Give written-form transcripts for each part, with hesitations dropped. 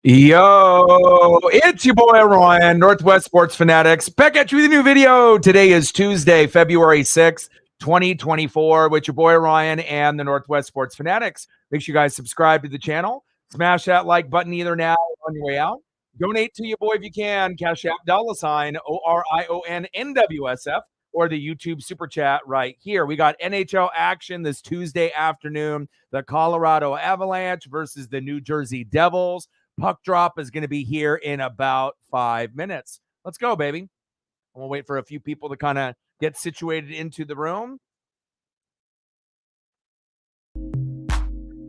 Yo, it's your boy Ryan, Northwest Sports Fanatics, back at you with a new video. Today is Tuesday, February 6th, 2024, with your boy Ryan and the Northwest Sports Fanatics. Make sure you guys subscribe to the channel. Smash that like button either now or on your way out. Donate to your boy if you can. Cash App $, ORION-NWSF, or the YouTube Super Chat right here. We got NHL action this Tuesday afternoon. The Colorado Avalanche versus the New Jersey Devils. Puck drop is going to be here in about 5 minutes. Let's go, baby. We'll wait for a few people to kind of get situated into the room.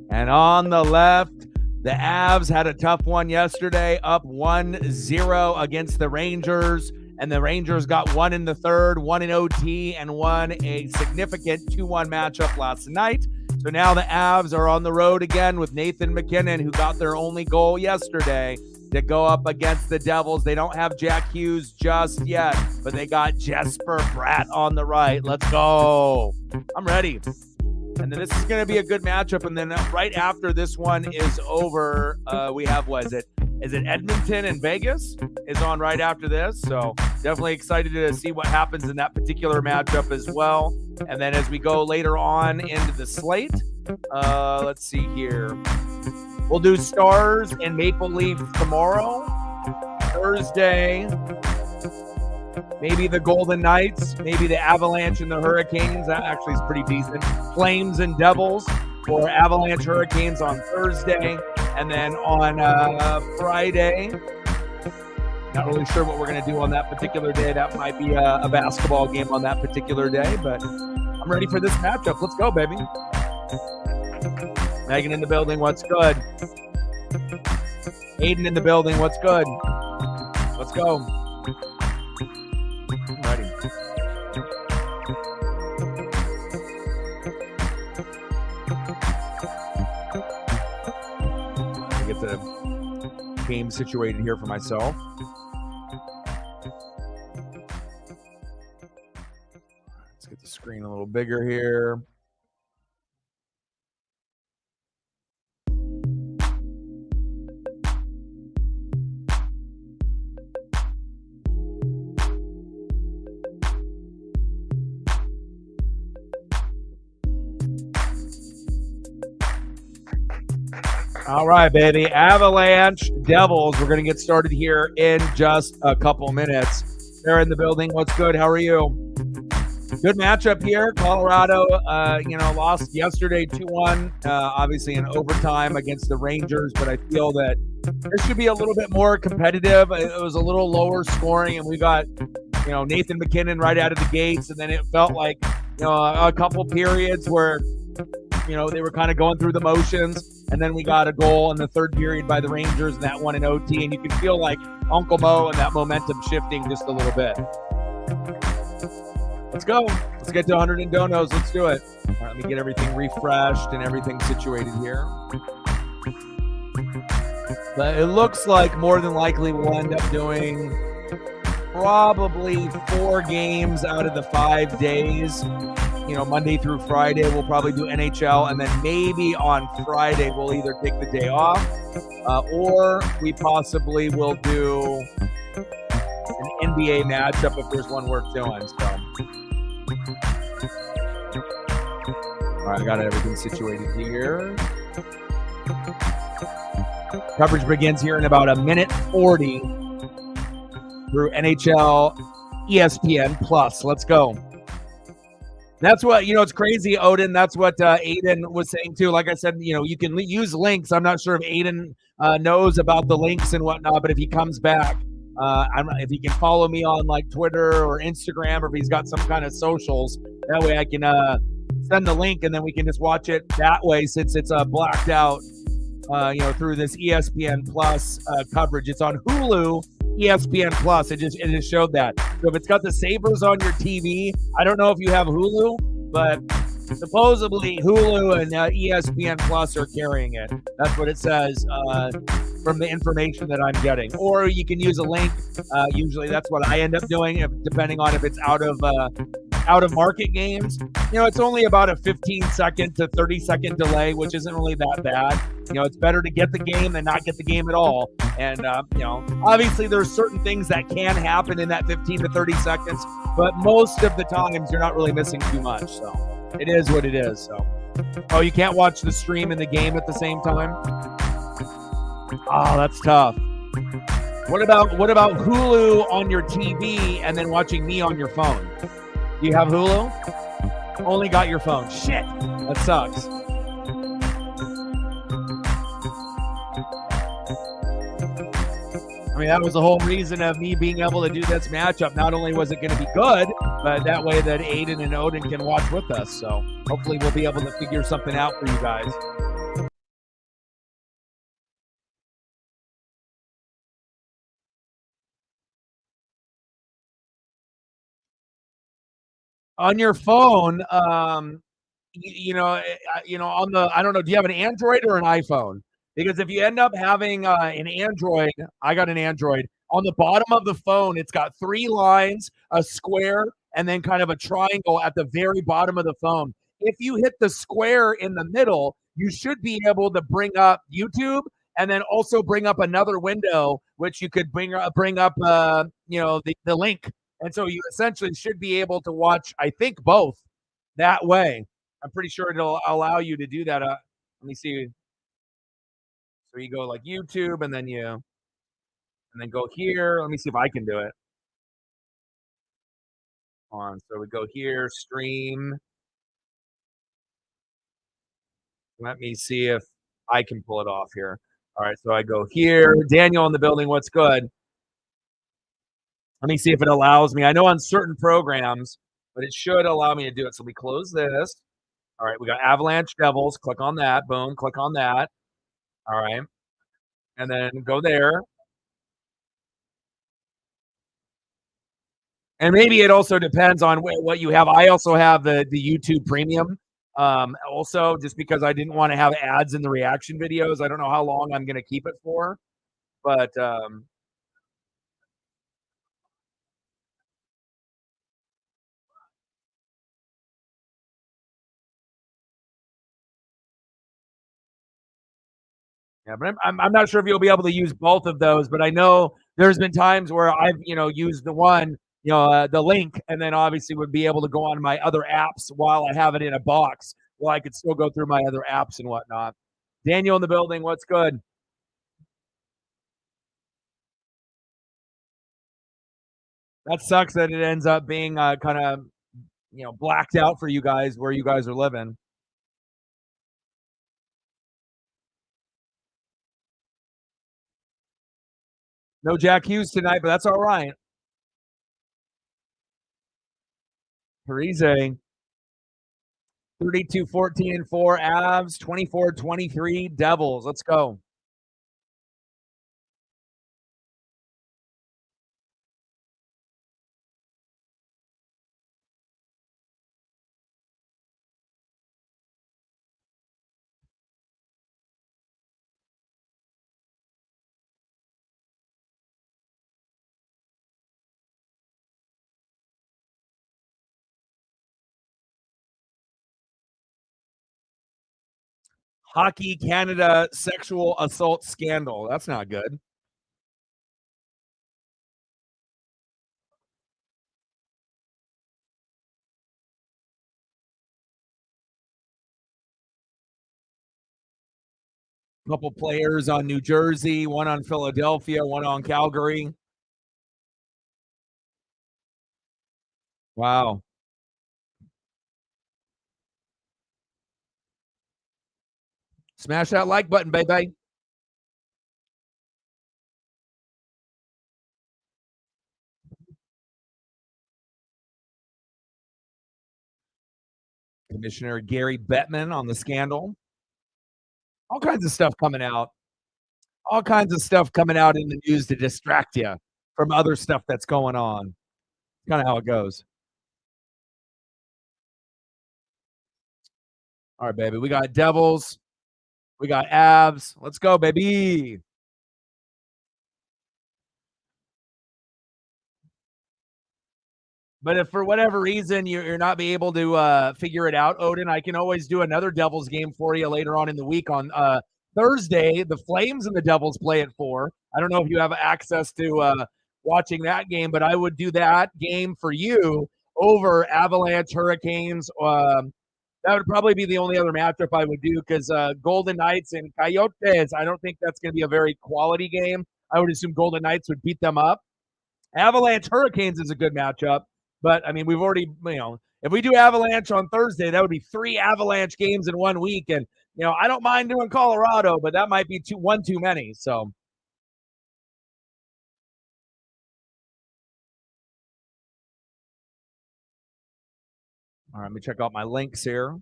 And on the left, the Avs had a tough one yesterday, up 1-0 against the Rangers. And the Rangers got one in the third, one in OT, and won a significant 2-1 matchup last night. So now the Avs are on the road again with Nathan MacKinnon, who got their only goal yesterday, to go up against the Devils. They don't have Jack Hughes just yet, but they got Jesper Bratt on the right. Let's go. I'm ready. And then this is going to be a good matchup. And then right after this one is over, we have, is it Edmonton and Vegas is on right after this. So definitely excited to see what happens in that particular matchup as well. And then as we go later on into the slate, let's see here. We'll do Stars and Maple Leafs tomorrow. Thursday, maybe the Golden Knights, maybe the Avalanche and the Hurricanes. That actually is pretty decent. Flames and Devils for Avalanche Hurricanes on Thursday. And then on Friday, not really sure what we're going to do on that particular day. That might be a basketball game on that particular day, but I'm ready for this matchup. Let's go, baby. Megan in the building, what's good? Aiden in the building, what's good? Let's go. I'm ready. Get the game situated here for myself. Let's get the screen a little bigger here. All right, baby. Avalanche, Devils. We're going to get started here in just a couple minutes. They're in the building. What's good? How are you? Good matchup here. Colorado, lost yesterday 2-1, obviously in overtime against the Rangers, but I feel that this should be a little bit more competitive. It was a little lower scoring, and we got, Nathan MacKinnon right out of the gates, and then it felt like, a couple periods where, they were kind of going through the motions, and then we got a goal in the third period by the Rangers, and that one in OT, and you can feel like Uncle Mo and that momentum shifting just a little bit. Let's go. Let's get to 100 in donos. Let's do it. All right, let me get everything refreshed and everything situated here. But it looks like more than likely we'll end up doing probably 4 games out of the 5 days. Monday through Friday, we'll probably do NHL, and then maybe on Friday we'll either take the day off or we possibly will do an NBA matchup if there's one worth doing. So, all right, I got everything situated here. Coverage begins here in about a minute 40 through NHL ESPN Plus. Let's go. That's what, it's crazy, Odin. That's what Aiden was saying too. Like I said, you can use links. I'm not sure if Aiden knows about the links and whatnot, but if he comes back, if he can follow me on like Twitter or Instagram, or if he's got some kind of socials, that way I can send the link and then we can just watch it that way, since it's blacked out, through this ESPN Plus coverage. It's on Hulu, ESPN Plus. It just showed that. So if it's got the Sabres on your TV, I don't know if you have Hulu, but supposedly Hulu and ESPN Plus are carrying it. That's what it says from the information that I'm getting. Or you can use a link. Usually that's what I end up doing, depending on if it's out of out of market games, it's only about a 15-second to 30-second delay, which isn't really that bad. It's better to get the game than not get the game at all. And, obviously there's certain things that can happen in that 15 to 30 seconds, but most of the times you're not really missing too much. So it is what it is. So, oh, you can't watch the stream and the game at the same time? Oh, that's tough. What about Hulu on your TV and then watching me on your phone? Do you have Hulu? Only got your phone. Shit, that sucks. I mean, that was the whole reason of me being able to do this matchup. Not only was it going to be good, but that way that Aiden and Odin can watch with us. So hopefully we'll be able to figure something out for you guys. On your phone, on the, I don't know, do you have an Android or an iPhone? Because if you end up having an Android, I got an Android. On the bottom of the phone, it's got 3 lines, a square, and then kind of a triangle at the very bottom of the phone. If you hit the square in the middle, you should be able to bring up YouTube and then also bring up another window, which you could bring up, the link. And so you essentially should be able to watch, I think, both that way. I'm pretty sure it'll allow you to do that. Let me see. So you go like YouTube and then go here. Let me see if I can do it. On. So we go here, stream. Let me see if I can pull it off here. All right, so I go here. Daniel in the building, what's good? Let me see if it allows me. I know on certain programs, but it should allow me to do it. So we close this. All right, we got Avalanche Devils. Click on that. Boom, click on that. All right. And then go there. And maybe it also depends on what you have. I also have the YouTube Premium. Also, just because I didn't want to have ads in the reaction videos. I don't know how long I'm going to keep it for, but yeah, but I'm not sure if you'll be able to use both of those. But I know there's been times where I've used the one, the link, and then obviously would be able to go on my other apps while I have it in a box. Well, I could still go through my other apps and whatnot. Daniel in the building, what's good? That sucks that it ends up being kind of blacked out for you guys where you guys are living. No Jack Hughes tonight, but that's all right. Parise, 32-14-4 Avs, 24-23 Devils. Let's go. Hockey Canada sexual assault scandal. That's not good. Couple players on New Jersey, one on Philadelphia, one on Calgary. Wow. Smash that like button, baby. Commissioner Gary Bettman on the scandal. All kinds of stuff coming out. All kinds of stuff coming out in the news to distract you from other stuff that's going on. Kind of how it goes. All right, baby. We got Devils. We got Avs. Let's go, baby. But if for whatever reason you're not be able to figure it out, Odin, I can always do another Devils game for you later on in the week on Thursday. The Flames and the Devils play at 4. I don't know if you have access to watching that game, but I would do that game for you over Avalanche Hurricanes. That would probably be the only other matchup I would do because Golden Knights and Coyotes, I don't think that's going to be a very quality game. I would assume Golden Knights would beat them up. Avalanche Hurricanes is a good matchup, but I mean, we've already, if we do Avalanche on Thursday, that would be 3 Avalanche games in 1 week. And, I don't mind doing Colorado, but that might be one too many. So, all right, let me check out my links here.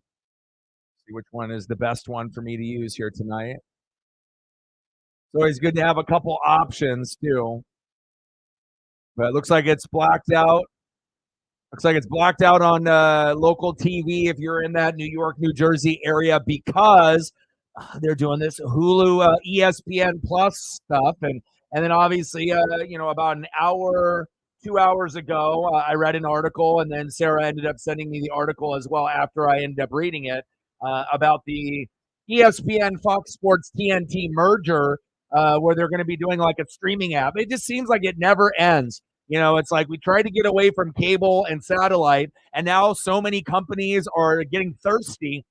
See which one is the best one for me to use here tonight. It's always good to have a couple options too. But it looks like it's blacked out. Looks like it's blacked out on local TV if you're in that New York, New Jersey area because they're doing this Hulu, ESPN Plus stuff, and then obviously, about an hour, 2 hours ago, I read an article, and then Sarah ended up sending me the article as well after I ended up reading it about the ESPN Fox Sports TNT merger, where they're going to be doing like a streaming app. It just seems like it never ends. It's like we try to get away from cable and satellite, and now so many companies are getting thirsty.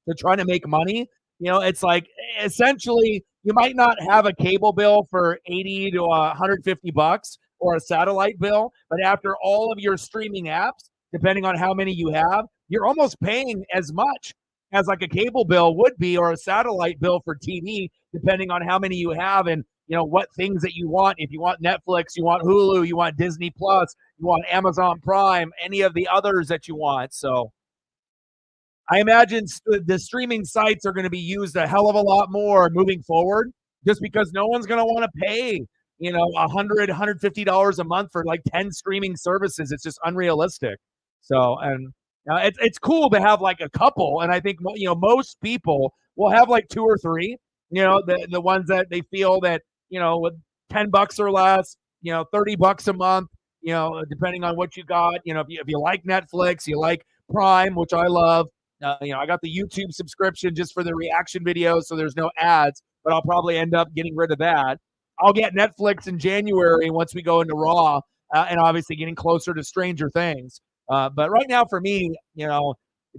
They're trying to make money. It's like essentially you might not have a cable bill for 80 to 150 bucks or a satellite bill, but after all of your streaming apps, depending on how many you have, you're almost paying as much as like a cable bill would be or a satellite bill for TV, depending on how many you have and what things that you want. If you want Netflix, you want Hulu, you want Disney Plus, you want Amazon Prime, any of the others that you want. So I imagine the streaming sites are going to be used a hell of a lot more moving forward, just because no one's going to want to pay, $150 a month for like 10 streaming services. It's just unrealistic. So, and it's cool to have like a couple, and I think most people will have like 2 or 3. The ones that they feel that with $10 or less, $30 a month, depending on what you got. If you like Netflix, you like Prime, which I love. I got the YouTube subscription just for the reaction videos, so there's no ads, but I'll probably end up getting rid of that. I'll get Netflix in January once we go into Raw, and obviously getting closer to Stranger Things. But right now, for me,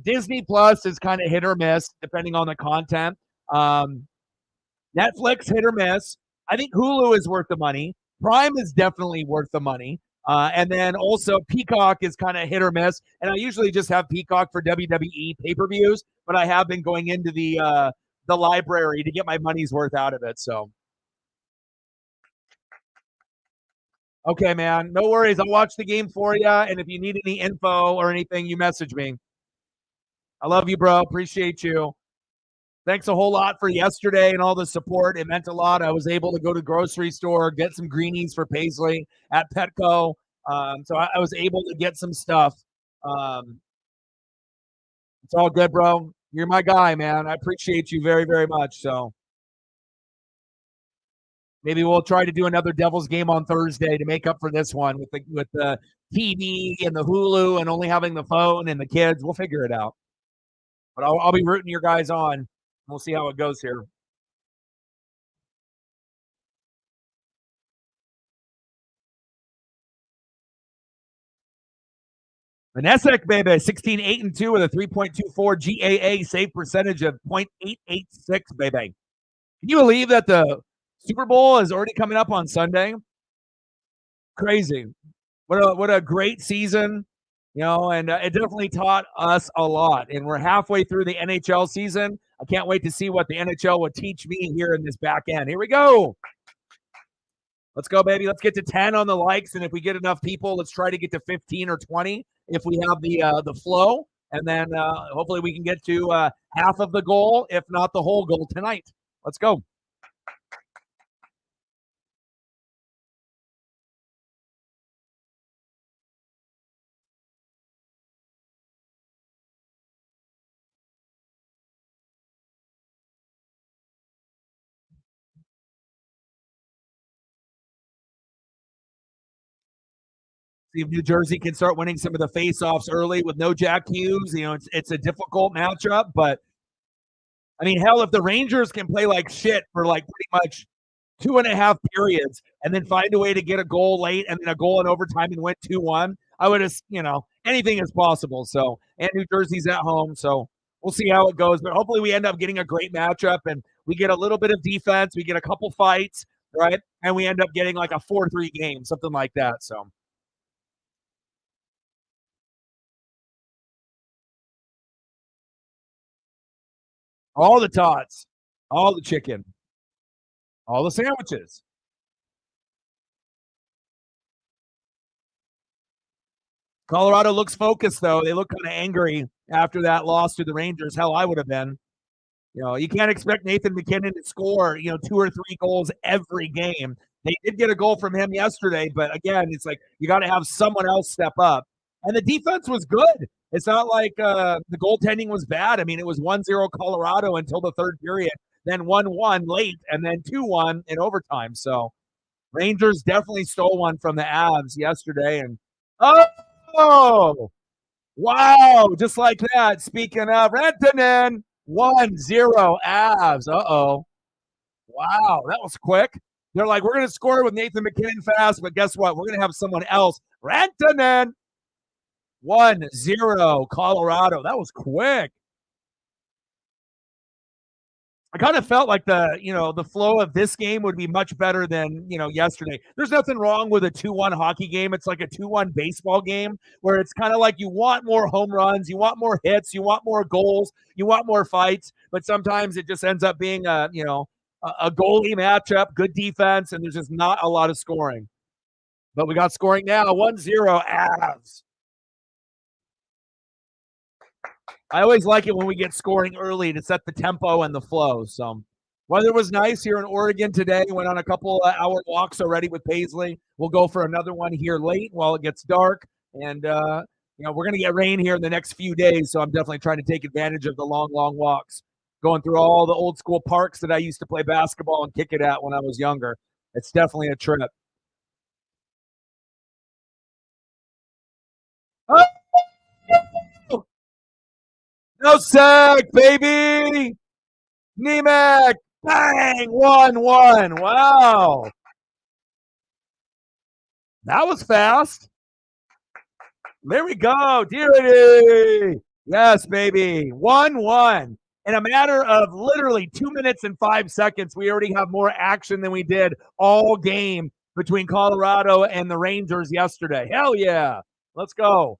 Disney Plus is kind of hit or miss depending on the content. Netflix hit or miss. I think Hulu is worth the money. Prime is definitely worth the money. And then also Peacock is kind of hit or miss. And I usually just have Peacock for WWE pay-per-views, but I have been going into the library to get my money's worth out of it. So okay, man. No worries. I'll watch the game for you. And if you need any info or anything, you message me. I love you, bro. Appreciate you. Thanks a whole lot for yesterday and all the support. It meant a lot. I was able to go to the grocery store, get some greenies for Paisley at Petco. So I was able to get some stuff. Um, it's all good, bro. You're my guy, man. I appreciate you very, very much. So maybe we'll try to do another Devils game on Thursday to make up for this one with the TV and the Hulu and only having the phone and the kids. We'll figure it out. But I'll be rooting your guys on. We'll see how it goes here. Vanessa, baby, 16, 8, and 2 with a 3.24 GAA save percentage of .886, baby. Can you believe that the Super Bowl is already coming up on Sunday? Crazy. What a great season, and it definitely taught us a lot. And we're halfway through the NHL season. I can't wait to see what the NHL will teach me here in this back end. Here we go. Let's go, baby. Let's get to 10 on the likes, and if we get enough people, let's try to get to 15 or 20 if we have the flow, and then hopefully we can get to half of the goal, if not the whole goal tonight. Let's go. See if New Jersey can start winning some of the faceoffs early with no Jack Hughes. It's a difficult matchup, but I mean, hell, if the Rangers can play like shit for like pretty much 2.5 periods and then find a way to get a goal late and then a goal in overtime and win 2-1, I would have, anything is possible. So, and New Jersey's at home. So we'll see how it goes. But hopefully we end up getting a great matchup and we get a little bit of defense. We get a couple fights, right? And we end up getting like a 4-3 game, something like that. So. All the tots, all the chicken, all the sandwiches. Colorado looks focused, though. They look kind of angry after that loss to the Rangers. Hell, I would have been. You can't expect Nathan MacKinnon to score, 2 or 3 goals every game. They did get a goal from him yesterday, but again, it's like you got to have someone else step up. And the defense was good. It's not like the goaltending was bad. I mean, it was 1-0 Colorado until the third period, then 1-1 late, and then 2-1 in overtime. So Rangers definitely stole one from the Avs yesterday. And oh, wow, just like that. Speaking of Rantanen, 1-0 Avs. Uh-oh. Wow, that was quick. They're like, we're going to score with Nathan MacKinnon fast, but guess what? We're going to have someone else. Rantanen, 1-0 Colorado. That was quick. I kind of felt like the flow of this game would be much better than, yesterday. There's nothing wrong with a 2-1 hockey game. It's like a 2-1 baseball game where it's kind of like you want more home runs, you want more hits, you want more goals, you want more fights, but sometimes it just ends up being a goalie matchup, good defense, and there's just not a lot of scoring. But we got scoring now, 1-0 Avs. I always like it when we get scoring early to set the tempo and the flow. So weather was nice here in Oregon today. Went on a couple hour walks already with Paisley. We'll go for another one here late while it gets dark. And, we're going to get rain here in the next few days. So I'm definitely trying to take advantage of the long, long walks. Going through all the old school parks that I used to play basketball and kick it at when I was younger. It's definitely a trip. Oh! No sack, baby. Nemec. Bang. 1-1. Wow. That was fast. There we go. Dearity. Yes, baby. 1-1. In a matter of literally 2 minutes and 5 seconds, we already have more action than we did all game between Colorado and the Rangers yesterday. Hell yeah. Let's go.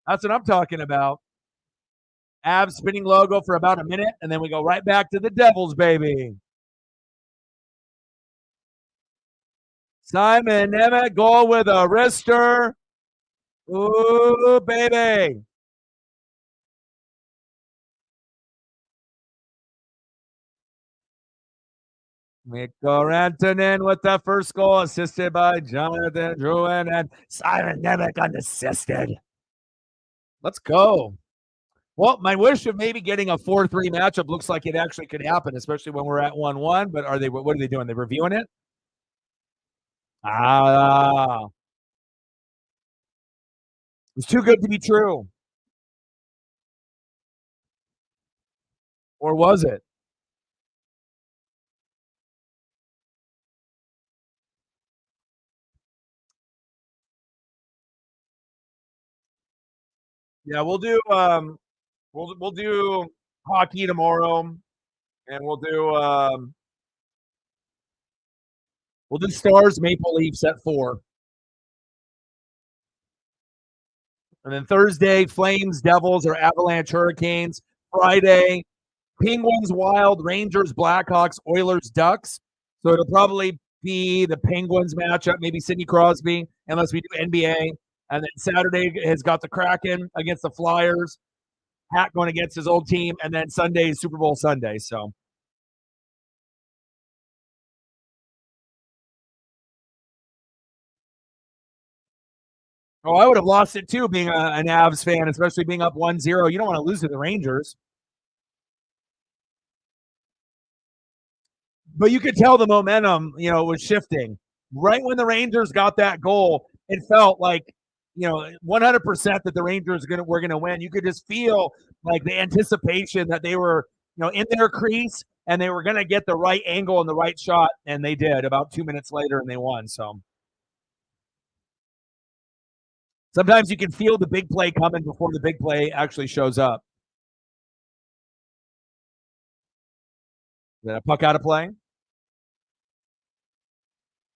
That's what I'm talking about. Avs spinning logo for about a minute, and then we go right back to the Devils, baby. Simon Nemec, goal with a wrister. Ooh, baby. Mikko Rantanen with the first goal, assisted by Jonathan Drouin, and Simon Nemec unassisted. Let's go. Well, my wish of maybe getting a 4-3 matchup looks like it actually could happen, especially when we're at 1-1. But what are they doing? They're reviewing it? Ah. It's too good to be true. Or was it? Yeah, we'll do hockey tomorrow, and we'll do Stars Maple Leafs at 4. And then Thursday, Flames, Devils, or Avalanche, Hurricanes. Friday, Penguins, Wild, Rangers, Blackhawks, Oilers, Ducks. So it'll probably be the Penguins matchup, maybe Sidney Crosby, unless we do NBA. And then Saturday has got the Kraken against the Flyers. Hat going against his old team. And then Sunday is Super Bowl Sunday. So. Oh, I would have lost it too, being an Avs fan, especially being up 1-0. You don't want to lose to the Rangers. But you could tell the momentum, was shifting. Right when the Rangers got that goal, it felt like 100% that the Rangers were gonna win. You could just feel like the anticipation that they were, in their crease and they were gonna get the right angle and the right shot, and they did about 2 minutes later, and they won. So sometimes you can feel the big play coming before the big play actually shows up. Is that a puck out of play?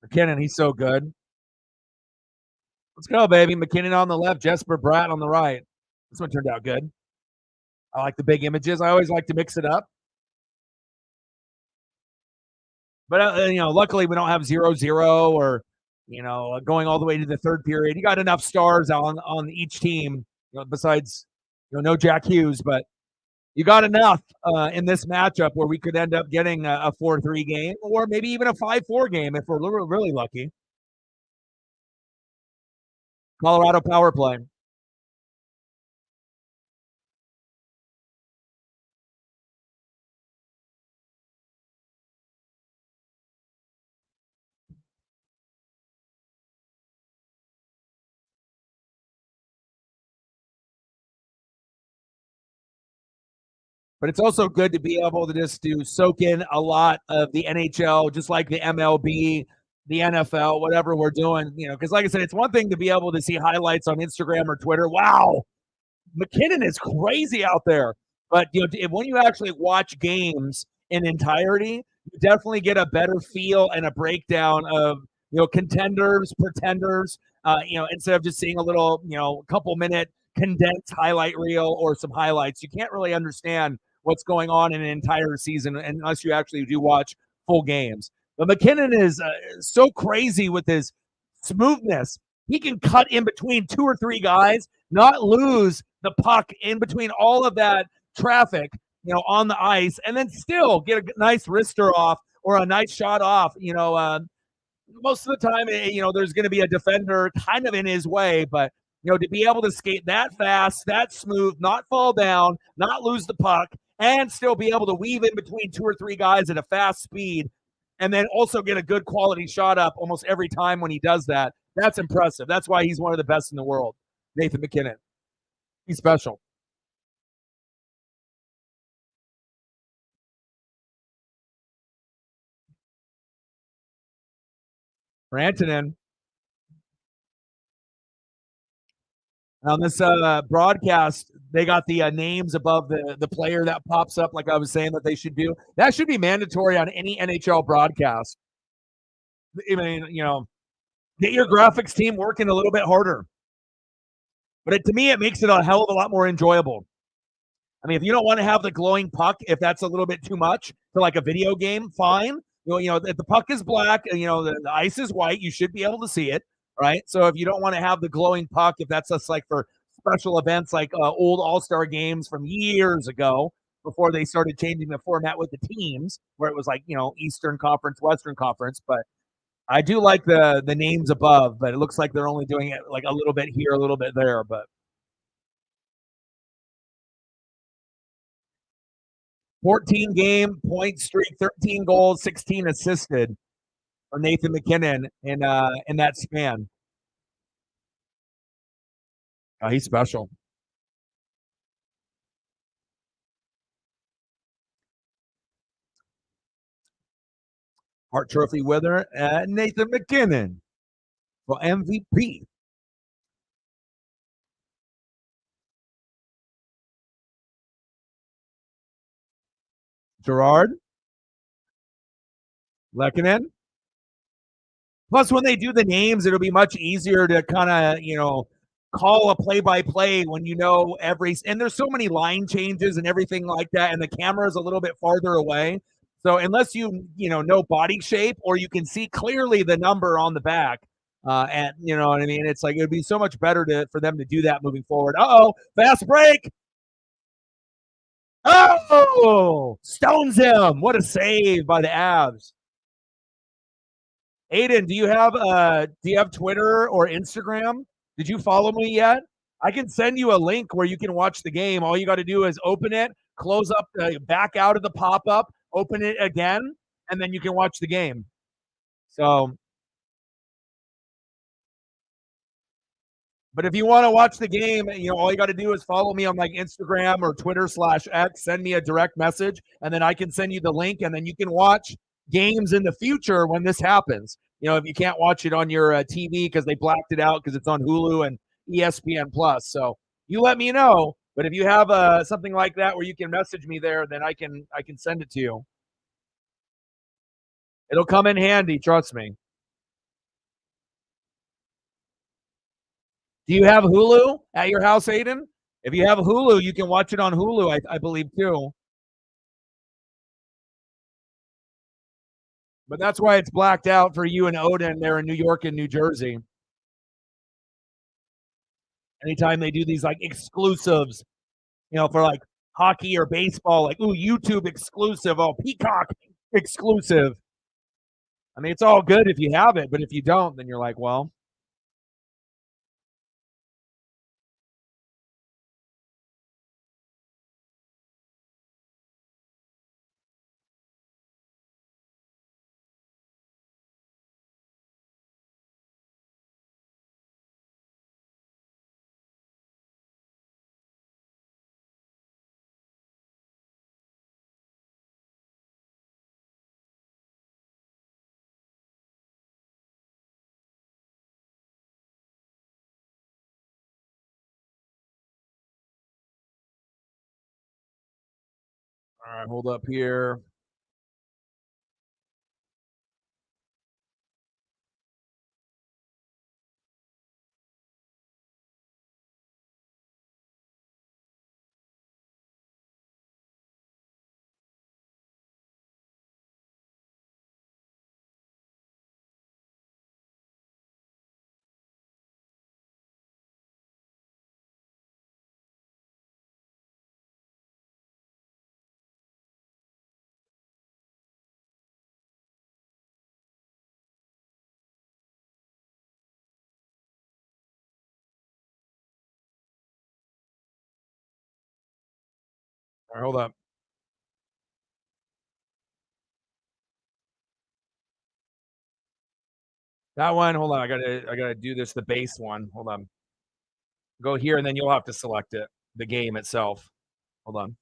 McKinnon, he's so good. Let's go, baby. McKinnon on the left, Jesper Bratt on the right. This one turned out good. I like the big images. I always like to mix it up. But, luckily we don't have 0-0 or, going all the way to the third period. You got enough stars on each team, besides, no Jack Hughes, but you got enough in this matchup where we could end up getting a 4-3 game or maybe even a 5-4 game if we're really lucky. Colorado power play. But it's also good to be able to just soak in a lot of the NHL, just like the MLB, the NFL, whatever we're doing, because like I said, it's one thing to be able to see highlights on Instagram or Twitter. Wow, McKinnon is crazy out there. But when you actually watch games in entirety, you definitely get a better feel and a breakdown of contenders, pretenders. Instead of just seeing a little couple minute condensed highlight reel or some highlights, you can't really understand what's going on in an entire season unless you actually do watch full games. But McKinnon is so crazy with his smoothness. He can cut in between two or three guys, not lose the puck in between all of that traffic, on the ice, and then still get a nice wrister off or a nice shot off. Most of the time, there's going to be a defender kind of in his way, but to be able to skate that fast, that smooth, not fall down, not lose the puck, and still be able to weave in between two or three guys at a fast speed, and then also get a good quality shot up almost every time when he does that. That's impressive. That's why he's one of the best in the world. Nathan McKinnon. He's special. For Antonin, on this broadcast, they got the names above the player that pops up, like I was saying that they should do. That should be mandatory on any NHL broadcast. I mean, get your graphics team working a little bit harder. But to me, it makes it a hell of a lot more enjoyable. I mean, if you don't want to have the glowing puck, if that's a little bit too much for like a video game, fine. If the puck is black and the ice is white, you should be able to see it, right? So if you don't want to have the glowing puck, if that's just like for special events like old All-Star games from years ago, before they started changing the format with the teams, where it was like Eastern Conference, Western Conference, but I do like the names above, but it looks like they're only doing it like a little bit here, a little bit there, but 14 game point streak, 13 goals, 16 assisted for Nathan McKinnon in that span. He's special. Hart Trophy winner, Nathan McKinnon for MVP. Gerard Lehkonen. Plus, when they do the names, it'll be much easier to kind of, call a play-by-play when and there's so many line changes and everything like that, and the camera is a little bit farther away. So unless know body shape or you can see clearly the number on the back, and you know what I mean, it's like it would be so much better for them to do that moving forward. Fast break. Oh, stones him. What a save by the Avs. Aiden, do you have Twitter or Instagram? Did you follow me yet? I can send you a link where you can watch the game. All you got to do is open it, close up, back out of the pop-up, open it again, and then you can watch the game. So But if you want to watch the game, all you got to do is follow me on like Instagram or Twitter/X. Send me a direct message, and then I can send you the link, and then you can watch games in the future when this happens. If you can't watch it on your TV because they blacked it out because it's on Hulu and ESPN Plus. So you let me know. But if you have something like that where you can message me there, then I can send it to you. It'll come in handy, trust me. Do you have Hulu at your house, Aiden? If you have Hulu, you can watch it on Hulu, I believe, too. But that's why it's blacked out for you and Odin there in New York and New Jersey. Anytime they do these like exclusives, for like hockey or baseball, like, ooh, YouTube exclusive, oh, Peacock exclusive. I mean, it's all good if you have it, but if you don't, then you're like, well. All right, hold up here. All right, hold up. That one, hold on. I gotta do this, the base one. Hold on. Go here, and then you'll have to select it. The game itself. Hold on.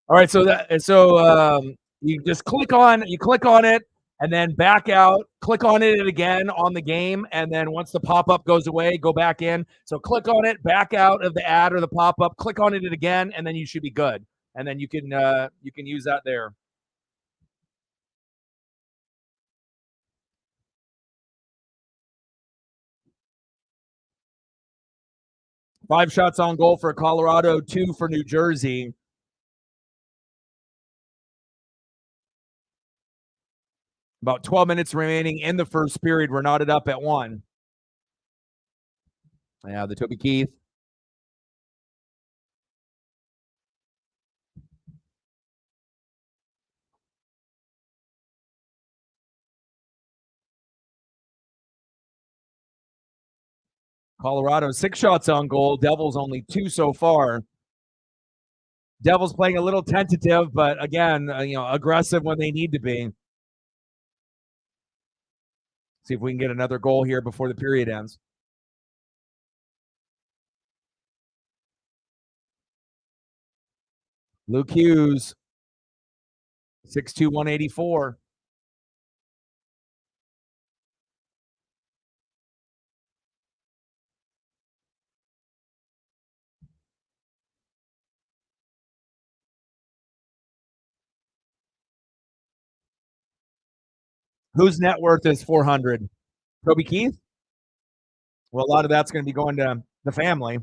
All right, so you click on it and then back out, click on it again on the game, and then once the pop-up goes away, go back in. So click on it, back out of the ad or the pop-up, click on it again, and then you should be good. And then you can use that there. 5 shots on goal for Colorado, 2 for New Jersey. About 12 minutes remaining in the first period. We're knotted up at 1. Yeah, the Toby Keith. Colorado 6 shots on goal. Devils only 2 so far. Devils playing a little tentative, but again, aggressive when they need to be. See if we can get another goal here before the period ends. Luke Hughes, 6'2", 184. Whose net worth is 400? Toby Keith? Well, a lot of that's going to be going to the family.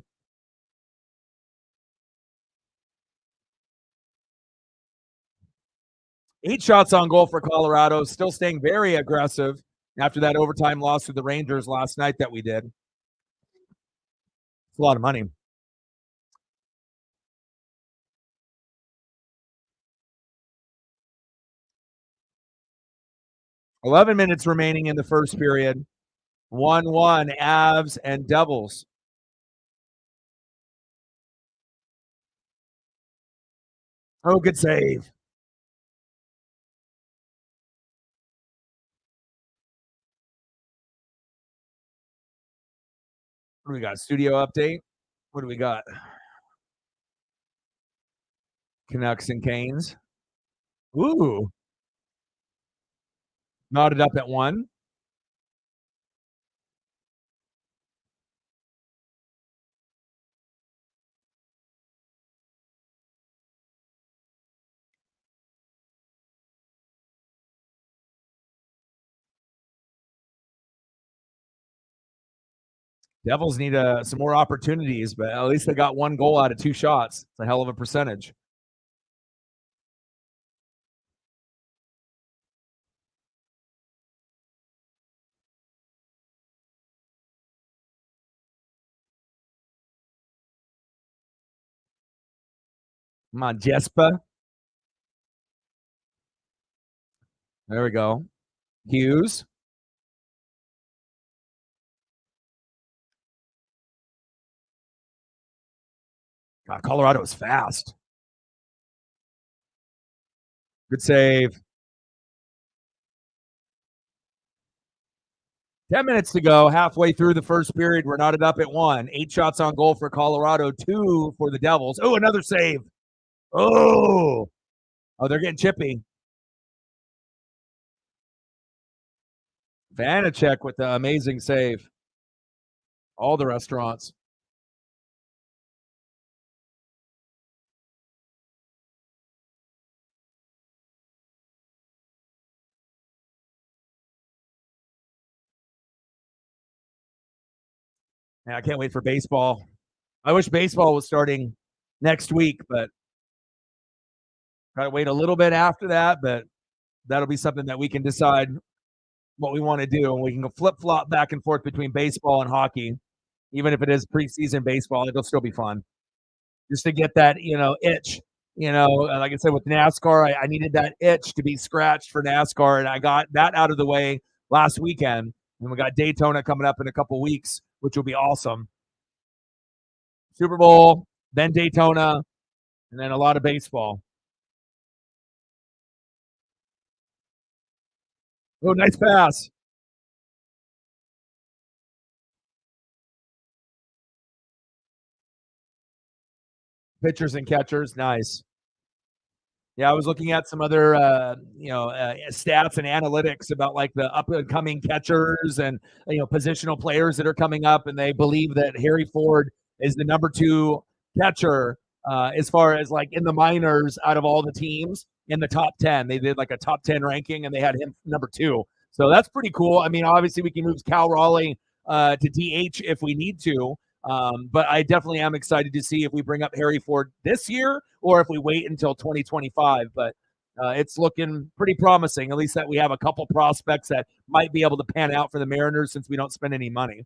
8 shots on goal for Colorado, still staying very aggressive after that overtime loss to the Rangers last night that we did. It's a lot of money. 11 minutes remaining in the first period. 1-1, Avs and Devils. Oh, good save. What do we got? Studio update. What do we got? Canucks and Canes. Ooh, knotted up at 1. Devils need some more opportunities, but at least they got 1 goal out of 2 shots. It's a hell of a percentage. Come on, Jespa. There we go. Hughes. God, Colorado is fast. Good save. 10 minutes to go, halfway through the first period. We're knotted up at 1. 8 shots on goal for Colorado, 2 for the Devils. Oh, another save. Oh, they're getting chippy. Vanacek with the amazing save. All the restaurants. Man, I can't wait for baseball. I wish baseball was starting next week, but gotta wait a little bit after that. But that'll be something that we can decide what we want to do, and we can go flip flop back and forth between baseball and hockey. Even if it is preseason baseball, it'll still be fun just to get that itch. Like I said with NASCAR, I needed that itch to be scratched for NASCAR, and I got that out of the way last weekend. And we got Daytona coming up in a couple weeks, which will be awesome. Super Bowl, then Daytona, and then a lot of baseball. Oh, nice pass. Pitchers and catchers, nice. Yeah, I was looking at some other, stats and analytics about like the up and coming catchers and positional players that are coming up, and they believe that Harry Ford is the number 2 catcher as far as like in the minors out of all the teams in the top 10. They did like a top 10 ranking, and they had him number 2. So that's pretty cool. I mean, obviously we can move Cal Raleigh to DH if we need to. But I definitely am excited to see if we bring up Harry Ford this year or if we wait until 2025. But it's looking pretty promising, at least that we have a couple prospects that might be able to pan out for the Mariners since we don't spend any money.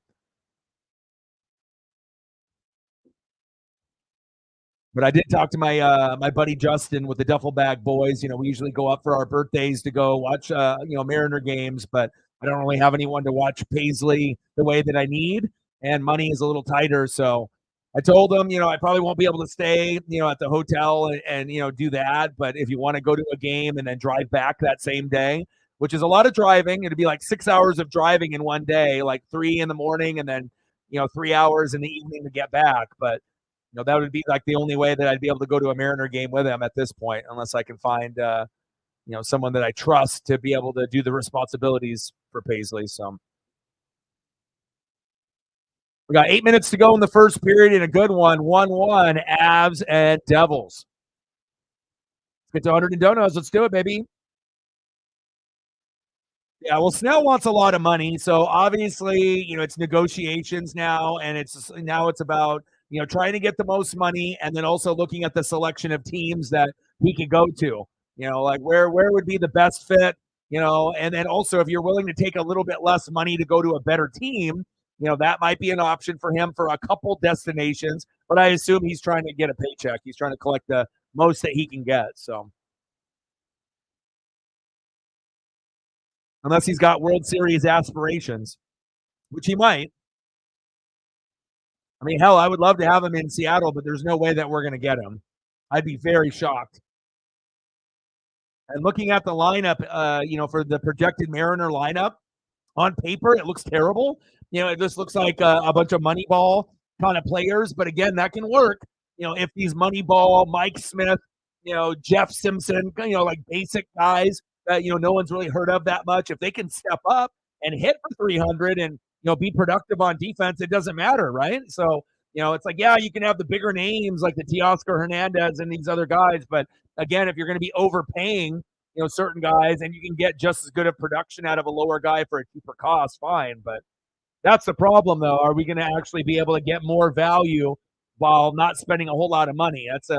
But I did talk to my buddy Justin with the Duffel Bag Boys. We usually go up for our birthdays to go watch Mariner games, but I don't really have anyone to watch Paisley the way that I need, and money is a little tighter. So I told him, I probably won't be able to stay, at the hotel and do that. But if you want to go to a game and then drive back that same day, which is a lot of driving, it'd be like 6 hours of driving in one day, like 3 in the morning and then 3 hours in the evening to get back. But that would be like the only way that I'd be able to go to a Mariner game with him at this point, unless I can find, someone that I trust to be able to do the responsibilities for Paisley. So we got 8 minutes to go in the first period in a good one. 1-1, Avs and Devils. Let's get to 100 donuts. Let's do it, baby. Yeah, well, Snell wants a lot of money, so obviously, it's negotiations now, and it's about trying to get the most money, and then also looking at the selection of teams that he could go to. Like where would be the best fit. And then also if you're willing to take a little bit less money to go to a better team, that might be an option for him for a couple destinations. But I assume he's trying to get a paycheck. He's trying to collect the most that he can get. So. Unless he's got World Series aspirations, which he might. I mean, hell, I would love to have him in Seattle, but there's no way that we're going to get him. I'd be very shocked. And looking at the lineup, for the projected Mariner lineup, On paper, it looks terrible. It just looks like a bunch of Moneyball kind of players. But again, that can work. If these Moneyball, Mike Smith, Jeff Simpson, like basic guys that no one's really heard of that much, if they can step up and hit for 300 and be productive on defense, it doesn't matter, right? So it's like, yeah, you can have the bigger names like the Teoscar Hernandez and these other guys, but again, if you're going to be overpaying certain guys and you can get just as good of production out of a lower guy for a cheaper cost, fine. But that's the problem, though. Are we going to actually be able to get more value while not spending a whole lot of money? That's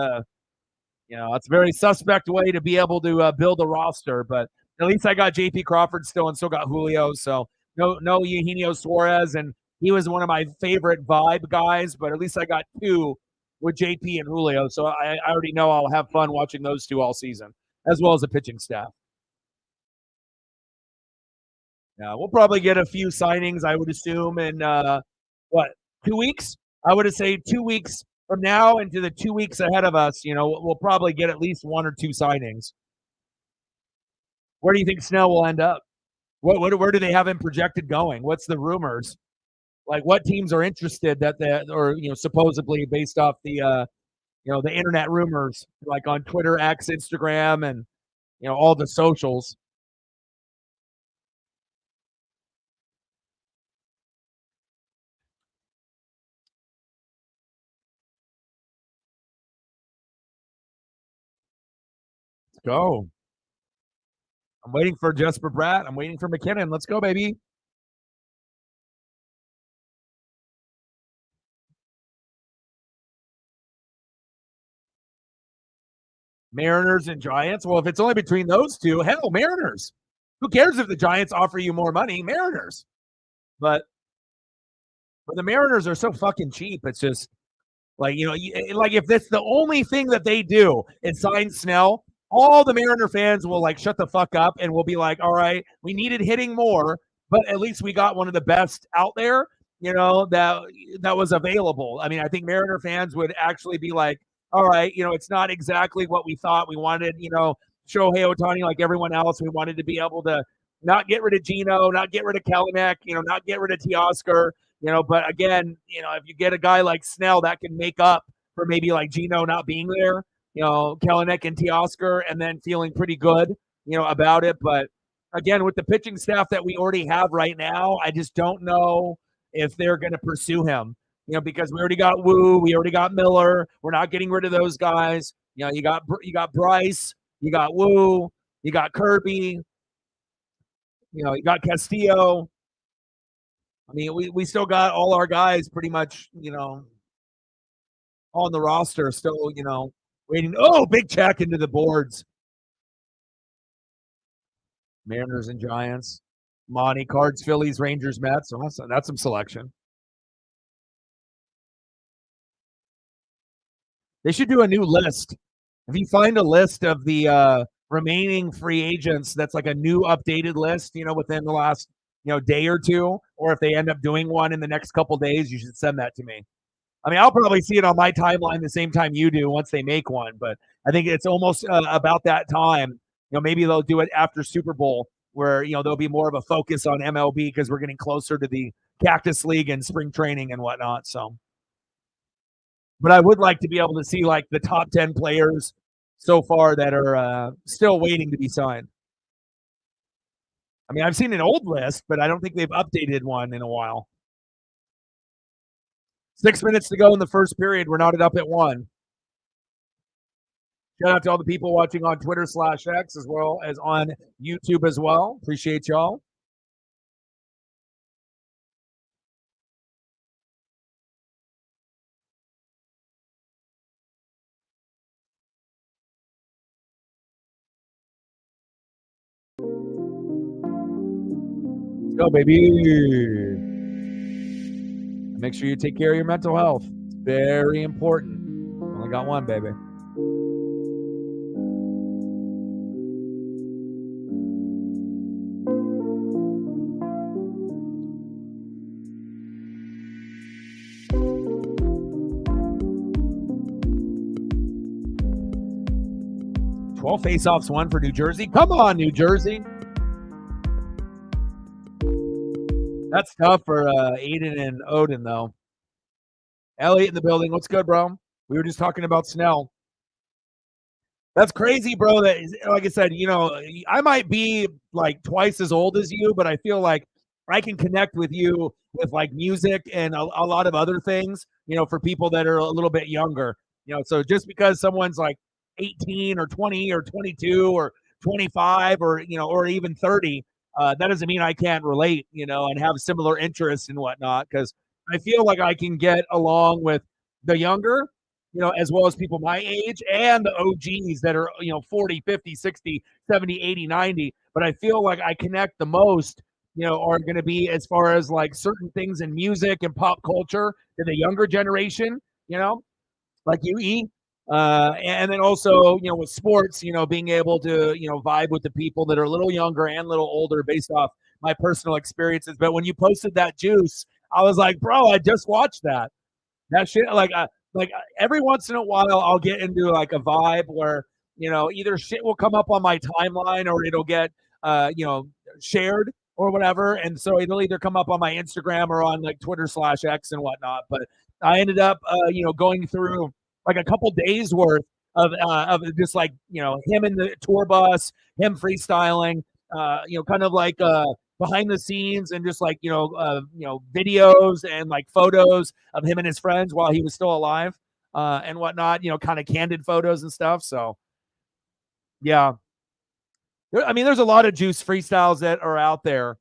it's a very suspect way to be able to build a roster. But at least I got J.P. Crawford still and still got Julio. So no Eugenio Suarez, and he was one of my favorite vibe guys, but at least I got two with JP and Julio. So I already know I'll have fun watching those two all season, as well as the pitching staff. Yeah, we'll probably get a few signings, I would assume, in 2 weeks? I would say 2 weeks from now into the 2 weeks ahead of us, we'll probably get at least one or two signings. Where do you think Snell will end up? Where do they have him projected going? What's the rumors? Like, what teams are interested or supposedly based off the the internet rumors, like on Twitter, X, Instagram, and all the socials. Let's go. I'm waiting for Jesper Bratt. I'm waiting for McKinnon. Let's go, baby. Mariners and Giants. Well, if it's only between those two, hell, Mariners. Who cares if the Giants offer you more money? Mariners. But the Mariners are so fucking cheap. It's just like, like if that's the only thing that they do is sign Snell, all the Mariner fans will like shut the fuck up and we'll be like, all right, we needed hitting more, but at least we got one of the best out there, that was available. I mean, I think Mariner fans would actually be like, all right, it's not exactly what we thought. We wanted, Shohei Ohtani like everyone else. We wanted to be able to not get rid of Gino, not get rid of Kelenic, not get rid of Teoscar, but again, if you get a guy like Snell that can make up for maybe like Gino not being there, Kelenic and Teoscar, and then feeling pretty good, about it. But again, with the pitching staff that we already have right now, I just don't know if they're going to pursue him, because we already got Wu, we already got Miller. We're not getting rid of those guys. You got Bryce, you got Wu, you got Kirby, you got Castillo. I mean, we still got all our guys pretty much, on the roster, still, waiting. Oh, big check into the boards. Mariners and Giants. Monty, Cards, Phillies, Rangers, Mets. So that's some selection. They should do a new list. If you find a list of the remaining free agents, that's like a new updated list, within the last, day or two, or if they end up doing one in the next couple days, you should send that to me. I mean, I'll probably see it on my timeline the same time you do once they make one, but I think it's almost about that time. Maybe they'll do it after Super Bowl where, there'll be more of a focus on MLB because we're getting closer to the Cactus League and spring training and whatnot. So, but I would like to be able to see like the top 10 players so far that are still waiting to be signed. I mean, I've seen an old list, but I don't think they've updated one in a while. 6 minutes to go in the first period. We're knotted up at 1. Shout out to all the people watching on Twitter/X as well as on YouTube as well. Appreciate y'all. Let's go, baby. Make sure you take care of your mental health. It's very important. Only got one, baby. Well, faceoffs won for New Jersey. Come on, New Jersey. That's tough for Aiden and Odin, though. Elliot in the building. What's good, bro? We were just talking about Snell. That's crazy, bro. That like I said, I might be like twice as old as you, but I feel like I can connect with you with like music and a lot of other things, for people that are a little bit younger. So just because someone's like 18 or 20 or 22 or 25 or even 30, that doesn't mean I can't relate, and have similar interests and whatnot. Because I feel like I can get along with the younger, as well as people my age and the OGs that are, 40, 50, 60, 70, 80, 90. But I feel like I connect the most, are going to be as far as like certain things in music and pop culture to the younger generation, like you eat. And then also, with sports, being able to, vibe with the people that are a little younger and a little older based off my personal experiences. But when you posted that juice, I was like, bro, I just watched that. That shit, every once in a while, I'll get into like a vibe where either shit will come up on my timeline or it'll get shared or whatever, and so it'll either come up on my Instagram or on like Twitter/X and whatnot. But I ended up going through like a couple days worth of just like him in the tour bus, him freestyling, kind of like behind the scenes and just like videos and like photos of him and his friends while he was still alive and whatnot, kind of candid photos and stuff. So yeah, I mean, there's a lot of juice freestyles that are out there,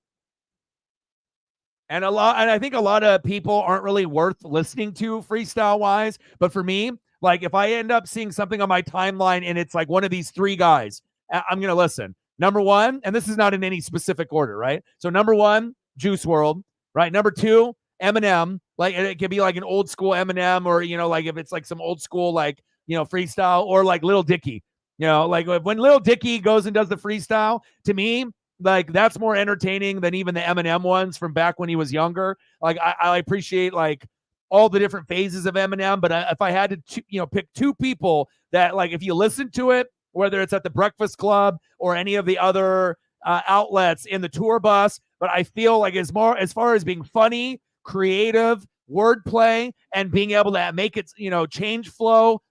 and I think a lot of people aren't really worth listening to freestyle wise. But for me, like if I end up seeing something on my timeline and it's like one of these three guys, I'm gonna listen. Number one, and this is not in any specific order, right? So number one, Juice World, right? Number two, Eminem. Like it could be like an old school Eminem, or like if it's like some old school like freestyle, or like Lil Dicky. Like when Lil Dicky goes and does the freestyle, to me, like that's more entertaining than even the Eminem ones from back when he was younger. Like I appreciate like all the different phases of Eminem, but if I had to pick two people that like if you listen to it, whether it's at the Breakfast Club or any of the other outlets in the tour bus, but I feel like it's more as far as being funny, creative, wordplay, and being able to make it change flow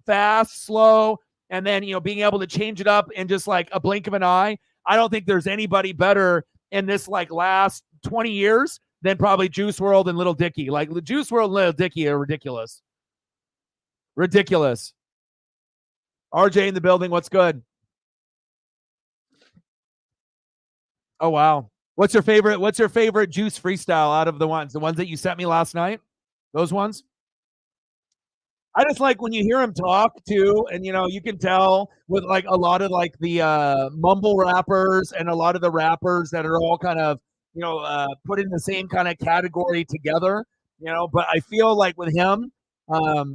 fast, slow, and then being able to change it up in just like a blink of an eye. I don't think there's anybody better in this like last 20 years than probably Juice World and Lil Dicky. Like Juice World and Lil Dicky are ridiculous. Ridiculous. RJ in the building. What's good? Oh wow. What's your favorite Juice freestyle out of the ones that you sent me last night? Those ones? I just like when you hear him talk too, and you can tell with like a lot of like the mumble rappers and a lot of the rappers that are all kind of put in the same kind of category together. But I feel like with him, a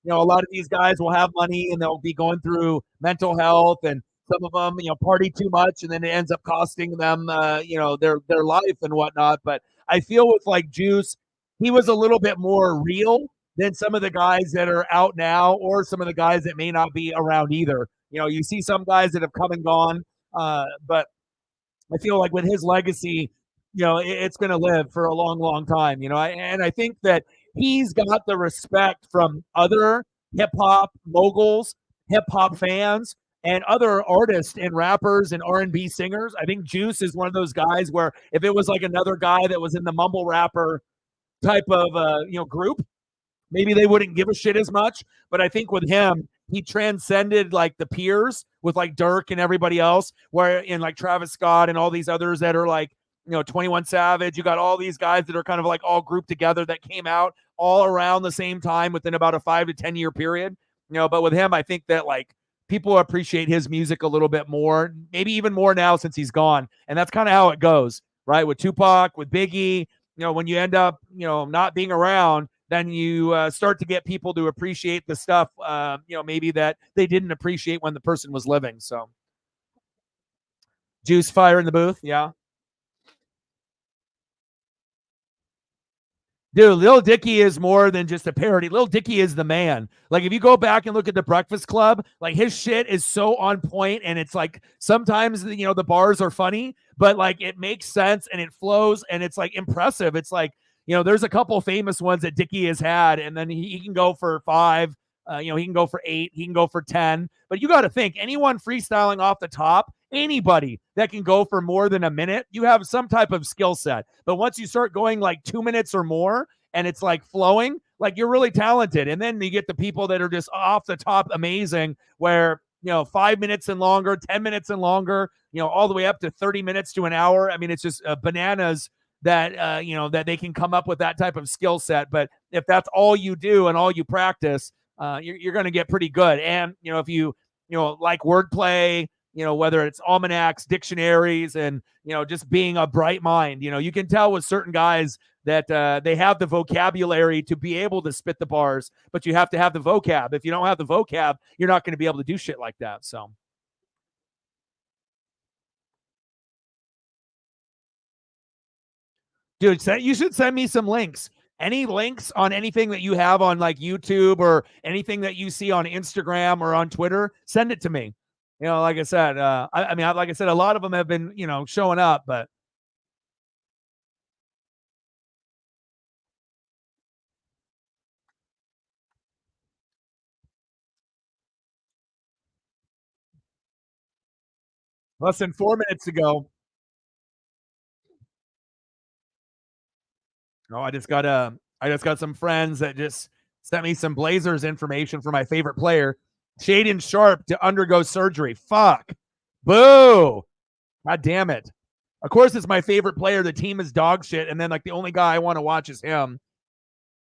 lot of these guys will have money and they'll be going through mental health, and some of them party too much, and then it ends up costing them their life and whatnot. But I feel with like Juice, he was a little bit more real than some of the guys that are out now, or some of the guys that may not be around either. You see some guys that have come and gone, but I feel like with his legacy, it's going to live for a long, long time. And I think that he's got the respect from other hip hop moguls, hip hop fans, and other artists and rappers and R&B singers. I think Juice is one of those guys where if it was like another guy that was in the mumble rapper type of group, maybe they wouldn't give a shit as much. But I think with him, he transcended like the peers with like Dirk and everybody else, where in like Travis Scott and all these others that are like 21 Savage, you got all these guys that are kind of like all grouped together that came out all around the same time within about a 5 to 10 year period. But with him, I think that like people appreciate his music a little bit more, maybe even more now since he's gone. And that's kind of how it goes, right? With Tupac, with Biggie, when you end up not being around, then you start to get people to appreciate the stuff, maybe that they didn't appreciate when the person was living. So, Juice Fire in the booth, yeah. Dude, Lil Dicky is more than just a parody. Lil Dicky is the man. Like, if you go back and look at the Breakfast Club, like his shit is so on point, and it's like sometimes the bars are funny, but like it makes sense and it flows and it's like impressive. It's like there's a couple famous ones that Dicky has had, and then he can go for 5. He can go for 8, he can go for 10. But you got to think anyone freestyling off the top, anybody that can go for more than a minute, you have some type of skill set. But once you start going like 2 minutes or more and it's like flowing, like you're really talented. And then you get the people that are just off the top amazing, where 5 minutes and longer, 10 minutes and longer, all the way up to 30 minutes to an hour. I mean, it's just bananas that that they can come up with that type of skill set. But if that's all you do and all you practice, you're going to get pretty good. And if you like wordplay, whether it's almanacs, dictionaries, and just being a bright mind, you can tell with certain guys that they have the vocabulary to be able to spit the bars, but you have to have the vocab. If you don't have the vocab, you're not going to be able to do shit like that. So, dude, you should send me some links. Any links on anything that you have on like YouTube or anything that you see on Instagram or on Twitter, send it to me. Like I said, I mean, like I said, a lot of them have been, showing up, but less than 4 minutes ago. Oh, I just got some friends that just sent me some Blazers information for my favorite player, Shaden Sharp, to undergo surgery. Fuck. Boo. God damn it. Of course, it's my favorite player. The team is dog shit. And then, like, the only guy I want to watch is him.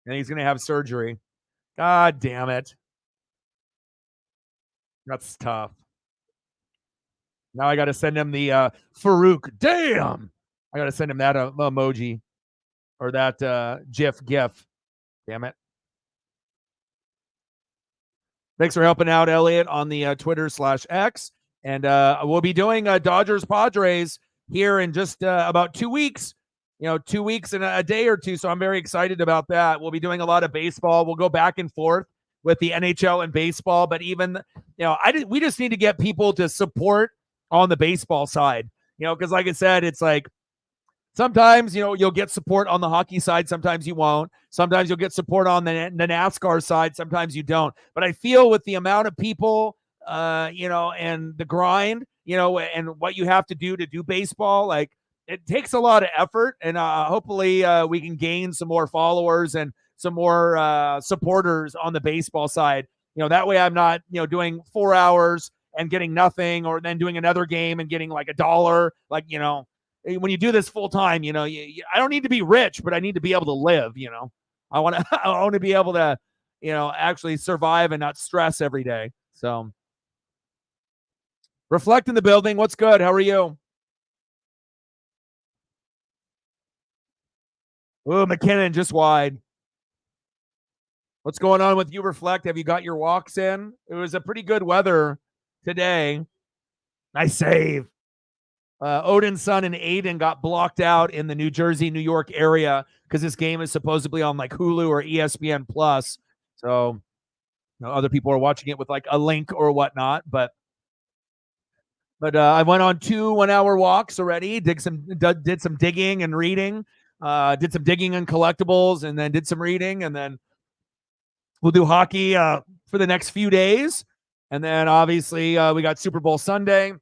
And he's going to have surgery. God damn it. That's tough. Now I got to send him the Farouk. Damn. I got to send him that emoji or that GIF. Damn it. Thanks for helping out, Elliot, on the Twitter/X. And we'll be doing Dodgers Padres here in just about 2 weeks. 2 weeks and a day or two. So I'm very excited about that. We'll be doing a lot of baseball. We'll go back and forth with the NHL and baseball. But even, we just need to get people to support on the baseball side. Because like I said, it's like, sometimes, you'll get support on the hockey side. Sometimes you won't. Sometimes you'll get support on the NASCAR side. Sometimes you don't. But I feel with the amount of people, and the grind, and what you have to do baseball, like it takes a lot of effort. And hopefully we can gain some more followers and some more supporters on the baseball side. That way I'm not, doing 4 hours and getting nothing, or then doing another game and getting like $1. Like, when you do this full time, I don't need to be rich, but I need to be able to live. I want to, I want to be able to, actually survive and not stress every day. So, Reflect in the building. What's good? How are you? Oh, McKinnon just wide. What's going on with you, Reflect? Have you got your walks in? It was a pretty good weather today. Nice save. Odin's son and Aiden got blocked out in the New Jersey, New York area because this game is supposedly on like Hulu or ESPN Plus. So other people are watching it with like a link or whatnot. But I went on 2 1-hour walks already. Did some digging and reading. Did some digging and collectibles, and then did some reading, and then we'll do hockey for the next few days. And then obviously we got Super Bowl Sunday.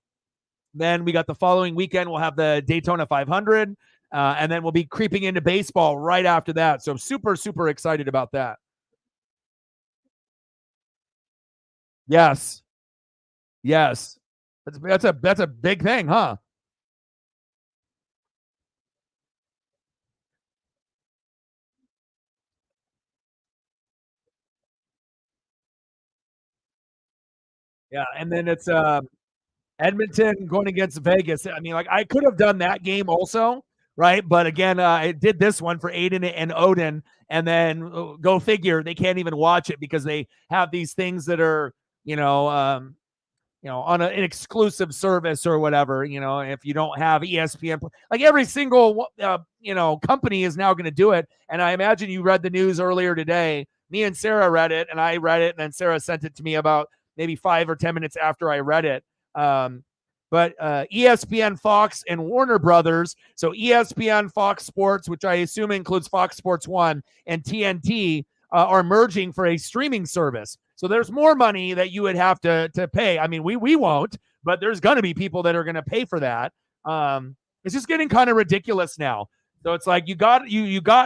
Then we got the following weekend, we'll have the Daytona 500. And then we'll be creeping into baseball right after that. So super, super excited about that. Yes. Yes. That's a big thing, huh? Yeah. And then it's Edmonton going against Vegas. I mean, like I could have done that game also, right? But again, I did this one for Aiden and Odin, and then go figure, they can't even watch it because they have these things that are, on an exclusive service or whatever, if you don't have ESPN, like every single, company is now going to do it. And I imagine you read the news earlier today. Me and Sarah read it, and I read it, and then Sarah sent it to me about maybe 5 or 10 minutes after I read it. But ESPN, Fox, and Warner Brothers, so ESPN, Fox Sports, which I assume includes Fox Sports 1, and TNT, are merging for a streaming service. So there's more money that you would have to pay. I mean, we won't, but there's going to be people that are going to pay for that. It's just getting kind of ridiculous now. So it's like you got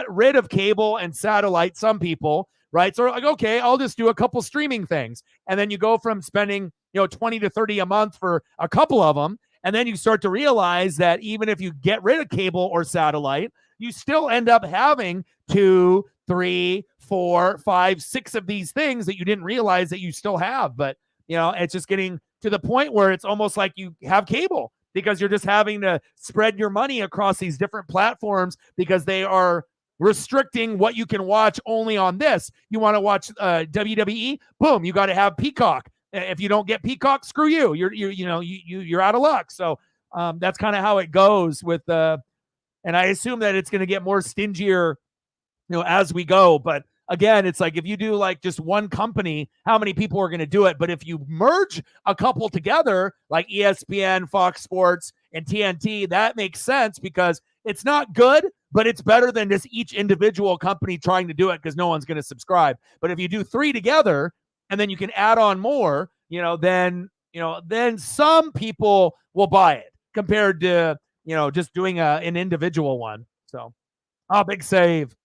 rid of cable and satellite, some people, right? So like, okay, I'll just do a couple streaming things. And then you go from spending, 20 to 30 a month for a couple of them. And then you start to realize that even if you get rid of cable or satellite, you still end up having 2, 3, 4, 5, 6 of these things that you didn't realize that you still have. But, it's just getting to the point where it's almost like you have cable because you're just having to spread your money across these different platforms because they are restricting what you can watch only on this. You want to watch WWE? Boom, you got to have Peacock. If you don't get Peacock, screw you. You're out of luck. So that's kind of how it goes with and I assume that it's going to get more stingier, as we go. But again, it's like if you do like just one company, how many people are going to do it? But if you merge a couple together, like ESPN, Fox Sports, and TNT, that makes sense because it's not good, but it's better than just each individual company trying to do it because no one's going to subscribe. But if you do 3 together and then you can add on more, then some people will buy it compared to, just doing an individual one. So, big save.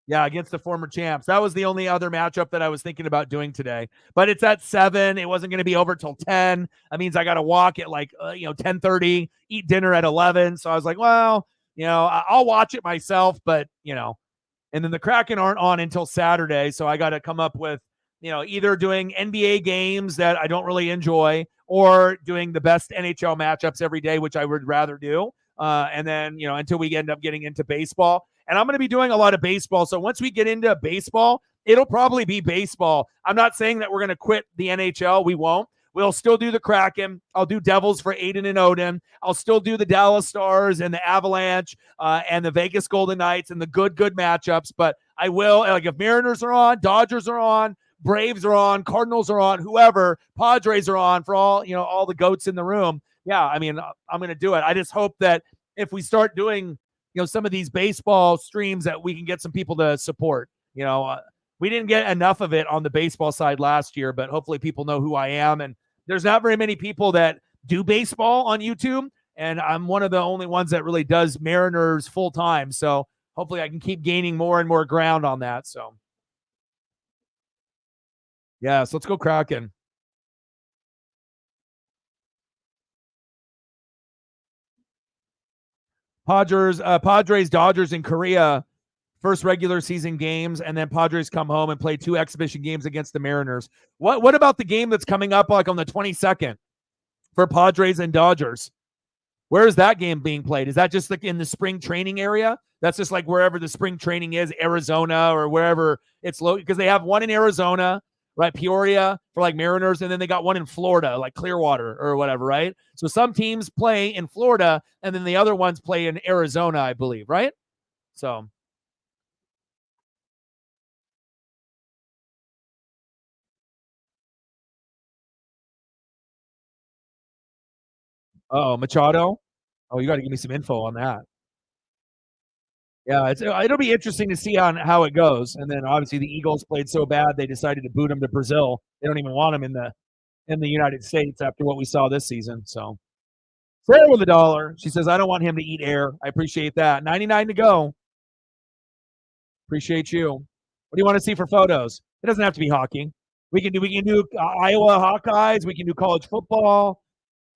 Yeah, against the former champs. That was the only other matchup that I was thinking about doing today. But it's at 7. It wasn't going to be over till 10. That means I got to walk at 10:30, eat dinner at 11. So I was like, well, I'll watch it myself, but, and then the Kraken aren't on until Saturday. So I got to come up with, either doing NBA games that I don't really enjoy or doing the best NHL matchups every day, which I would rather do. And then, until we end up getting into baseball. And I'm going to be doing a lot of baseball. So once we get into baseball, it'll probably be baseball. I'm not saying that we're going to quit the NHL. We won't. We'll still do the Kraken. I'll do Devils for Aiden and Odin. I'll still do the Dallas Stars and the Avalanche and the Vegas Golden Knights and the good matchups. But I will, like if Mariners are on, Dodgers are on, Braves are on, Cardinals are on, whoever, Padres are on for all, all the goats in the room. Yeah, I mean, I'm going to do it. I just hope that if we start doing some of these baseball streams that we can get some people to support. We didn't get enough of it on the baseball side last year, but hopefully people know who I am. And there's not very many people that do baseball on YouTube. And I'm one of the only ones that really does Mariners full time. So hopefully I can keep gaining more and more ground on that. So yeah, so let's go Kraken. Padres, Dodgers in Korea, first regular season games, and then Padres come home and play 2 exhibition games against the Mariners. What about the game that's coming up like on the 22nd for Padres and Dodgers? Where is that game being played? Is that just like in the spring training area? That's just like wherever the spring training is, Arizona or wherever it's low, because they have one in Arizona, right? Peoria for like Mariners, and then they got one in Florida, like Clearwater or whatever, right? So some teams play in Florida, and then the other ones play in Arizona, I believe, right? So. Oh, Machado? Oh, you got to give me some info on that. Yeah, it'll be interesting to see how it goes. And then obviously the Eagles played so bad they decided to boot him to Brazil. They don't even want him in the United States after what we saw this season. So Sarah with $1. She says, I don't want him to eat air. I appreciate that. 99 to go. Appreciate you. What do you want to see for photos? It doesn't have to be hockey. We can do Iowa Hawkeyes. We can do college football.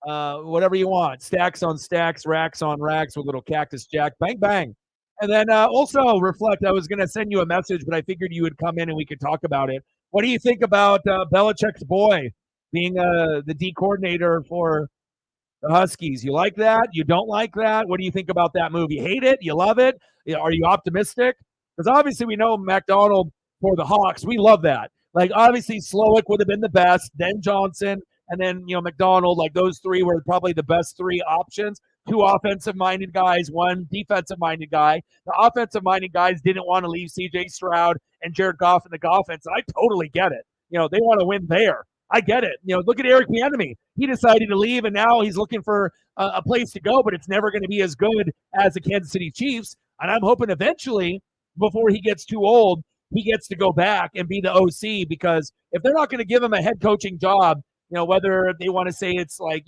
Whatever you want. Stacks on stacks, racks on racks with little Cactus Jack. Bang, bang. And then also reflect. I was going to send you a message, but I figured you would come in and we could talk about it. What do you think about Belichick's boy being the D coordinator for the Huskies? You like that? You don't like that? What do you think about that move? You hate it? You love it? Are you optimistic? Because obviously we know McDonald for the Hawks. We love that. Like, obviously, Slowick would have been the best, then Johnson, and then, McDonald. Like, those three were probably the best three options. Two offensive-minded guys, one defensive-minded guy. The offensive-minded guys didn't want to leave C.J. Stroud and Jared Goff in the offense. I totally get it. They want to win there. I get it. Look at Eric Bieniemy. He decided to leave, and now he's looking for a place to go, but it's never going to be as good as the Kansas City Chiefs. And I'm hoping eventually, before he gets too old, he gets to go back and be the OC, because if they're not going to give him a head coaching job, whether they want to say it's like,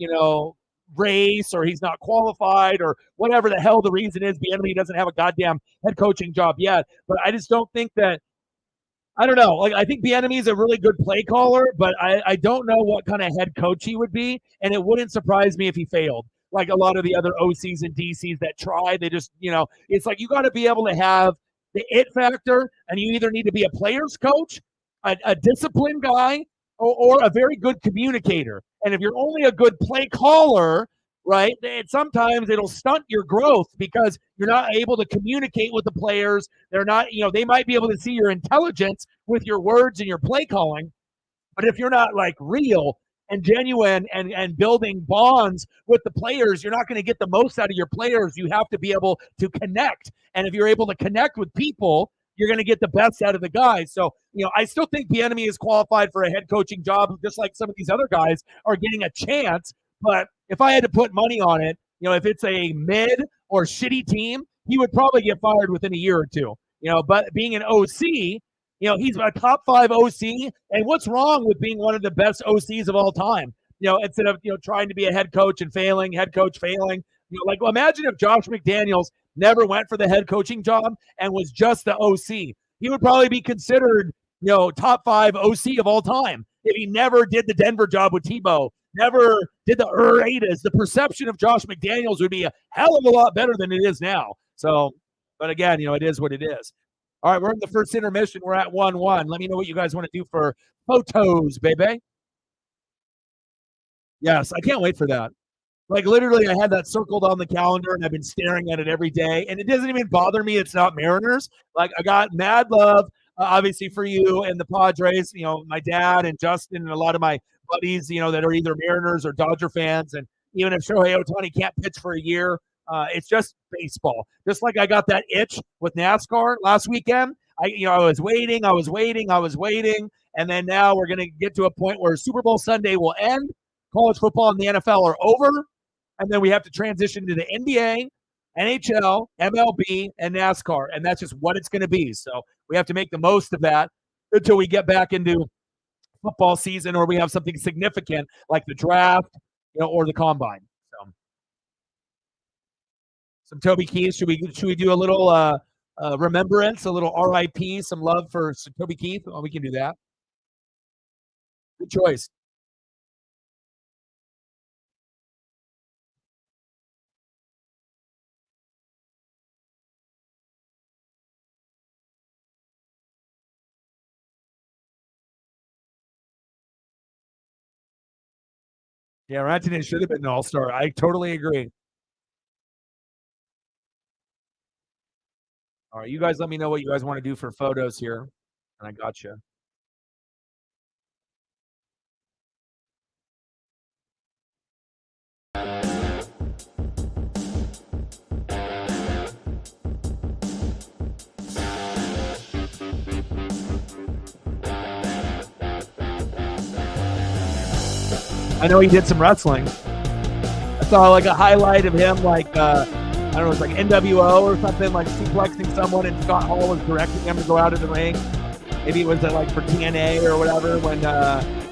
race or he's not qualified or whatever the hell the reason is, Bieniemy doesn't have a goddamn head coaching job yet. But I just don't think that, I don't know. Like, I think Bieniemy is a really good play caller, but I don't know what kind of head coach he would be, and it wouldn't surprise me if he failed. Like a lot of the other OCs and DCs that try, they just, it's like you got to be able to have the it factor, and you either need to be a player's coach, a disciplined guy, or a very good communicator. And if you're only a good play caller, right, sometimes it'll stunt your growth because you're not able to communicate with the players. They're not, they might be able to see your intelligence with your words and your play calling, but if you're not like real and genuine and building bonds with the players, you're not going to get the most out of your players. You have to be able to connect. And if you're able to connect with people, you're going to get the best out of the guys. So, I still think Bieniemy is qualified for a head coaching job, just like some of these other guys are getting a chance. But if I had to put money on it, if it's a mid or shitty team, he would probably get fired within a year or two. But being an OC, he's a top 5 OC. And what's wrong with being one of the best OCs of all time? Instead of, trying to be a head coach and failing, like, imagine if Josh McDaniels never went for the head coaching job and was just the OC. He would probably be considered, top 5 OC of all time. If he never did the Denver job with Tebow, never did the Raiders, the perception of Josh McDaniels would be a hell of a lot better than it is now. So, but again, it is what it is. All right, we're in the first intermission. We're at 1-1. Let me know what you guys want to do for photos, baby. Yes, I can't wait for that. Like, literally, I had that circled on the calendar, and I've been staring at it every day. And it doesn't even bother me it's not Mariners. Like, I got mad love, obviously, for you and the Padres. My dad and Justin and a lot of my buddies, that are either Mariners or Dodger fans. And even if Shohei Ohtani can't pitch for a year, it's just baseball. Just like I got that itch with NASCAR last weekend. I was waiting. And then now we're going to get to a point where Super Bowl Sunday will end. College football and the NFL are over. And then we have to transition to the NBA, NHL, MLB, and NASCAR. And that's just what it's going to be. So we have to make the most of that until we get back into football season, or we have something significant like the draft, or the combine. So some Toby Keith. Should we do a little remembrance, a little RIP, some love for Toby Keith? Oh, we can do that. Good choice. Yeah, Rantanen should have been an all-star. I totally agree. All right, you guys let me know what you guys want to do for photos here. And I got you. I know he did some wrestling. I saw like a highlight of him, like I don't know, it's like NWO or something, like suplexing someone, and Scott Hall was directing him to go out of the ring. Maybe it was like for TNA or whatever, when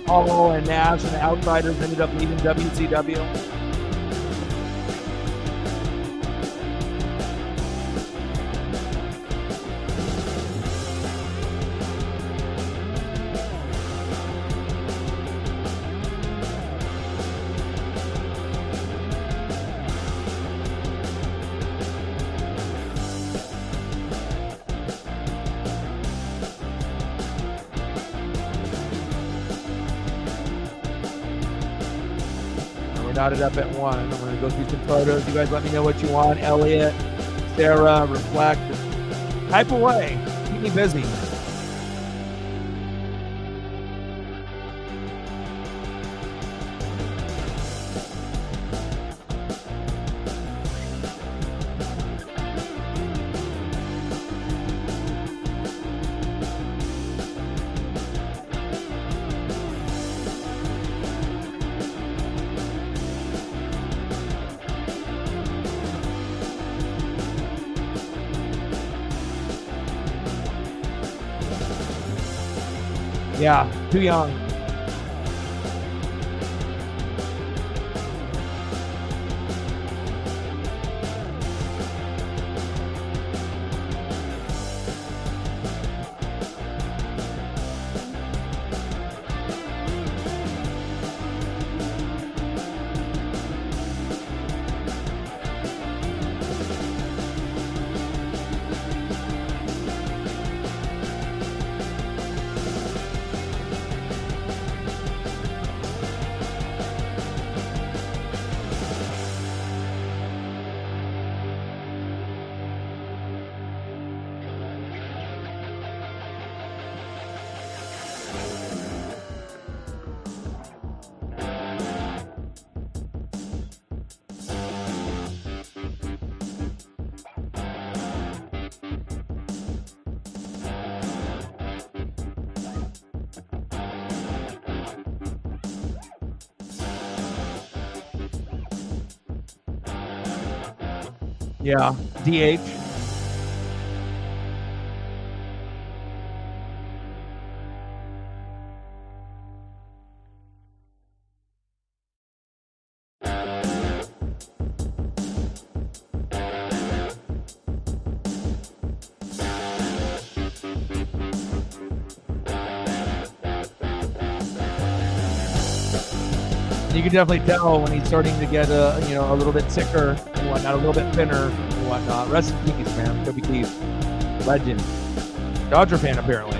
Hall and Nash and the Outsiders ended up leaving WCW. Knotted up at 1. I'm going to go through some photos. You guys let me know what you want. Elliot, Sarah, reflect. Type away. Keep me busy. Yeah, too young. Yeah, DH. You can definitely tell when he's starting to get a little bit sicker and whatnot, a little bit thinner and whatnot. Rest in peace, man. Kobe Keith, legend, Dodger fan apparently.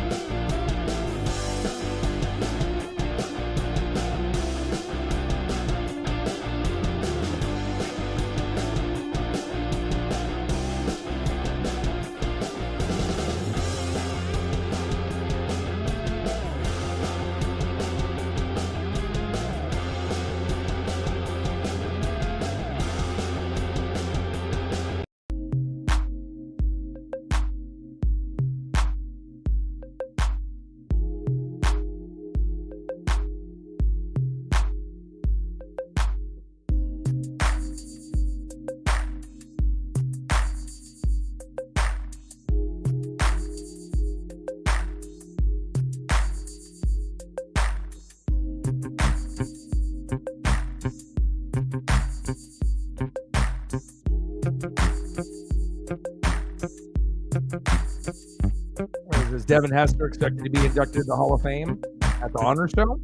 Is Devin Hester expected to be inducted to the Hall of Fame at the Honor Show?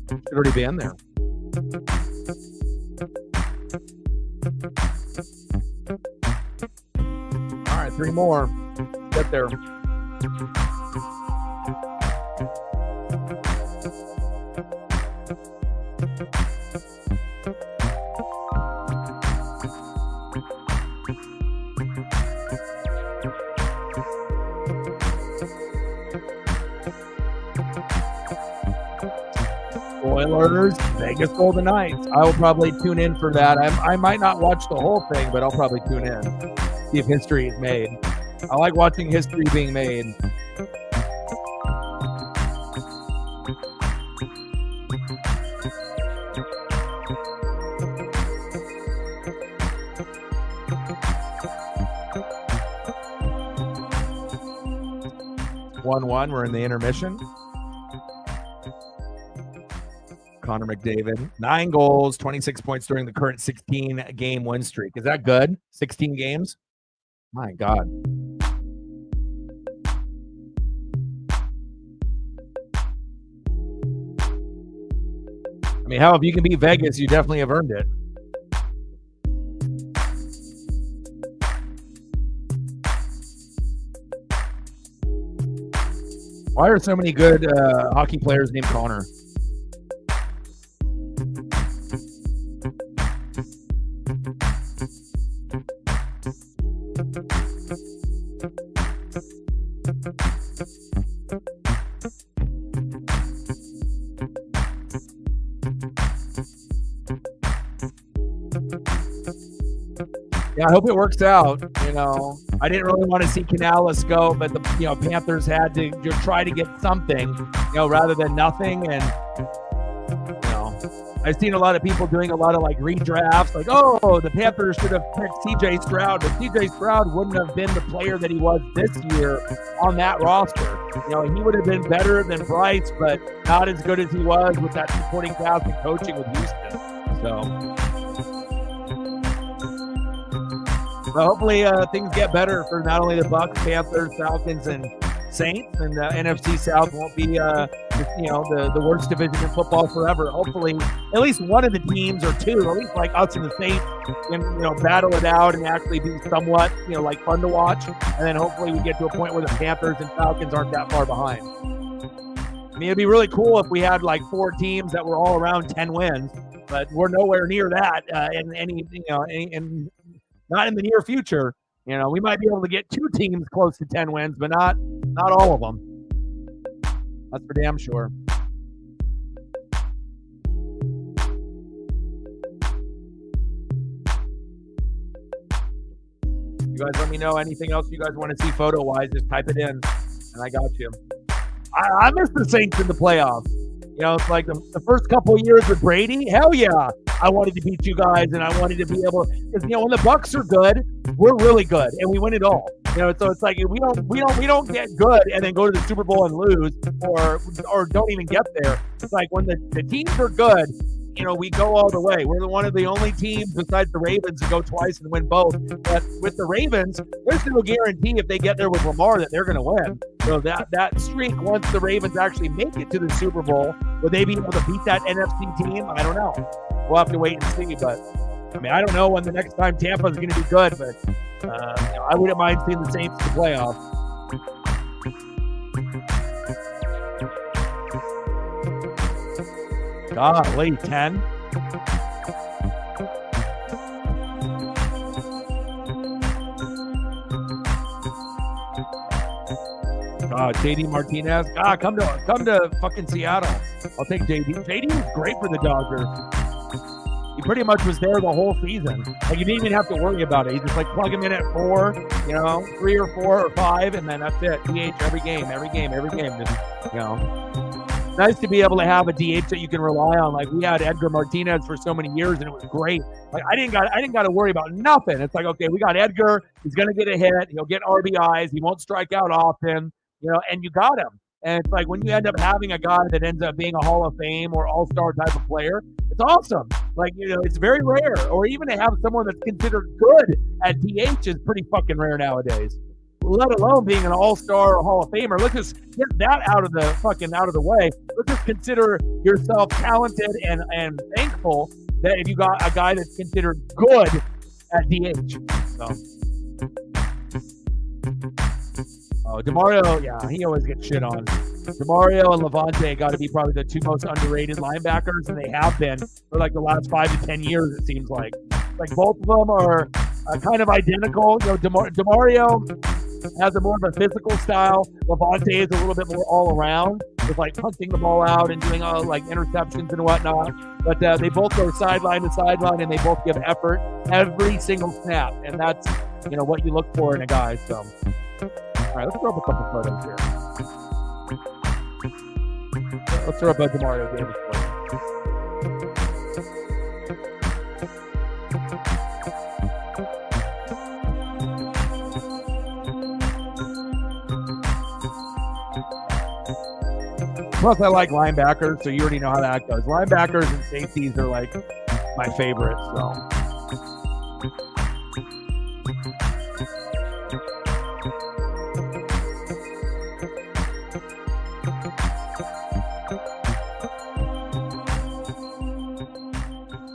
Should already be in there. All right, 3 more. Get there. Oilers, Vegas Golden Knights. I will probably tune in for that. I might not watch the whole thing, but I'll probably tune in, see if history is made. I like watching history being made. We're in the intermission. Connor McDavid, 9 goals, 26 points during the current 16-game win streak. Is that good? 16 games? My God. I mean, hell, if you can beat Vegas, you definitely have earned it. Why are so many good hockey players named Connor? Yeah, I hope it works out. I didn't really want to see Canales go, but the Panthers had to try to get something, rather than nothing. And I've seen a lot of people doing a lot of like redrafts, like, oh, the Panthers should have picked CJ Stroud, but CJ Stroud wouldn't have been the player that he was this year on that roster. He would have been better than Bryce, but not as good as he was with that supporting cast and coaching with Houston. So, but hopefully things get better for not only the Bucs, Panthers, Falcons, and Saints, and the NFC South won't be the worst division in football forever. Hopefully at least one of the teams or two, at least like us and the Saints, can battle it out and actually be somewhat like fun to watch, and then hopefully we get to a point where the Panthers and Falcons aren't that far behind. I mean, it'd be really cool if we had like 4 teams that were all around 10 wins, but we're nowhere near that in any not in the near future. We might be able to get 2 teams close to 10 wins, but not all of them. That's for damn sure. You guys let me know anything else you guys want to see photo-wise. Just type it in, and I got you. I miss the Saints in the playoffs. It's like the first couple of years with Brady. Hell yeah, I wanted to beat you guys, and I wanted to be able. Because when the Bucs are good, we're really good, and we win it all. So it's like we don't get good and then go to the Super Bowl and lose, or don't even get there. It's like when the teams are good, we go all the way. We're one of the only teams besides the Ravens to go twice and win both. But with the Ravens, there's no guarantee if they get there with Lamar that they're going to win. So that streak, once the Ravens actually make it to the Super Bowl, will they be able to beat that NFC team? I don't know. We'll have to wait and see. But I mean, I don't know when the next time Tampa is going to be good, but I wouldn't mind seeing the Saints in the playoffs. Golly, 10. JD Martinez. Come to fucking Seattle. I'll take JD. JD was great for the Dodgers. He pretty much was there the whole season. Like, you didn't even have to worry about it. You just plug him in at 4, 3 or 4 or 5, and then that's it. DH every game. Just, nice to be able to have a DH that you can rely on. Like, we had Edgar Martinez for so many years, and it was great. Like, I didn't got to worry about nothing. It's like, okay, we got Edgar. He's going to get a hit. He'll get RBIs. He won't strike out often, and you got him. And it's like when you end up having a guy that ends up being a Hall of Fame or All-Star type of player, it's awesome. Like, it's very rare. Or even to have someone that's considered good at DH is pretty fucking rare nowadays. Let alone being an All-Star or Hall of Famer. Let's just get that out of the way. Let's just consider yourself talented and thankful that if you got a guy that's considered good at DH. So. DeMario, yeah, he always gets shit on. DeMario and Levante got to be probably the 2 most underrated linebackers, and they have been for like the last 5 to 10 years, it seems like. Like, both of them are kind of identical. DeMario has a more of a physical style. Levante is a little bit more all around, with like punching the ball out and doing all like interceptions and whatnot. But they both go sideline to sideline, and they both give effort every single snap, and that's what you look for in a guy. So, all right, let's throw up a couple photos here. Let's throw up a DeMario Davis photo. Plus, I like linebackers, so you already know how that goes. Linebackers and safeties are like my favorites. So,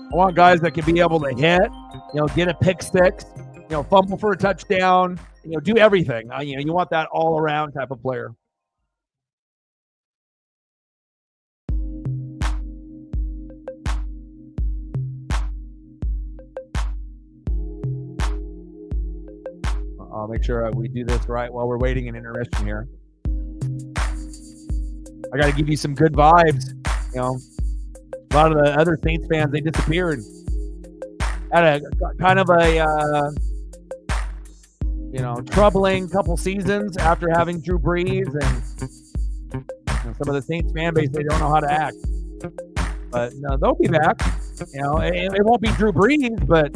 I want guys that can be able to hit, get a pick six, fumble for a touchdown, do everything. You want that all around type of player. I'll make sure we do this right while we're waiting an intermission here. I got to give you some good vibes. A lot of the other Saints fans, they disappeared. Had a kind of a troubling couple seasons after having Drew Brees, and some of the Saints fan base, they don't know how to act. But no, they'll be back. It won't be Drew Brees, but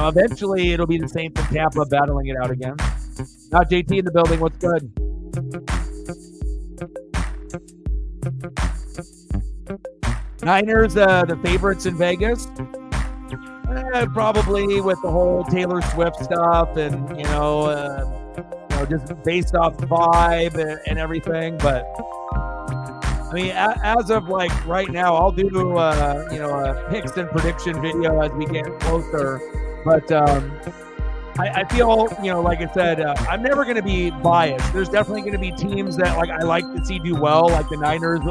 eventually it'll be the Saints and Tampa battling it out again. Now JT in the building. What's good? Niners, the favorites in Vegas. Probably with the whole Taylor Swift stuff and just based off vibe and everything. But I mean, as of like right now, I'll do a picks and prediction video as we get closer. But I feel, like I said, I'm never going to be biased. There's definitely going to be teams that I like to see do well, like the Niners.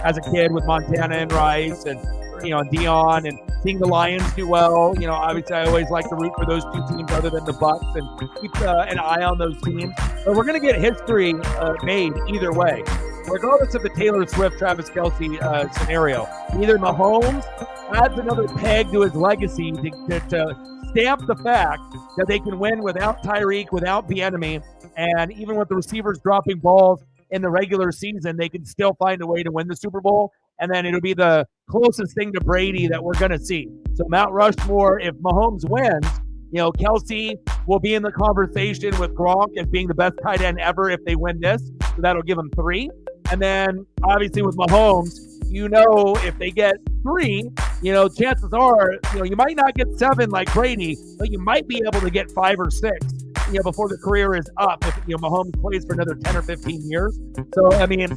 As a kid with Montana and Rice and Dion, and seeing the Lions do well. Obviously I always like to root for those two teams other than the Bucks and keep an eye on those teams. But we're going to get history made either way, regardless of the Taylor Swift, Travis Kelce scenario. Either Mahomes adds another peg to his legacy to stamp the fact that they can win without Tyreek, without Bieniemy, and even with the receivers dropping balls in the regular season, they can still find a way to win the Super Bowl. And then it'll be the closest thing to Brady that we're going to see. So Mount Rushmore, if Mahomes wins, Kelce will be in the conversation with Gronk as being the best tight end ever if they win this. So that'll give them 3. And then obviously with Mahomes, if they get 3, chances are, you might not get 7 like Brady, but you might be able to get 5 or 6, before the career is up if, Mahomes plays for another 10 or 15 years. So, I mean,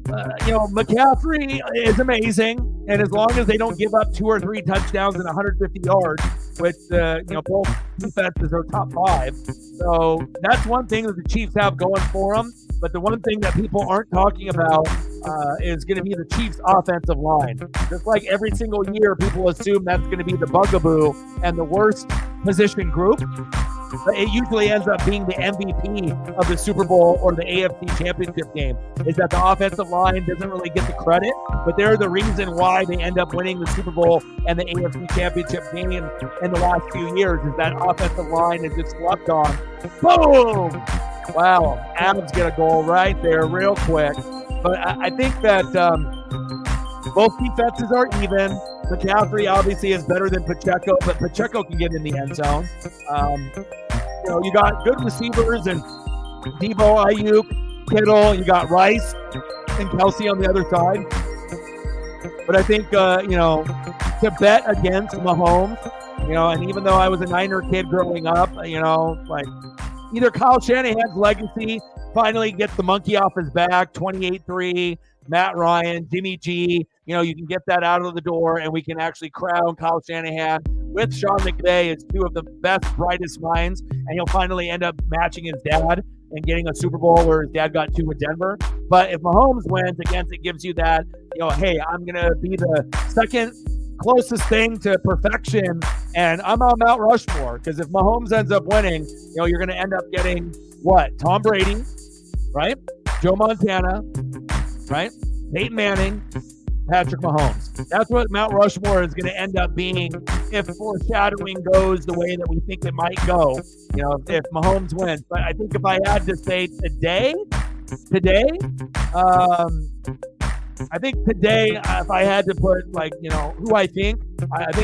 McCaffrey is amazing, and as long as they don't give up 2 or 3 touchdowns and 150 yards, which both defenses are top 5, so that's one thing that the Chiefs have going for them. But the one thing that people aren't talking about is going to be the Chiefs' offensive line. Just like every single year, people assume that's going to be the bugaboo and the worst position group. But it usually ends up being the MVP of the Super Bowl or the AFC Championship game, is that the offensive line doesn't really get the credit, but they're the reason why they end up winning the Super Bowl and the AFC Championship game in the last few years, is that offensive line is just slept on. Boom! Wow, Adams get a goal right there real quick. But I think that both defenses are even. McCaffrey obviously is better than Pacheco, but Pacheco can get in the end zone. You got good receivers and Debo, Ayuk, Kittle. You got Rice and Kelce on the other side. But I think, to bet against Mahomes, and even though I was a Niner kid growing up, either Kyle Shanahan's legacy finally gets the monkey off his back, 28-3, Matt Ryan, Jimmy G, you can get that out of the door and we can actually crown Kyle Shanahan with Sean McVay as 2 of the best, brightest minds, and he'll finally end up matching his dad and getting a Super Bowl where his dad got 2 with Denver. But if Mahomes wins against, it gives you that, hey, I'm going to be the second closest thing to perfection, and I'm on Mount Rushmore, because if Mahomes ends up winning, you're going to end up getting what? Tom Brady, right? Joe Montana, right? Peyton Manning, Patrick Mahomes. That's what Mount Rushmore is going to end up being if foreshadowing goes the way that we think it might go, if Mahomes wins. But I think if I had to say today, I think today, if I had to put who I think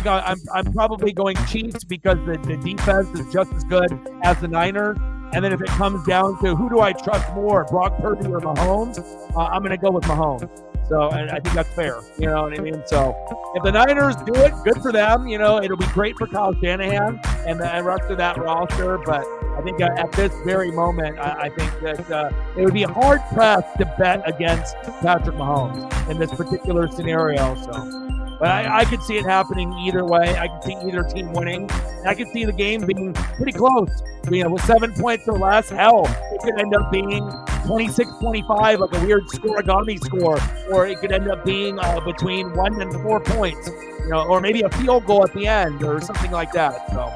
I'm probably going Chiefs, because the defense is just as good as the Niners. And then if it comes down to who do I trust more, Brock Purdy or Mahomes, I'm going to go with Mahomes. So, and I think that's fair. You know what I mean? So if the Niners do it, good for them. It'll be great for Kyle Shanahan and the rest of that roster. But I think at this very moment, I think that it would be hard pressed to bet against Patrick Mahomes in this particular scenario. So, but I could see it happening either way. I could see either team winning. And I could see the game being pretty close. With 7 points or less, hell, it could end up being 26-25, like a weird scoregomy score, or it could end up being between 1 and 4 points, or maybe a field goal at the end or something like that. So,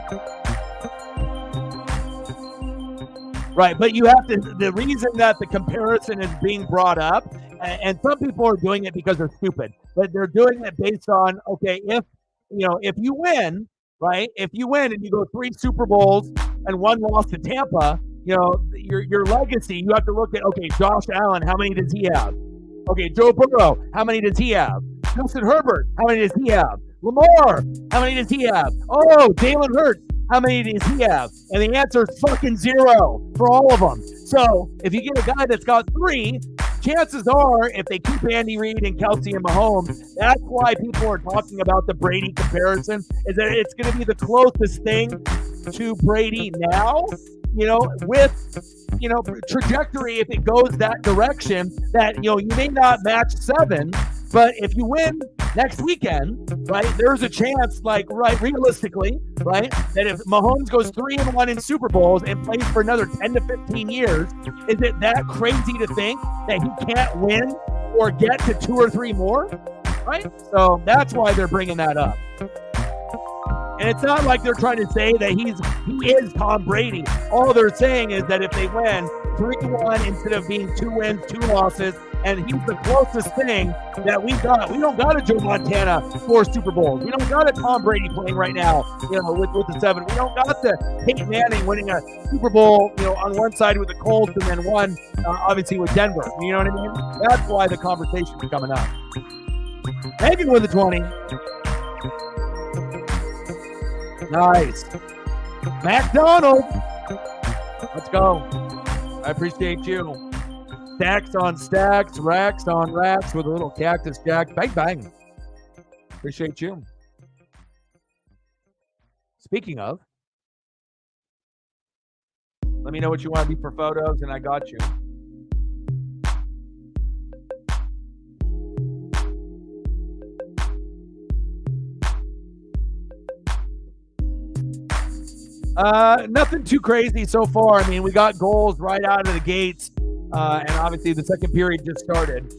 right, but you have to. The reason that the comparison is being brought up, and some people are doing it because they're stupid, but they're doing it based on, okay, if you win, right? If you win and you go 3 Super Bowls and 1 loss to Tampa, your legacy, you have to look at, okay, Josh Allen, how many does he have? Okay, Joe Burrow, how many does he have? Justin Herbert, how many does he have? Lamar, how many does he have? Oh, Jalen Hurts, how many does he have? And the answer is fucking 0 for all of them. So if you get a guy that's got 3, chances are, if they keep Andy Reid and Kelsey and Mahomes, that's why people are talking about the Brady comparison, is that it's going to be the closest thing to Brady now, with, trajectory, if it goes that direction, that, you may not match 7, but if you win next weekend, right, there's a chance, realistically, right, that if Mahomes goes 3-1 in Super Bowls and plays for another 10 to 15 years, is it that crazy to think that he can't win or get to 2 or 3 more, right? So that's why they're bringing that up. And it's not like they're trying to say that he is Tom Brady. All they're saying is that if they win 3-1 instead of being 2 wins, 2 losses, and he's the closest thing that we got. We don't got a Joe Montana 4 Super Bowls. We don't got a Tom Brady playing right now, with the 7. We don't got the Peyton Manning winning a Super Bowl, on one side with the Colts and then one, obviously, with Denver. You know what I mean? That's why the conversation is coming up. Megan with the 20. Nice. McDonald. Let's go. I appreciate you. Stacks on stacks, racks on racks with a little Cactus Jack. Bang, bang. Appreciate you. Speaking of, let me know what you want to be for photos, and I got you. Nothing too crazy so far. I mean, we got goals right out of the gates. And obviously the second period just started.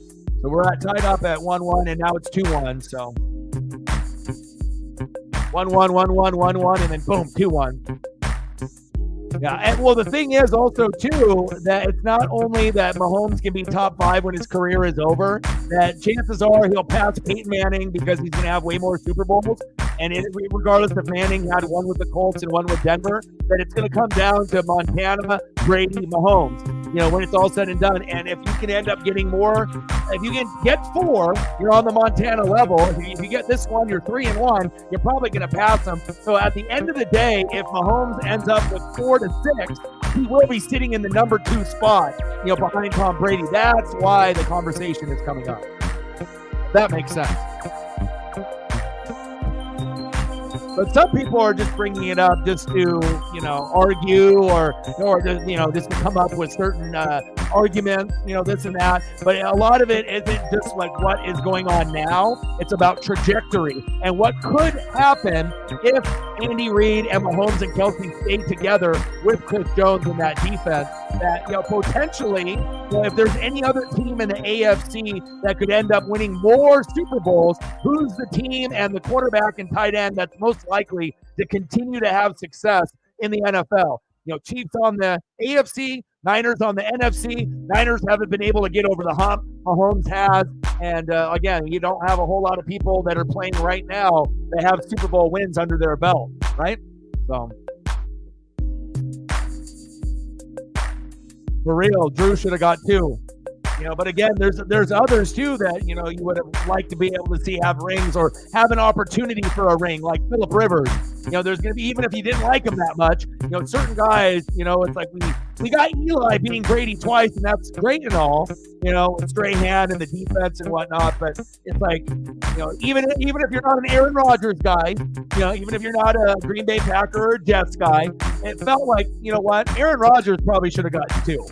So we're tied up at 1-1, and now it's 2-1. So 1-1, 1-1, 1-1, and then boom, 2-1. Yeah, and well, the thing is also, too, that it's not only that Mahomes can be top 5 when his career is over, that chances are he'll pass Peyton Manning because he's going to have way more Super Bowls. And regardless if Manning had one with the Colts and one with Denver, that it's going to come down to Montana, Brady, Mahomes, when it's all said and done. And if you can end up getting more, if you can get 4, you're on the Montana level. If you get this one, you're 3-1, you're probably going to pass them. So at the end of the day, if Mahomes ends up with 4 to 6, he will be sitting in the number 2 spot, behind Tom Brady. That's why the conversation is coming up. That makes sense. But some people are just bringing it up just to, argue or just to come up with certain arguments, this and that. But a lot of it isn't just like what is going on now. It's about trajectory and what could happen if Andy Reid and Mahomes and Kelsey stay together with Chris Jones in that defense. That, potentially, if there's any other team in the AFC that could end up winning more Super Bowls, who's the team and the quarterback and tight end that's most likely to continue to have success in the NFL? Chiefs on the AFC, Niners on the NFC. Niners haven't been able to get over the hump. Mahomes has. And again, you don't have a whole lot of people that are playing right now that have Super Bowl wins under their belt, right? So, for real, Drew should have got 2. But again, there's others too that, you would have liked to be able to see have rings or have an opportunity for a ring, like Phillip Rivers. There's going to be, even if you didn't like him that much, certain guys, it's like we got Eli beating Brady twice, and that's great and all, Strahan and the defense and whatnot. But it's like, even if you're not an Aaron Rodgers guy, even if you're not a Green Bay Packer or a Jets guy, it felt like, Aaron Rodgers probably should have gotten 2.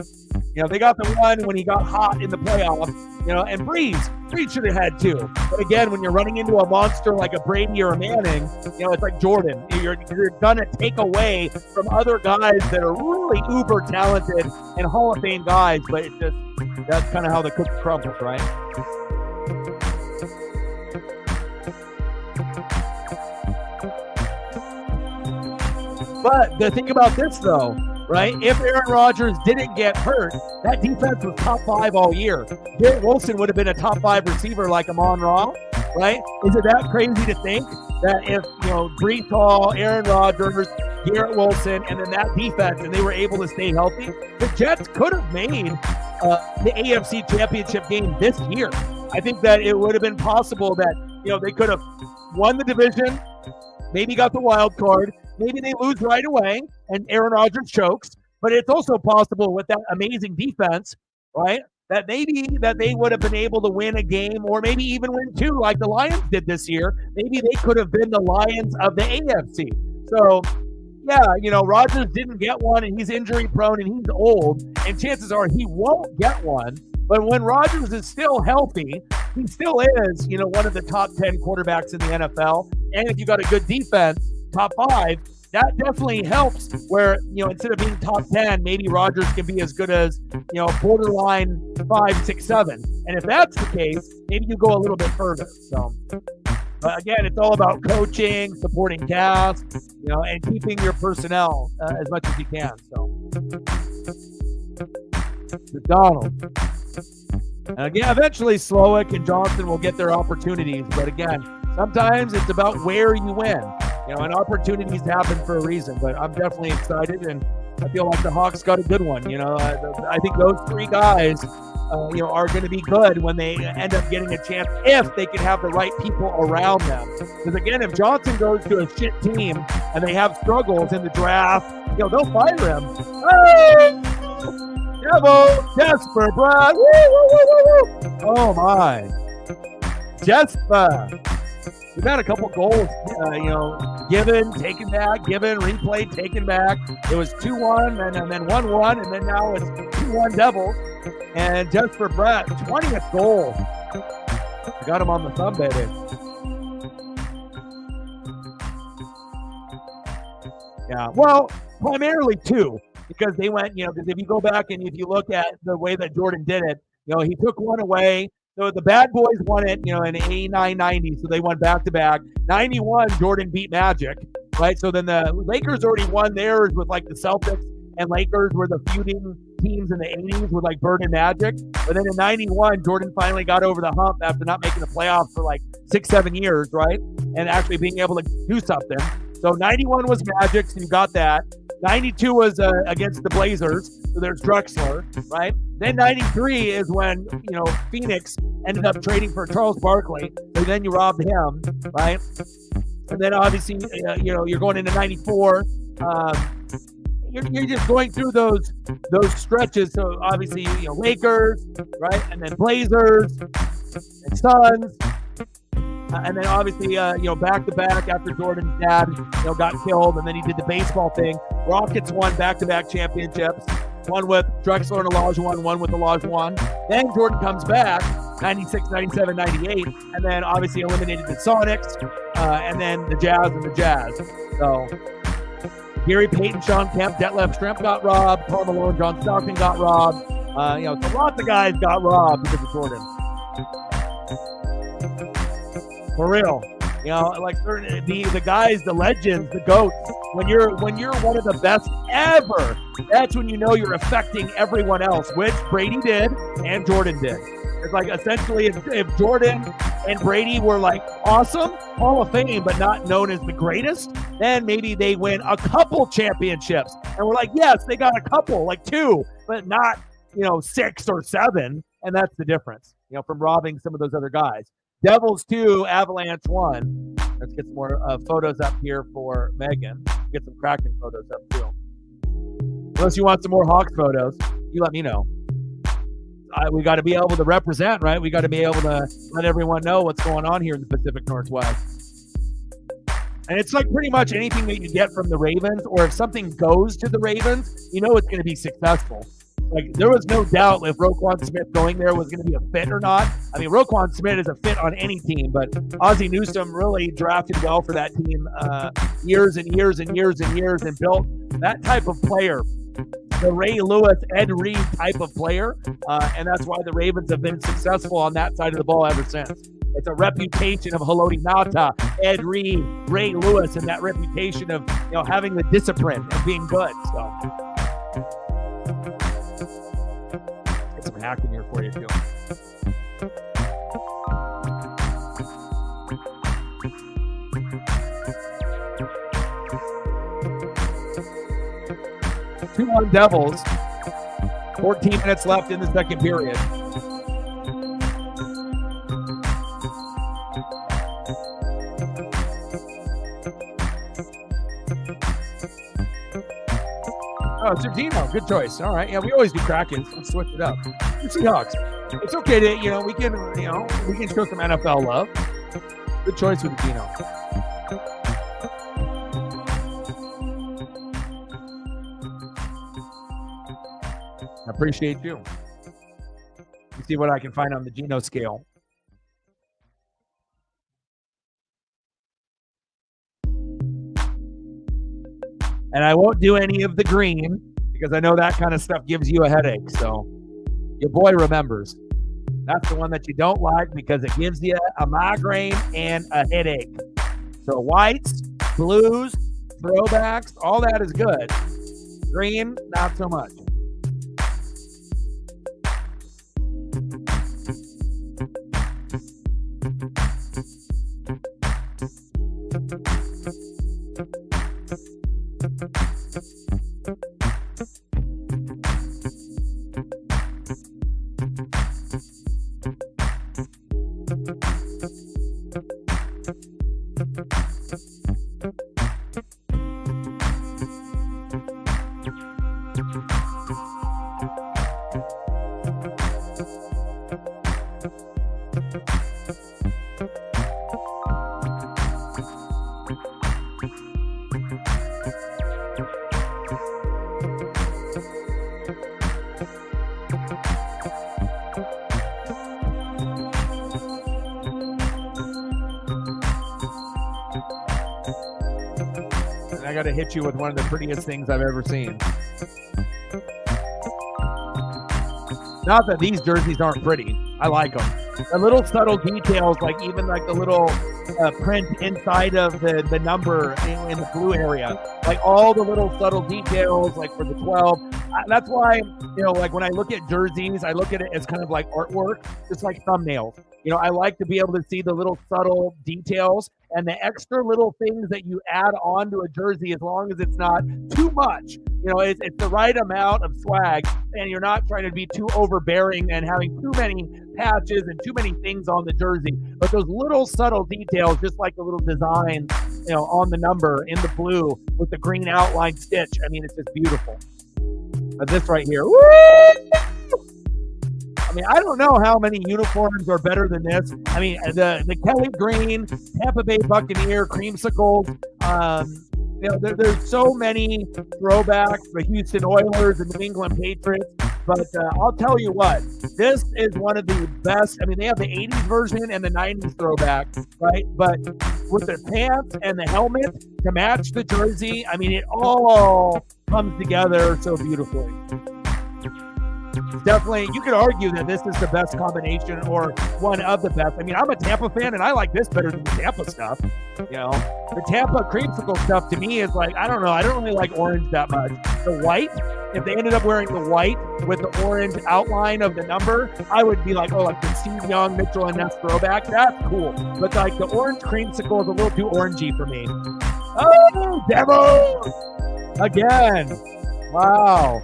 They got the one when he got hot in the playoffs, and Breeze should have had 2. But again, when you're running into a monster like a Brady or a Manning, it's like Jordan. You're going to take away from other guys that are really uber talented and Hall of Fame guys, but that's kind of how the cookie crumbles, right? But the thing about this, though, right? If Aaron Rodgers didn't get hurt, that defense was top 5 all year. Garrett Wilson would have been a top 5 receiver like Amon-Ra, right? Is it that crazy to think that if, Breece Hall, Aaron Rodgers, Garrett Wilson, and then that defense, and they were able to stay healthy, the Jets could have made the AFC Championship game this year. I think that it would have been possible that, they could have won the division, maybe got the wild card, maybe they lose right away and Aaron Rodgers chokes. But it's also possible with that amazing defense, right, that maybe that they would have been able to win a game or maybe even win two like the Lions did this year. Maybe they could have been the Lions of the AFC. So, yeah, Rodgers didn't get one, and he's injury prone, and he's old, and chances are he won't get one. But when Rodgers is still healthy, he still is, one of the top 10 quarterbacks in the NFL. And if you got a good defense, top 5, that definitely helps where, instead of being top 10, maybe Rodgers can be as good as, borderline 5, 6, 7. And if that's the case, maybe you go a little bit further. So, but again, it's all about coaching, supporting cast, and keeping your personnel as much as you can. So, Donald. And again, eventually Slowick and Johnson will get their opportunities. But again, sometimes it's about where you win. And opportunities happen for a reason. But I'm definitely excited, and I feel like the Hawks got a good one. I think those 3 guys, are going to be good when they end up getting a chance if they can have the right people around them. Because again, if Johnson goes to a shit team and they have struggles in the draft, they'll fire him. Hey! Devil, Jesper, Brad. Woo, woo, woo, woo, woo. Oh my, Jesper. We've had a couple goals, given, taken back, given, replay, taken back. It was 2-1 and then 1-1, and then now it's 2-1 Devils. And Jesper Brett, 20th goal. I got him on the thumb, baby. Yeah, well, primarily 2. Because they went, because if you go back and if you look at the way that Jordan did it, he took one away. So the bad boys won it, in 89-90, so they won back-to-back. 91, Jordan beat Magic, right? So then the Lakers already won theirs with, like, the Celtics, and Lakers were the feuding teams in the 80s with, like, Bird and Magic. But then in 91, Jordan finally got over the hump after not making the playoffs for, like, 6-7 years, right? And actually being able to do something. So 91 was Magic, so you got that. 92 was against the Blazers, so there's Drexler, right? Then 93 is when, Phoenix ended up trading for Charles Barkley, so then you robbed him, right? And then obviously, you're going into 94. You're just going through those stretches. So obviously, Lakers, right? And then Blazers and Suns. And then obviously, back-to-back after Jordan's dad, got killed, and then he did the baseball thing. Rockets won back-to-back championships, one with Drexler and Olajuwon, one with Olajuwon. Then Jordan comes back, 96, 97, 98, and then obviously eliminated the Sonics, and then the Jazz and the Jazz. So Gary Payton, Sean Kemp, Detlef Schrempf got robbed. Karl Malone, John Stockton got robbed. So lots of guys got robbed because of Jordan. For real, like the guys, the legends, the GOATs. When you're one of the best ever, that's when you're affecting everyone else, which Brady did and Jordan did. It's like essentially if Jordan and Brady were like awesome, Hall of Fame, but not known as the greatest, then maybe they win a couple championships. And we're like, yes, they got a couple, like 2, but not 6 or 7. And that's the difference, from robbing some of those other guys. Devils 2, Avalanche 1. Let's get some more photos up here for Megan. Get some Kraken photos up too. Unless you want some more Hawks photos, you let me know. We got to be able to represent, right? We got to be able to let everyone know what's going on here in the Pacific Northwest. And it's like pretty much anything that you get from the Ravens, or if something goes to the Ravens, it's going to be successful. Like, there was no doubt if Roquan Smith going there was going to be a fit or not. I mean, Roquan Smith is a fit on any team, but Ozzie Newsome really drafted well for that team years and years and years and years and built that type of player, the Ray Lewis, Ed Reed type of player, and that's why the Ravens have been successful on that side of the ball ever since. It's a reputation of Haloti Ngata, Ed Reed, Ray Lewis, and that reputation of having the discipline and being good. So some hacking here for you too. Two-1 Devils. 14 minutes left in the second period. Oh, it's a Dino. Good choice. All right. Yeah, we always do Krakens. Let's switch it up. The Seahawks. It's okay to, we can show some NFL love. Good choice with the Dino. I appreciate you. Let's see what I can find on the Geno scale. And I won't do any of the green because I know that kind of stuff gives you a headache. So your boy remembers. That's the one that you don't like because it gives you a migraine and a headache. So whites, blues, throwbacks, all that is good. Green, not so much. I got to hit you with one of the prettiest things I've ever seen. Not that these jerseys aren't pretty. I like them. The little subtle details, like even like the little print inside of the number in the blue area, like all the little subtle details, like for the 12. That's why, like when I look at jerseys, I look at it as kind of like artwork, just like thumbnails. I like to be able to see the little subtle details and the extra little things that you add on to a jersey, as long as it's not too much. It's the right amount of swag, and you're not trying to be too overbearing and having too many patches and too many things on the jersey. But those little subtle details, just like the little design, on the number in the blue with the green outline stitch. I mean, it's just beautiful. But this right here, woo! I mean, I don't know how many uniforms are better than this. I mean, the Kelly Green, Tampa Bay Buccaneer, creamsicles. There's so many throwbacks, the Houston Oilers and New England Patriots. But I'll tell you what, this is one of the best. I mean, they have the 80s version and the 90s throwback, right? But with the pants and the helmet to match the jersey, I mean, it all comes together so beautifully. Definitely, you could argue that this is the best combination or one of the best. I mean, I'm a Tampa fan, and I like this better than the Tampa stuff. The Tampa creamsicle stuff to me is like, I don't know. I don't really like orange that much. The white, if they ended up wearing the white with the orange outline of the number, I would be like, oh, like the Steve Young, Mitchell and Ness throwback. That's cool. But like the orange creamsicle is a little too orangey for me. Oh, Devils! Again. Wow.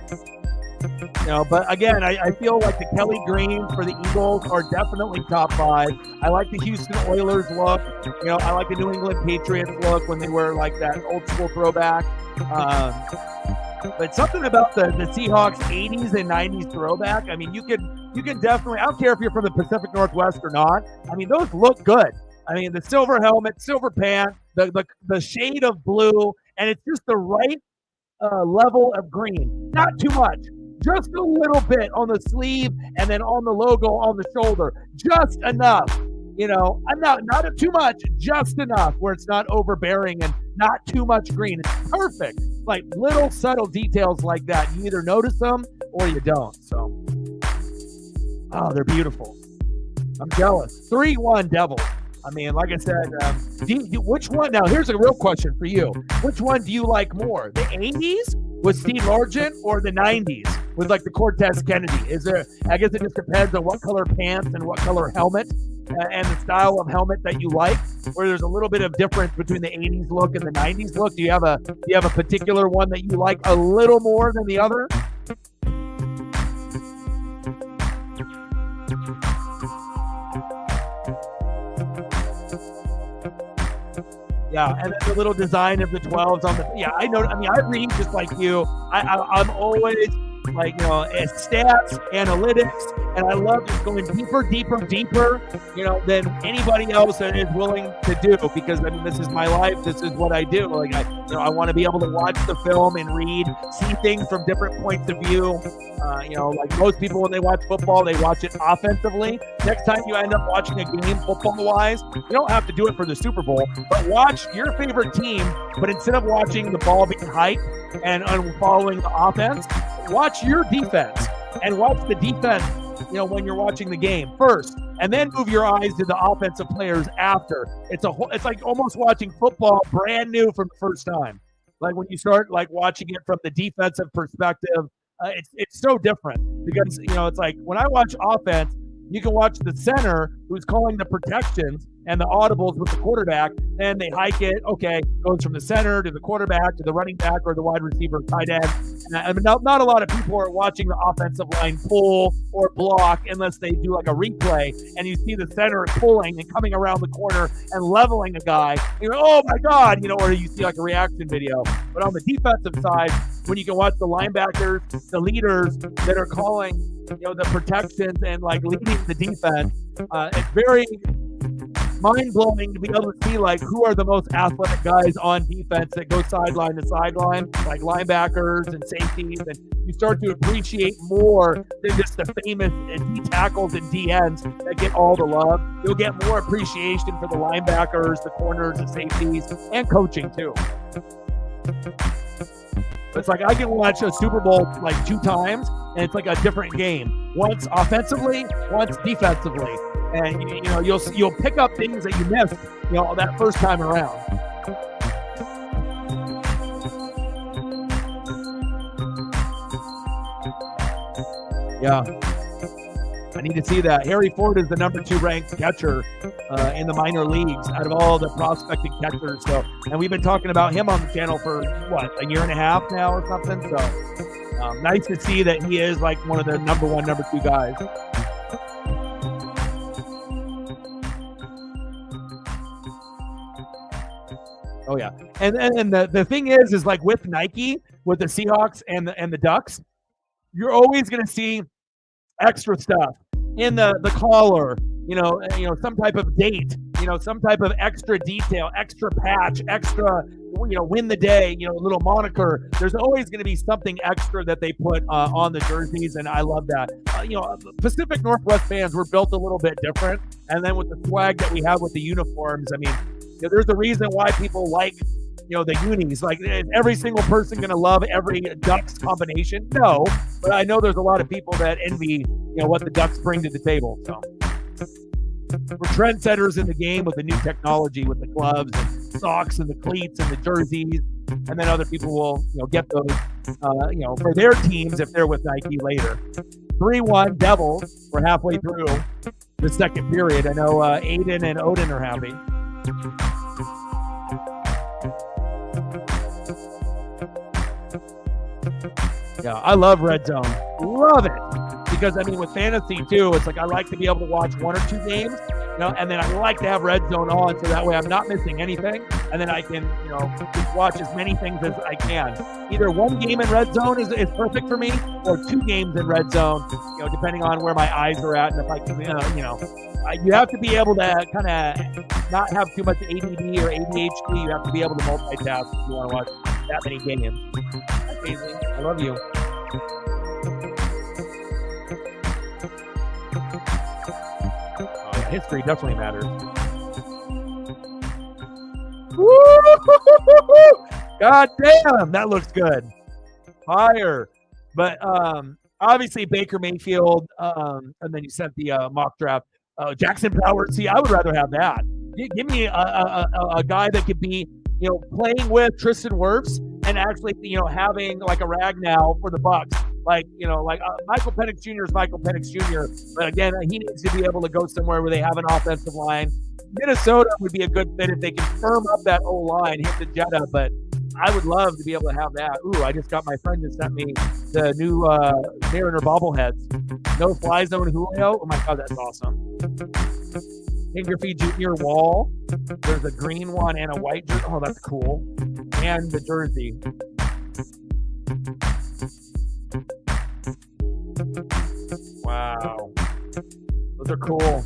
But again, I feel like the Kelly Greens for the Eagles are definitely top 5. I like the Houston Oilers look. I like the New England Patriots look when they were like that old school throwback. But something about the Seahawks 80s and 90s throwback, I mean, you can definitely, I don't care if you're from the Pacific Northwest or not. I mean, those look good. I mean, the silver helmet, silver pants, the shade of blue, and it's just the right level of green. Not too much. Just a little bit on the sleeve and then on the logo on the shoulder. Just enough. I'm not too much, just enough where it's not overbearing and not too much green. It's perfect. Like little subtle details like that. You either notice them or you don't. So, they're beautiful. I'm jealous. 3-1 Devils. I mean, like I said, which one? Now, here's a real question for you. Which one do you like more? The 80s with Steve Largent or the 90s with like the Cortez Kennedy? I guess it just depends on what color pants and what color helmet and the style of helmet that you like, where there's a little bit of difference between the 80s look and the 90s look. Do you have a particular one that you like a little more than the other? Yeah, and then the little design of the 12s on the. Yeah, I know. I mean, I read just like you. I'm always like, stats, analytics, and I love just going deeper, than anybody else that is willing to do, because I mean, this is my life. This is what I do. Like I want to be able to watch the film and read, see things from different points of view. Like most people, when they watch football, they watch it offensively. Next time you end up watching a game football-wise, you don't have to do it for the Super Bowl, but watch your favorite team, but instead of watching the ball being hyped and following the offense, watch your defense and watch the defense, when you're watching the game first, and then move your eyes to the offensive players after. It's like almost watching football brand new from the first time. Like when you start like watching it from the defensive perspective, it's so different, because it's like when I watch offense, you can watch the center who's calling the protections and the audibles with the quarterback, and they hike it. Okay, goes from the center to the quarterback to the running back or the wide receiver, tight end. And I mean, not a lot of people are watching the offensive line pull or block unless they do like a replay, and you see the center pulling and coming around the corner and leveling a guy. You're like, oh my God, or you see like a reaction video. But on the defensive side, when you can watch the linebackers, the leaders that are calling, the protections and like leading the defense, it's very mind-blowing to be able to see like who are the most athletic guys on defense that go sideline to sideline, like linebackers and safeties, and you start to appreciate more than just the famous D tackles and D ends that get all the love. You'll get more appreciation for the linebackers, the corners, the safeties, and coaching too. It's like I can watch a Super Bowl like 2 times, and it's like a different game. Once offensively, once defensively, and you'll pick up things that you missed, that first time around. Yeah, I need to see that. Harry Ford is the number 2 ranked catcher in the minor leagues out of all the prospecting catchers. So, and we've been talking about him on the channel for a year and a half now or something. So, nice to see that he is like one of the number 1, number 2 guys. Oh yeah, and the thing is like with Nike, with the Seahawks and the Ducks, you're always going to see extra stuff in the collar, some type of date, some type of extra detail, extra patch, extra, win the day, little moniker. There's always going to be something extra that they put on the jerseys, and I love that. Pacific Northwest fans, we're built a little bit different, and then with the swag that we have with the uniforms, I mean, there's a reason why people like, the unis. Like, is every single person going to love every Ducks combination? No, but I know there's a lot of people that envy, what the Ducks bring to the table. So we're trendsetters in the game with the new technology, with the gloves and socks and the cleats and the jerseys, and then other people will, get those, for their teams if they're with Nike later. 3-1 Devils. We're halfway through the second period. I know Aiden and Odin are happy. Yeah, I love Red Zone. Love it. Because, I mean, with fantasy, too, it's like I like to be able to watch 1 or 2 games, and then I like to have Red Zone on so that way I'm not missing anything, and then I can, just watch as many things as I can. Either 1 game in Red Zone is perfect for me, or 2 games in Red Zone, depending on where my eyes are at, and if I can, you have to be able to kind of not have too much ADD or ADHD. You have to be able to multitask if you want to watch that many games. That's amazing. I love you. Oh, yeah, history definitely matters. Woo! God damn, that looks good. Fire. But obviously Baker Mayfield, and then you sent the mock draft. Jackson Powers. See, I would rather have that. Give me a guy that could be, playing with Tristan Wirfs and actually, having like a Ragnow for the Bucks. Like, Michael Penix Jr. is Michael Penix Jr. But again, he needs to be able to go somewhere where they have an offensive line. Minnesota would be a good fit if they can firm up that O-line, hit the Jetta, but I would love to be able to have that. Ooh, I just got my friend that sent me the new Mariner bobbleheads. No fly zone Julio. Oh my God, that's awesome. King Griffey Jr. Wall. There's a green one and a white jersey. Oh, that's cool. And the jersey. Wow. Those are cool.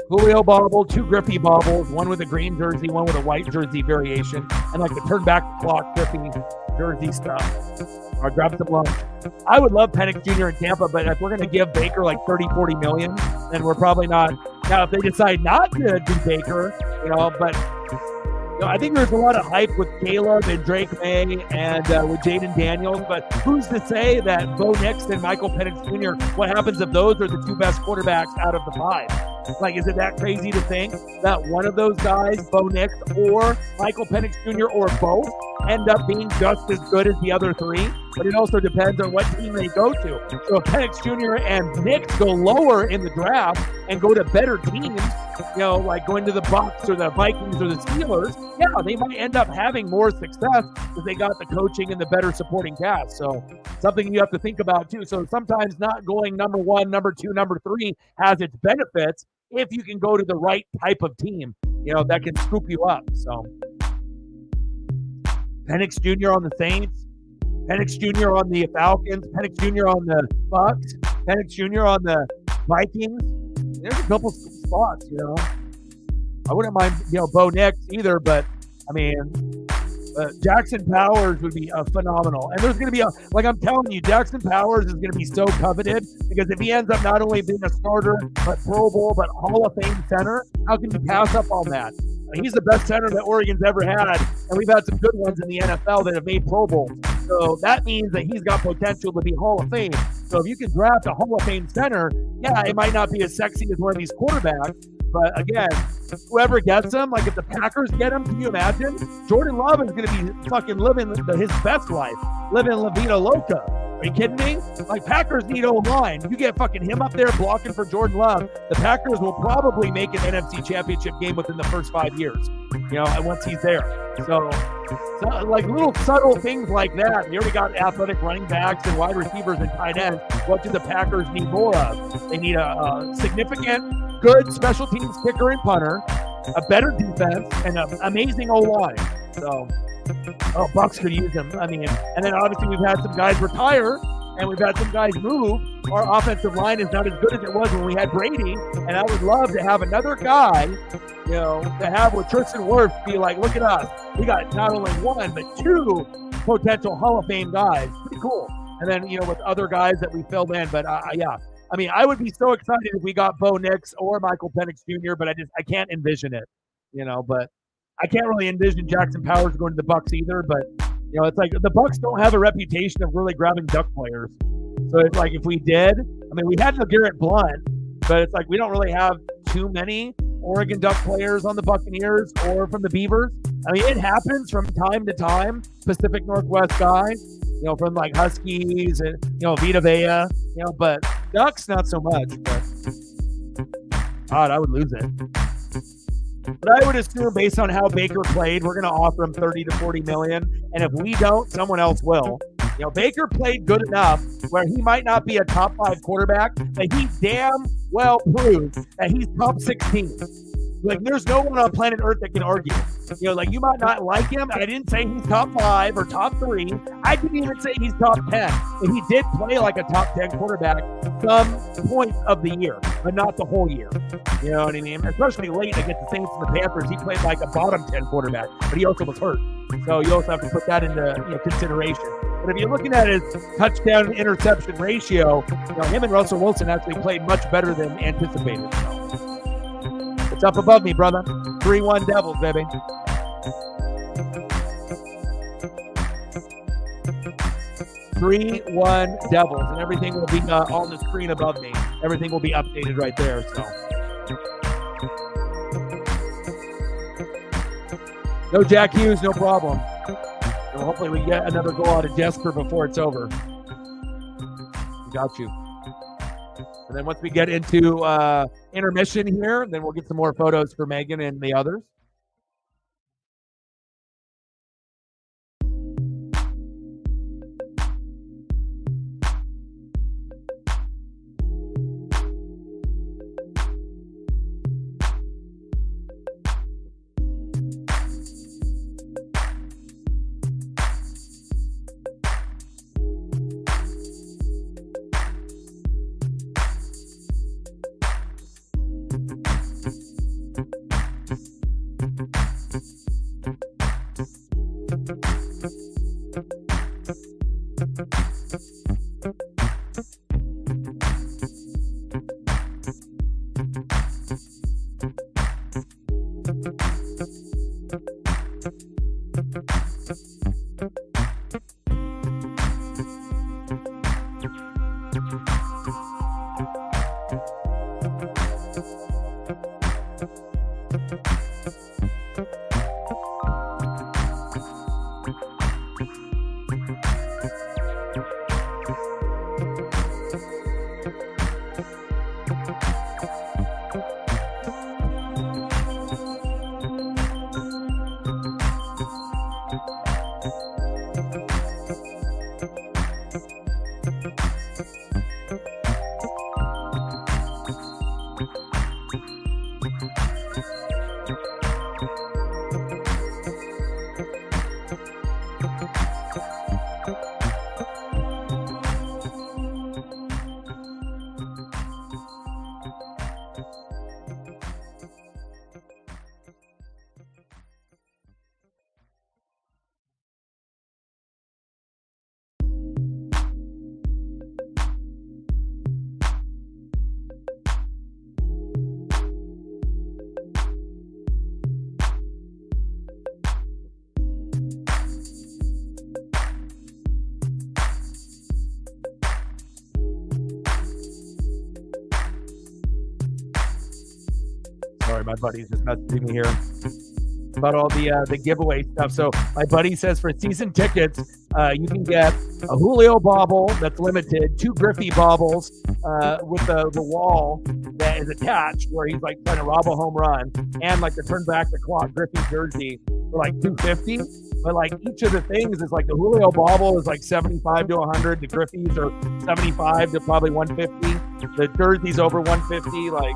Julio bobble, 2 Griffey bobbles, one with a green jersey, one with a white jersey variation, and like the turn back the clock Griffey jersey stuff. Or grab some lunch. I would love Penix Jr. in Tampa, but if we're going to give Baker like 30, 40 million, then we're probably not. Now, if they decide not to do Baker, but I think there's a lot of hype with Caleb and Drake May and with Jaden Daniels, but who's to say that Bo Nix and Michael Penix Jr., what happens if those are the 2 best quarterbacks out of the 5? Like, is it that crazy to think that one of those guys, Bo Nix or Michael Penix Jr. or both, end up being just as good as the other 3? But it also depends on what team they go to. So if Penix Jr. and Nix go lower in the draft and go to better teams, like going to the Bucs or the Vikings or the Steelers, yeah, they might end up having more success because they got the coaching and the better supporting cast. So something you have to think about too. So sometimes not going number 1, number 2, number 3 has its benefits if you can go to the right type of team, that can scoop you up. So Penix Jr. on the Saints, Penix Jr. on the Falcons, Penix Jr. on the Bucs, Penix Jr. on the Vikings. There's a couple spots, I wouldn't mind, Bo Nix either, but I mean, Jackson Powers would be phenomenal. And there's going to be I'm telling you, Jackson Powers is going to be so coveted because if he ends up not only being a starter, but Pro Bowl, but Hall of Fame center, how can you pass up on that? He's the best center that Oregon's ever had, and we've had some good ones in the NFL that have made Pro Bowls. So that means that he's got potential to be Hall of Fame. So if you can draft a Hall of Fame center, yeah, it might not be as sexy as one of these quarterbacks, but again, whoever gets him, like if the Packers get him, can you imagine? Jordan Love is going to be fucking living his best life, living La Vida Loca. Are you kidding me? Like, Packers need O-line. You get fucking him up there blocking for Jordan Love, the Packers will probably make an NFC Championship game within the first 5 years, once he's there. So like little subtle things like that. They already got athletic running backs and wide receivers and tight ends. What do the Packers need more of? They need a significant, good special teams kicker and punter, a better defense, and an amazing O-line. So, Bucs could use him. I mean, and then obviously we've had some guys retire and we've had some guys move. Our offensive line is not as good as it was when we had Brady, and I would love to have another guy, to have with Tristan Wirfs be like, look at us. We got not only 1, but 2 potential Hall of Fame guys. Pretty cool. And then, with other guys that we filled in. But, yeah. I mean, I would be so excited if we got Bo Nix or Michael Penix Jr., but I can't envision it, but I can't really envision Jackson Powers going to the Bucs either, but it's like the Bucs don't have a reputation of really grabbing duck players. So it's like if we did, I mean, we had LeGarrette Blount, but it's like we don't really have too many Oregon Duck players on the Buccaneers or from the Beavers. I mean, it happens from time to time. Pacific Northwest guys, from like Huskies and Vita Vea, but Ducks not so much. But God, I would lose it. But I would assume, based on how Baker played, we're going to offer him 30 to 40 million. And if we don't, someone else will. Baker played good enough where he might not be a top 5 quarterback, but he damn well proved that he's top 16. Like, there's no one on planet Earth that can argue. You might not like him. I didn't say he's top 5 or top 3. I didn't even say he's top 10. But he did play like a top 10 quarterback some points of the year, but not the whole year. You know what I mean? Especially late against the Saints and the Panthers, he played like a bottom 10 quarterback, but he also was hurt. So you also have to put that into consideration. But if you're looking at his touchdown to interception ratio, him and Russell Wilson actually played much better than anticipated. So it's up above me, brother. 3-1 Devils, baby. (3-1) Devils, and everything will be on the screen above me. Everything will be updated right there. So, no Jack Hughes, no problem. And hopefully we get another goal out of Jesper before it's over. Got you. And then once we get into intermission here, then we'll get some more photos for Megan and the others. Sorry, my buddy's just messaging me here about all the giveaway stuff. So my buddy says for season tickets, you can get a Julio bobble that's limited, 2 Griffey bobbles with the wall that is attached where he's like trying to rob a home run, and like the turn back the clock Griffey jersey for like $250. But like each of the things is like the Julio bobble is like 75 to 100. The Griffeys are 75 to probably 150. The jersey's over 150. Like.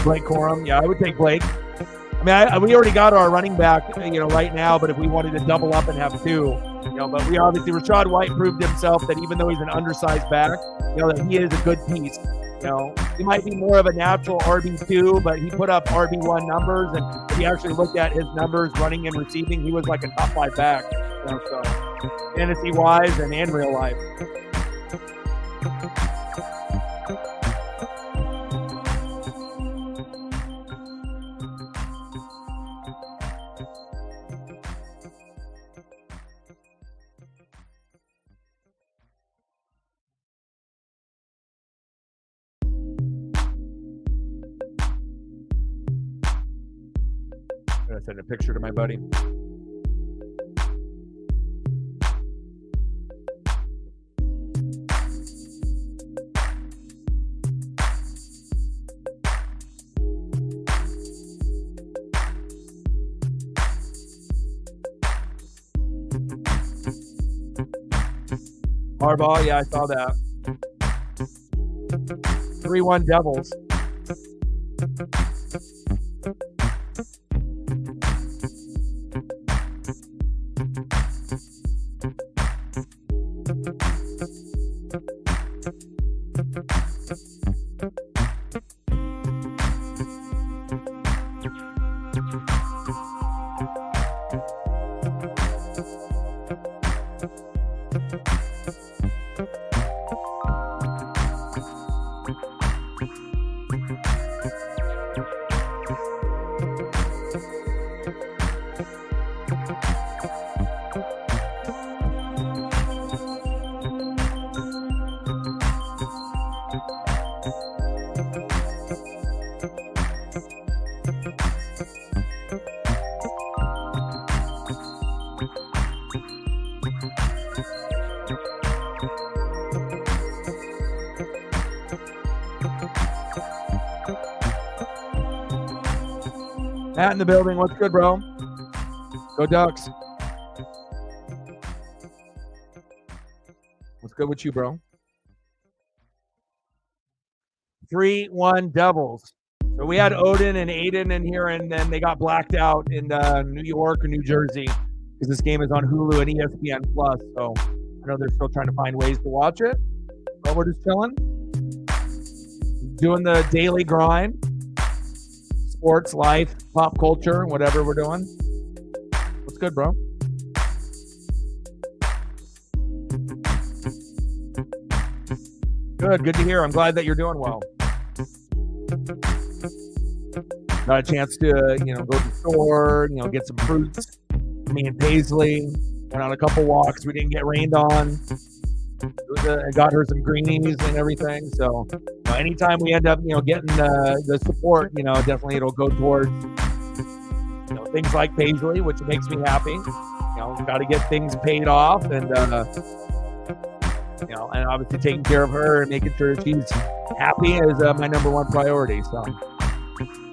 Blake Corum, yeah, I would take Blake. I mean, we already got our running back, right now. But if we wanted to double up and have 2, but we obviously Rachaad White proved himself that even though he's an undersized back, that he is a good piece. He might be more of a natural RB2, but he put up RB1 numbers, and if you actually looked at his numbers, running and receiving, he was like a top 5 back. So fantasy wise and in real life. I'm gonna send a picture to my buddy. Harbaugh, yeah, I saw that. 3-1 Devils. Matt in the building. What's good, bro? Go Ducks. What's good with you, bro? 3-1 Devils. So we had Odin and Aiden in here, and then they got blacked out in New York or New Jersey. because this game is on Hulu and ESPN Plus. So I know they're still trying to find ways to watch it. But we're just chilling, doing the daily grind, sports, life, pop culture, whatever we're doing. What's good, bro? Good to hear. I'm glad that you're doing well. Got a chance to, go to the store, get some fruits. Me and Paisley went on a couple walks. We didn't get rained on. I got her some greenies and everything. So anytime we end up, getting the support, definitely it'll go towards, things like Paisley, which makes me happy. Got to get things paid off and obviously taking care of her and making sure she's happy is my number one priority. So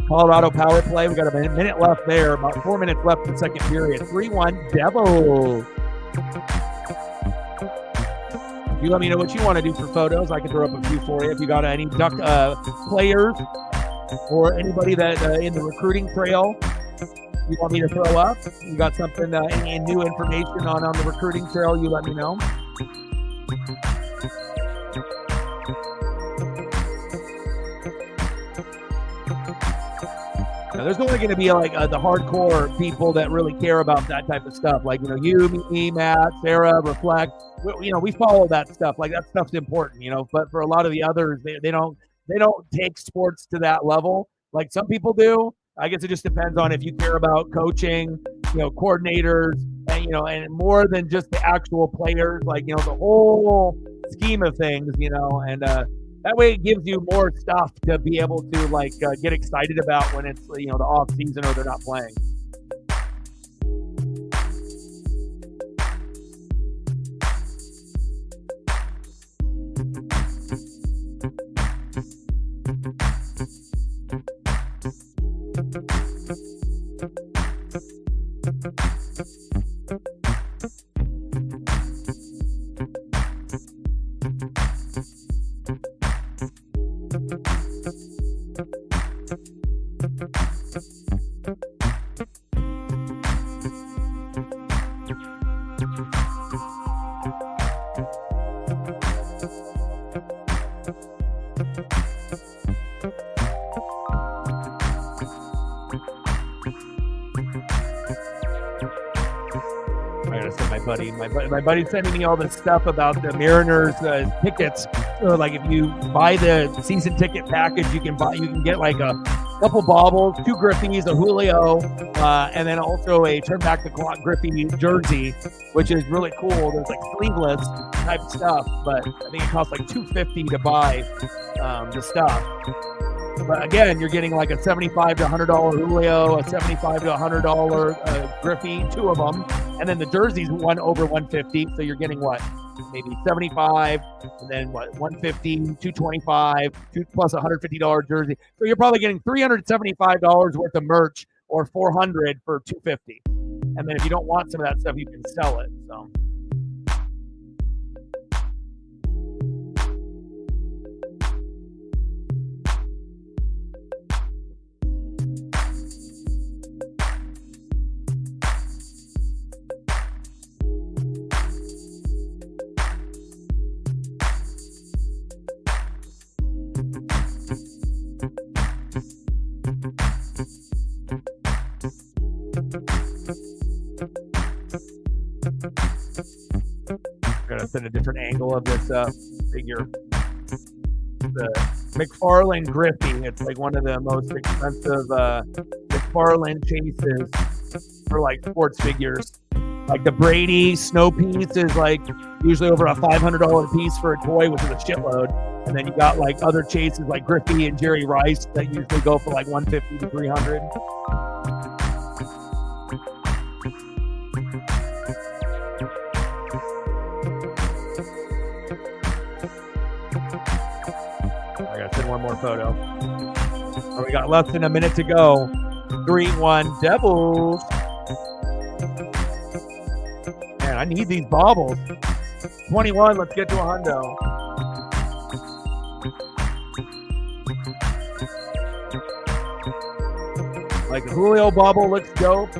Colorado power play. We got a minute left there, about 4 minutes left in the second period. 3-1 Devils. You let me know what you want to do for photos. I can throw up a few for you. If you got any Duck players or anybody that in the recruiting trail you want me to throw up, you got something, any new information on the recruiting trail, you let me know. Now, there's only going to be like the hardcore people that really care about that type of stuff. Like, you, me, Matt, Sarah, Reflect. We follow that stuff. Like, that stuff's important, But for a lot of the others, they don't take sports to that level. Like some people do. I guess it just depends on if you care about coaching, coordinators, and more than just the actual players. Like, the whole scheme of things, and that way it gives you more stuff to be able to get excited about when it's the off season or they're not playing. My buddy's sending me all this stuff about the Mariners tickets. So, like, if you buy the season ticket package, you can get like a couple baubles, 2 Griffies, a Julio, and then also a turn back the clock Griffey jersey, which is really cool. There's like sleeveless type stuff, but I think it costs like $250 to buy the stuff. But again, you're getting like a $75 to $100 Julio, a $75 to $100 Griffey, 2 of them, and then the jerseys one over $150. So you're getting what, maybe $75, and then what, $150, $225, plus a $150 jersey. So you're probably getting $375 worth of merch, or $400 for $250. And then if you don't want some of that stuff, you can sell it. So. In a different angle of this figure. The McFarlane Griffey. It's like one of the most expensive McFarlane chases for like sports figures. Like the Brady snow piece is like usually over a $500 piece for a toy, which is a shitload. And then you got like other chases like Griffey and Jerry Rice that usually go for like $150 to $300. One more photo. We got less than a minute to go. 3-1 Devils. Man, I need these baubles. 21, let's get to a hundo. Like the Julio bauble looks dope.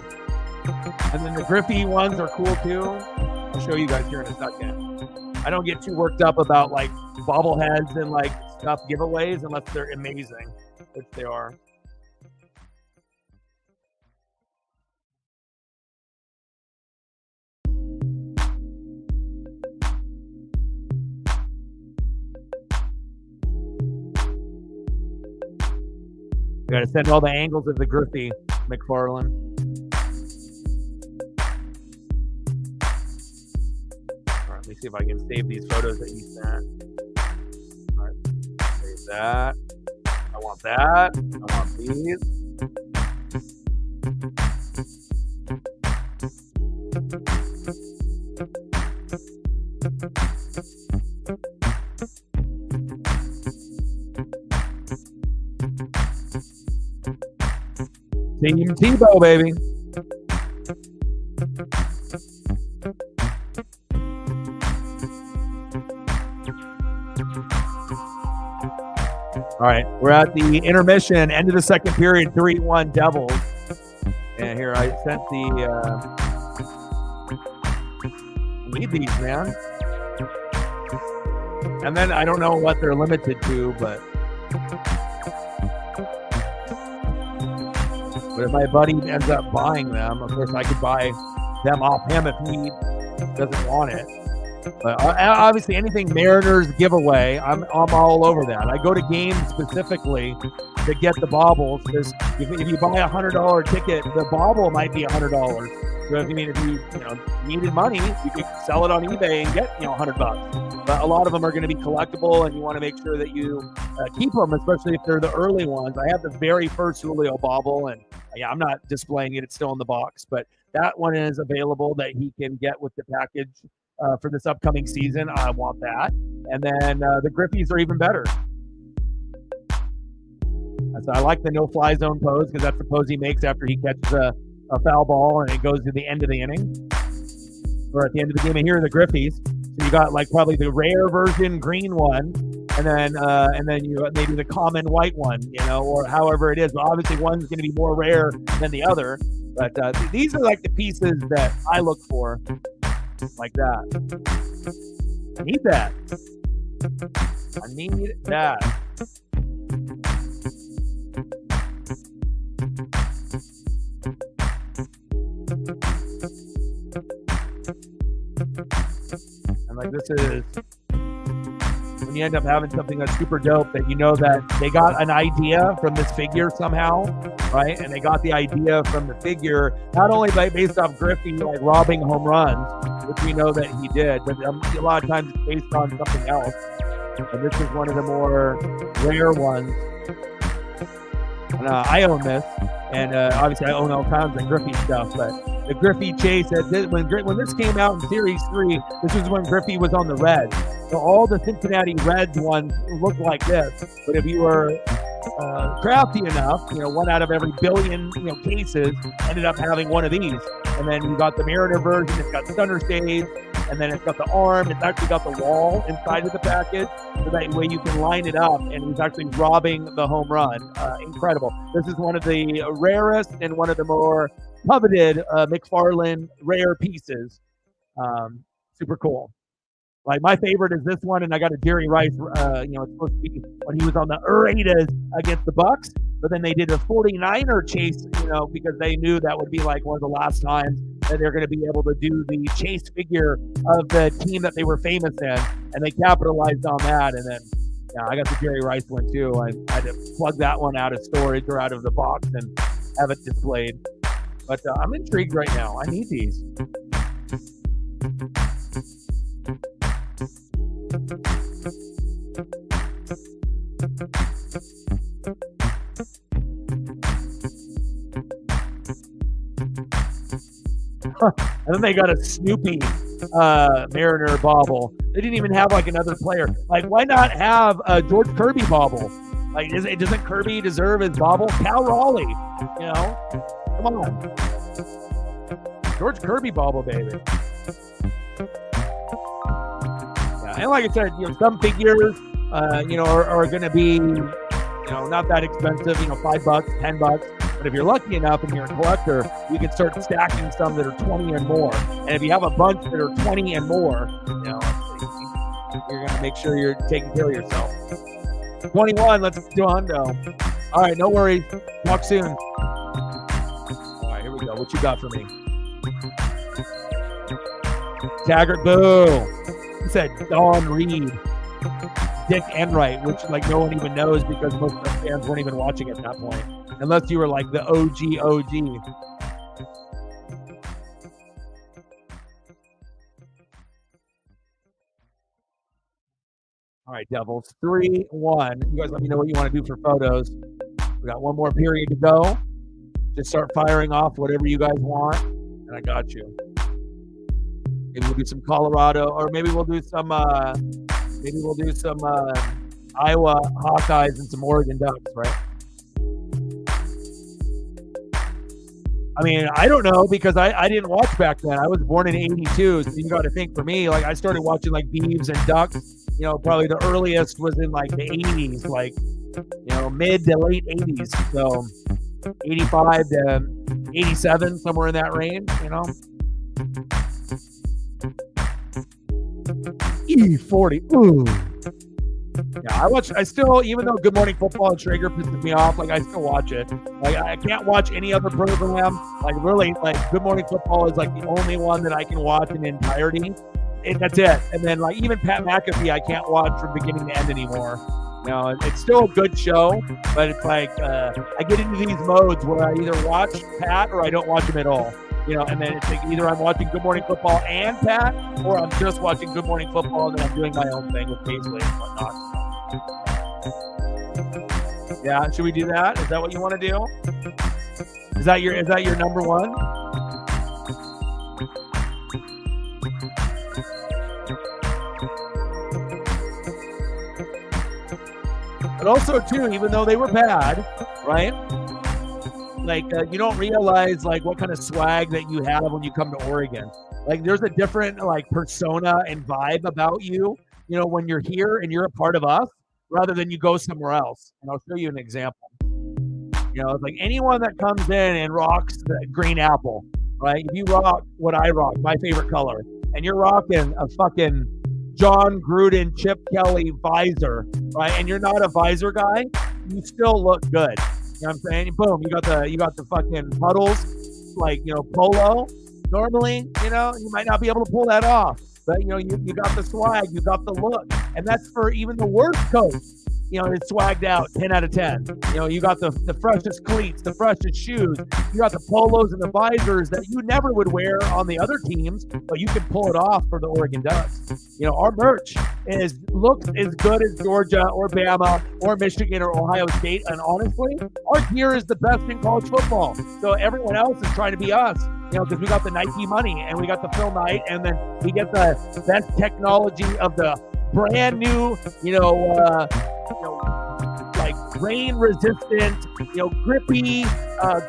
And then the Griffey ones are cool too. I'll show you guys here in a second. I don't get too worked up about like bobbleheads and like stuff giveaways unless they're amazing, which they are. Got to send all the angles of the Griffey McFarlane. All right, let me see if I can save these photos that you sent. All right, save that. I want that. I want these. Team Tebow, baby. All right, we're at the intermission, end of the second period, 3-1 Devils. And here I sent the need these, man. And then I don't know what they're limited to, but if my buddy ends up buying them, of course I could buy them off him if he doesn't want it. But obviously anything Mariners giveaway, I'm all over that. I go to games specifically to get the baubles because if you buy a $100 ticket, the bauble might be $100. So if you needed money, you could sell it on eBay and get $100. But a lot of them are going to be collectible, and you want to make sure that you keep them, especially if they're the early ones. I have the very first Julio bauble, and yeah, I'm not displaying it; it's still in the box. But that one is available that he can get with the package for this upcoming season. I want that, and then the Griffies are even better. So I like the no-fly zone pose because that's the pose he makes after he catches a foul ball and it goes to the end of the inning, or at the end of the game. And here are the Griffies. So you got like probably the rare version green one, and then you got maybe the common white one, or however it is. But obviously one's going to be more rare than the other. But these are like the pieces that I look for, like that. I need that. I need that. And like this is when you end up having something that's super dope that that they got an idea from this figure somehow, right? And they got the idea from the figure, not only based off Griffey like robbing home runs, which we know that he did, but a lot of times it's based on something else. And this is one of the more rare ones. And, I own this, and obviously I own all kinds of Griffey stuff, but the Griffey chase, when this came out in Series 3, this is when Griffey was on the Reds. So all the Cincinnati Reds ones looked like this. But if you were crafty enough, one out of every billion cases ended up having one of these. And then you got the Mariner version. It's got center shades, and then it's got the arm. It's actually got the wall inside of the package, so that way you can line it up. And he's actually robbing the home run. Incredible. This is one of the rarest and one of the more coveted McFarlane rare pieces. Super cool. Like my favorite is this one, and I got a Jerry Rice. It's supposed to be when he was on the Raiders against the Bucks, but then they did a 49er chase, because they knew that would be like one of the last times that they're going to be able to do the chase figure of the team that they were famous in, and they capitalized on that. And then, I got the Jerry Rice one too. I had to plug that one out of storage or out of the box and have it displayed. But I'm intrigued right now. I need these. And then they got a Snoopy Mariner bobble. They didn't even have like another player. Like, why not have a George Kirby bobble? Like, doesn't Kirby deserve his bobble? Cal Raleigh, come on. George Kirby bobble, baby. Yeah, and like I said, some figures, are going to be, not that expensive. $5, $10. But if you're lucky enough and you're a collector, you can start stacking some that are 20 and more. And if you have a bunch that are 20 and more, you're going to make sure you're taking care of yourself. 21, let's do a hundo. All right, no worries. Talk soon. All right, here we go. What you got for me? Taggart, boo. He said Don Reed, Dick Enright, which like no one even knows because most of the fans weren't even watching at that point, unless you were like the OG. All right, Devils, 3-1. You guys let me know what you want to do for photos. We got one more period to go. Just start firing off whatever you guys want, and I got you. Maybe we'll do some Colorado, or maybe we'll do some Iowa Hawkeyes and some Oregon Ducks, right? I mean, I don't know because I didn't watch back then. I was born in 82, so you got to think for me, like I started watching like Beavs and Ducks, probably the earliest was in like the 80s, like, mid to late 80s. So 85 to 87, somewhere in that range, E40. Ooh. Yeah, I still, even though Good Morning Football and Traeger pisses me off, like I still watch it. Like I can't watch any other program. Like really, like Good Morning Football is like the only one that I can watch in entirety. And that's it. And then like even Pat McAfee, I can't watch from beginning to end anymore. It's still a good show, but it's like I get into these modes where I either watch Pat or I don't watch him at all. And then it's like either I'm watching Good Morning Football and Pat, or I'm just watching Good Morning Football and then I'm doing my own thing with Paisley and whatnot. Yeah, should we do that? Is that what you want to do? Is that your number one? But also too, even though they were bad, right? Like you don't realize like what kind of swag that you have when you come to Oregon. Like there's a different like persona and vibe about you, when you're here and you're a part of us, rather than you go somewhere else. And I'll show you an example. It's like anyone that comes in and rocks the green apple, right? If you rock what I rock, my favorite color, and you're rocking a fucking John Gruden, Chip Kelly visor, right? And you're not a visor guy, you still look good. You know what I'm saying? Boom, you got the fucking puddles, like, polo. Normally, you might not be able to pull that off, but you got the swag, you got the look. And that's for even the worst coach. It's swagged out 10 out of 10. You got the freshest cleats, the freshest shoes. You got the polos and the visors that you never would wear on the other teams, but you can pull it off for the Oregon Ducks. Our merch looks as good as Georgia or Bama or Michigan or Ohio State. And honestly, our gear is the best in college football. So everyone else is trying to be us. Because we got the Nike money and we got the Phil Knight, and then we get the best technology of the brand new, like rain resistant, grippy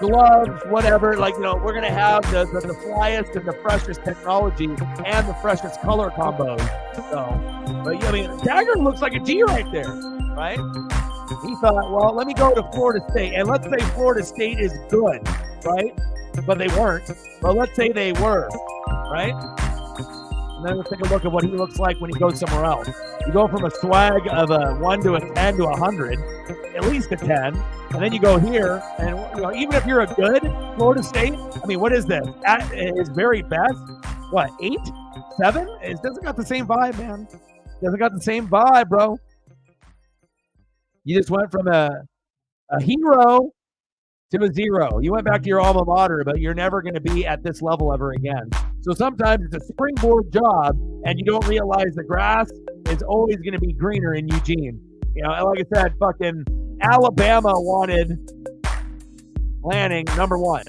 gloves, whatever. Like, we're gonna have the flyest and the freshest technology and the freshest color combos. So, but I mean, Taggart looks like a G right there, right? He thought, well, let me go to Florida State, and let's say Florida State is good, right? But they weren't. But let's say they were, right? And then let's take a look at what he looks like when he goes somewhere else. You go from a swag of a 1 to a 10 to 100, at least a 10, and then you go here, and even if you're a good Florida State, I mean, what is this? At his very best, what, 8, 7? It doesn't got the same vibe, man. It doesn't got the same vibe, bro. You just went from a hero to a 0. You went back to your alma mater, but you're never going to be at this level ever again. So sometimes it's a springboard job, and you don't realize the grass is always going to be greener in Eugene. Like I said, fucking Alabama wanted Lanning number 1.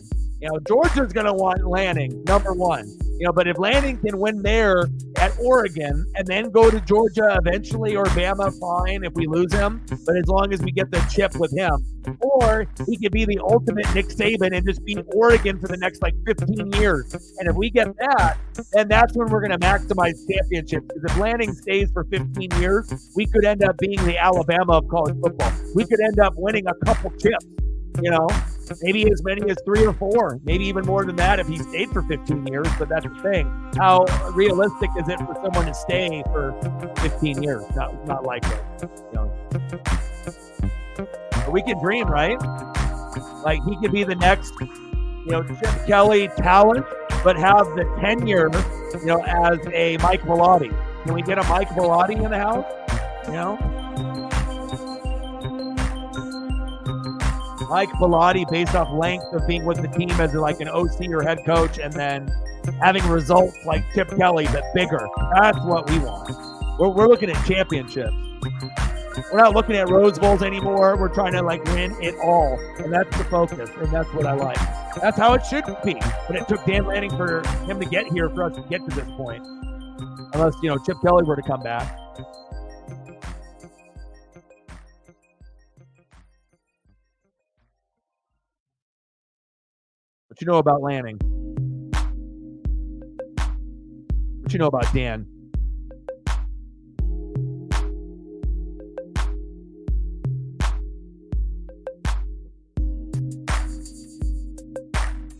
Georgia's going to want Lanning number 1. But if Lanning can win there at Oregon and then go to Georgia eventually, or Bama, fine if we lose him. But as long as we get the chip with him, or he could be the ultimate Nick Saban and just beat Oregon for the next 15 years. And if we get that, then that's when we're going to maximize championships. Because if Lanning stays for 15 years, we could end up being the Alabama of college football. We could end up winning a couple chips. Maybe as many as 3 or 4, maybe even more than that if he stayed for 15 years. But that's the thing. How realistic is it for someone to stay for 15 years? Not likely. But we can dream, right? Like he could be the next, Chip Kelly talent, but have the tenure, as a Mike Velotti. Can we get a Mike Velotti in the house? Mike Velotti, based off length of being with the team as like an OC or head coach, and then having results like Chip Kelly, but bigger. That's what we want. We're looking at championships. We're not looking at Rose Bowls anymore. We're trying to win it all, and that's the focus, and that's what I like. That's how it should be. But it took Dan Lanning for him to get here, for us to get to this point. Unless Chip Kelly were to come back. What you know about Lanning? What you know about Dan?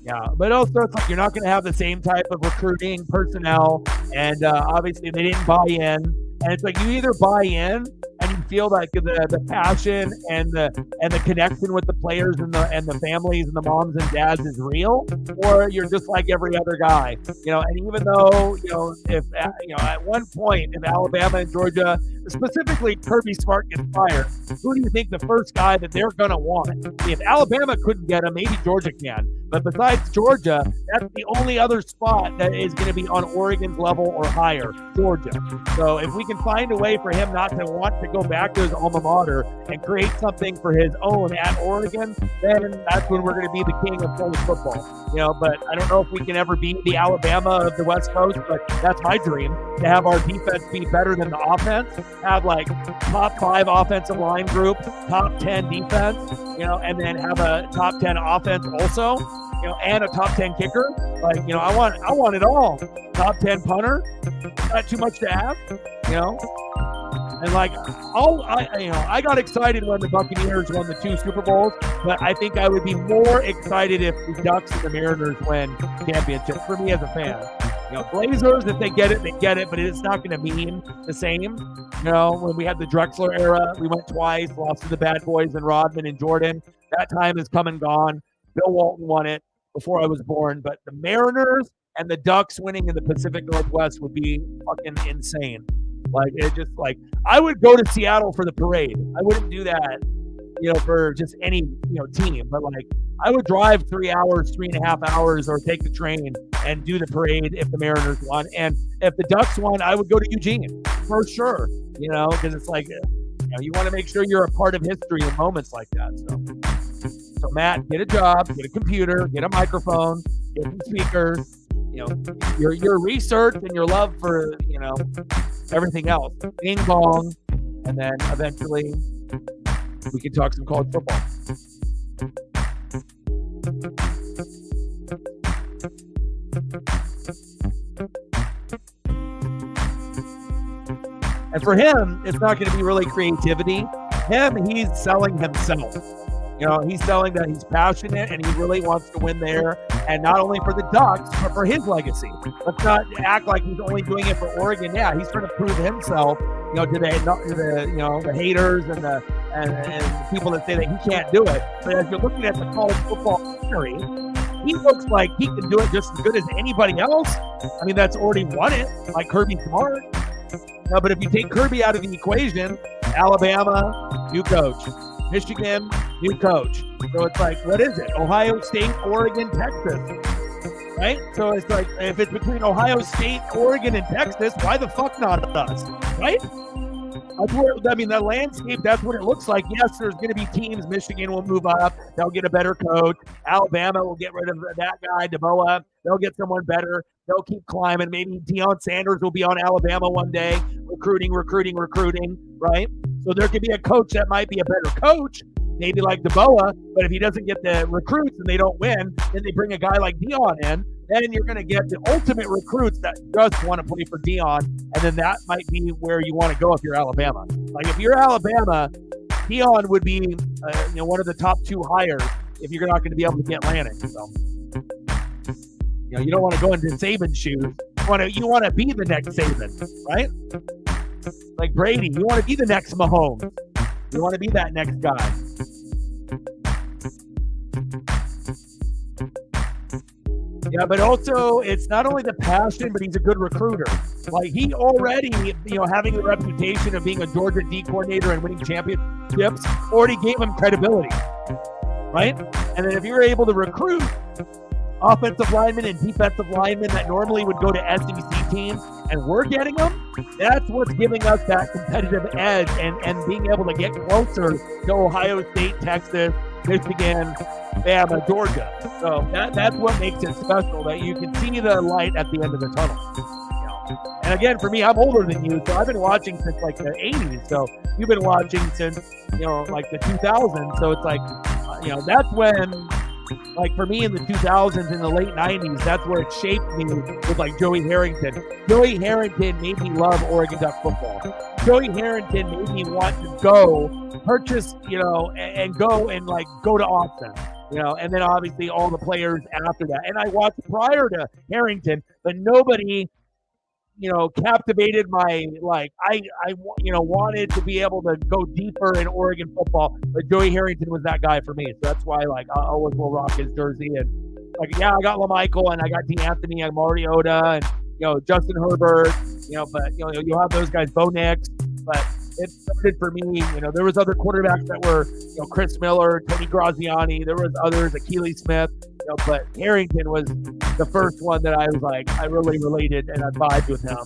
Yeah, but also it's like you're not going to have the same type of recruiting personnel, and obviously they didn't buy in. And it's like you either buy in and you feel like the passion and the connection with the players and the families and the moms and dads is real, or you're just like every other guy, And even though if at one point if Alabama and Georgia, specifically Kirby Smart, gets fired, who do you think the first guy that they're gonna want? If Alabama couldn't get him, maybe Georgia can. But besides Georgia, that's the only other spot that is going to be on Oregon's level or higher, Georgia. So if we can find a way for him not to want to go back to his alma mater and create something for his own at Oregon, then that's when we're going to be the king of college football. But I don't know if we can ever beat the Alabama of the West Coast, but that's my dream, to have our defense be better than the offense, have like top 5 offensive line group, top 10 defense, and then have a top 10 offense also. And a top 10 kicker. I want it all. Top 10 punter. Not too much to ask, And I got excited when the Buccaneers won the 2 Super Bowls, but I think I would be more excited if the Ducks and the Mariners win championships, for me as a fan. Blazers, if they get it, but it's not going to mean the same. When we had the Drexler era, we went twice, lost to the Bad Boys and Rodman and Jordan. That time has come and gone. Bill Walton won it before I was born, but the Mariners and the Ducks winning in the Pacific Northwest would be fucking insane. I would go to Seattle for the parade. I wouldn't do that, for just any, team. But I would drive 3 hours, 3.5 hours, or take the train and do the parade if the Mariners won. And if the Ducks won, I would go to Eugene for sure. Because it's you want to make sure you're a part of history in moments like that. So Matt, get a job, get a computer, get a microphone, get some speakers. Your research and your love for everything else, ping pong, and then eventually we can talk some college football. And for him, it's not going to be really creativity. He's selling himself. He's selling that he's passionate and he really wants to win there, and not only for the Ducks, but for his legacy. Let's not act like he's only doing it for Oregon. Yeah, he's trying to prove himself, to the haters and the people that say that he can't do it. But as you're looking at the college football history, he looks like he can do it just as good as anybody else. I mean, that's already won it, like Kirby Smart. But if you take Kirby out of the equation, Alabama, new coach. Michigan, new coach. So it's what is it? Ohio State, Oregon, Texas. Right? So it's if it's between Ohio State, Oregon, and Texas, why the fuck not us? Right? The landscape, that's what it looks like. Yes, there's going to be teams. Michigan will move up. They'll get a better coach. Alabama will get rid of that guy, DeBoa. They'll get someone better. They'll keep climbing. Maybe Deion Sanders will be on Alabama one day. Recruiting, right? So there could be a coach that might be a better coach, maybe like DeBoa, but if he doesn't get the recruits and they don't win, then they bring a guy like Deion in. Then you're going to get the ultimate recruits that just want to play for Deion, and then that might be where you want to go if you're Alabama. If you're Alabama, Deion would be one of the top 2 hires if you're not going to be able to get Lanning. So, you don't want to go into Saban's shoes. You want to be the next Saban, right? Like Brady, you want to be the next Mahomes. You want to be that next guy. Yeah, but also it's not only the passion, but he's a good recruiter. Like he already, having the reputation of being a Georgia D coordinator and winning championships already gave him credibility, right? And then if you're able to recruit offensive linemen and defensive linemen that normally would go to SEC teams, and we're getting them, that's what's giving us that competitive edge and being able to get closer to Ohio State, Texas, Michigan, Bama, Georgia. So that's what makes it special, that you can see the light at the end of the tunnel. And again, for me, I'm older than you, so I've been watching since like the 80s. So you've been watching since, like the 2000s. So it's like, that's when, like for me in the 2000s, in the late 90s, that's where it shaped me with like Joey Harrington. Joey Harrington made me love Oregon Duck football. Joey Harrington made me want to go purchase, and go to Austin, and then obviously all the players after that. And I watched prior to Harrington, but nobody, captivated my, I wanted to be able to go deeper in Oregon football, but Joey Harrington was that guy for me. So that's why, I always will rock his jersey. And I got LaMichael and I got D'Anthony and Mariota and, Justin Herbert, but, you'll have those guys, Bo Nix, but it started for me, there was other quarterbacks that were, Chris Miller, Tony Graziani, there was others, Akili Smith, but Harrington was the first one that I was like, I really related and I vibed with him.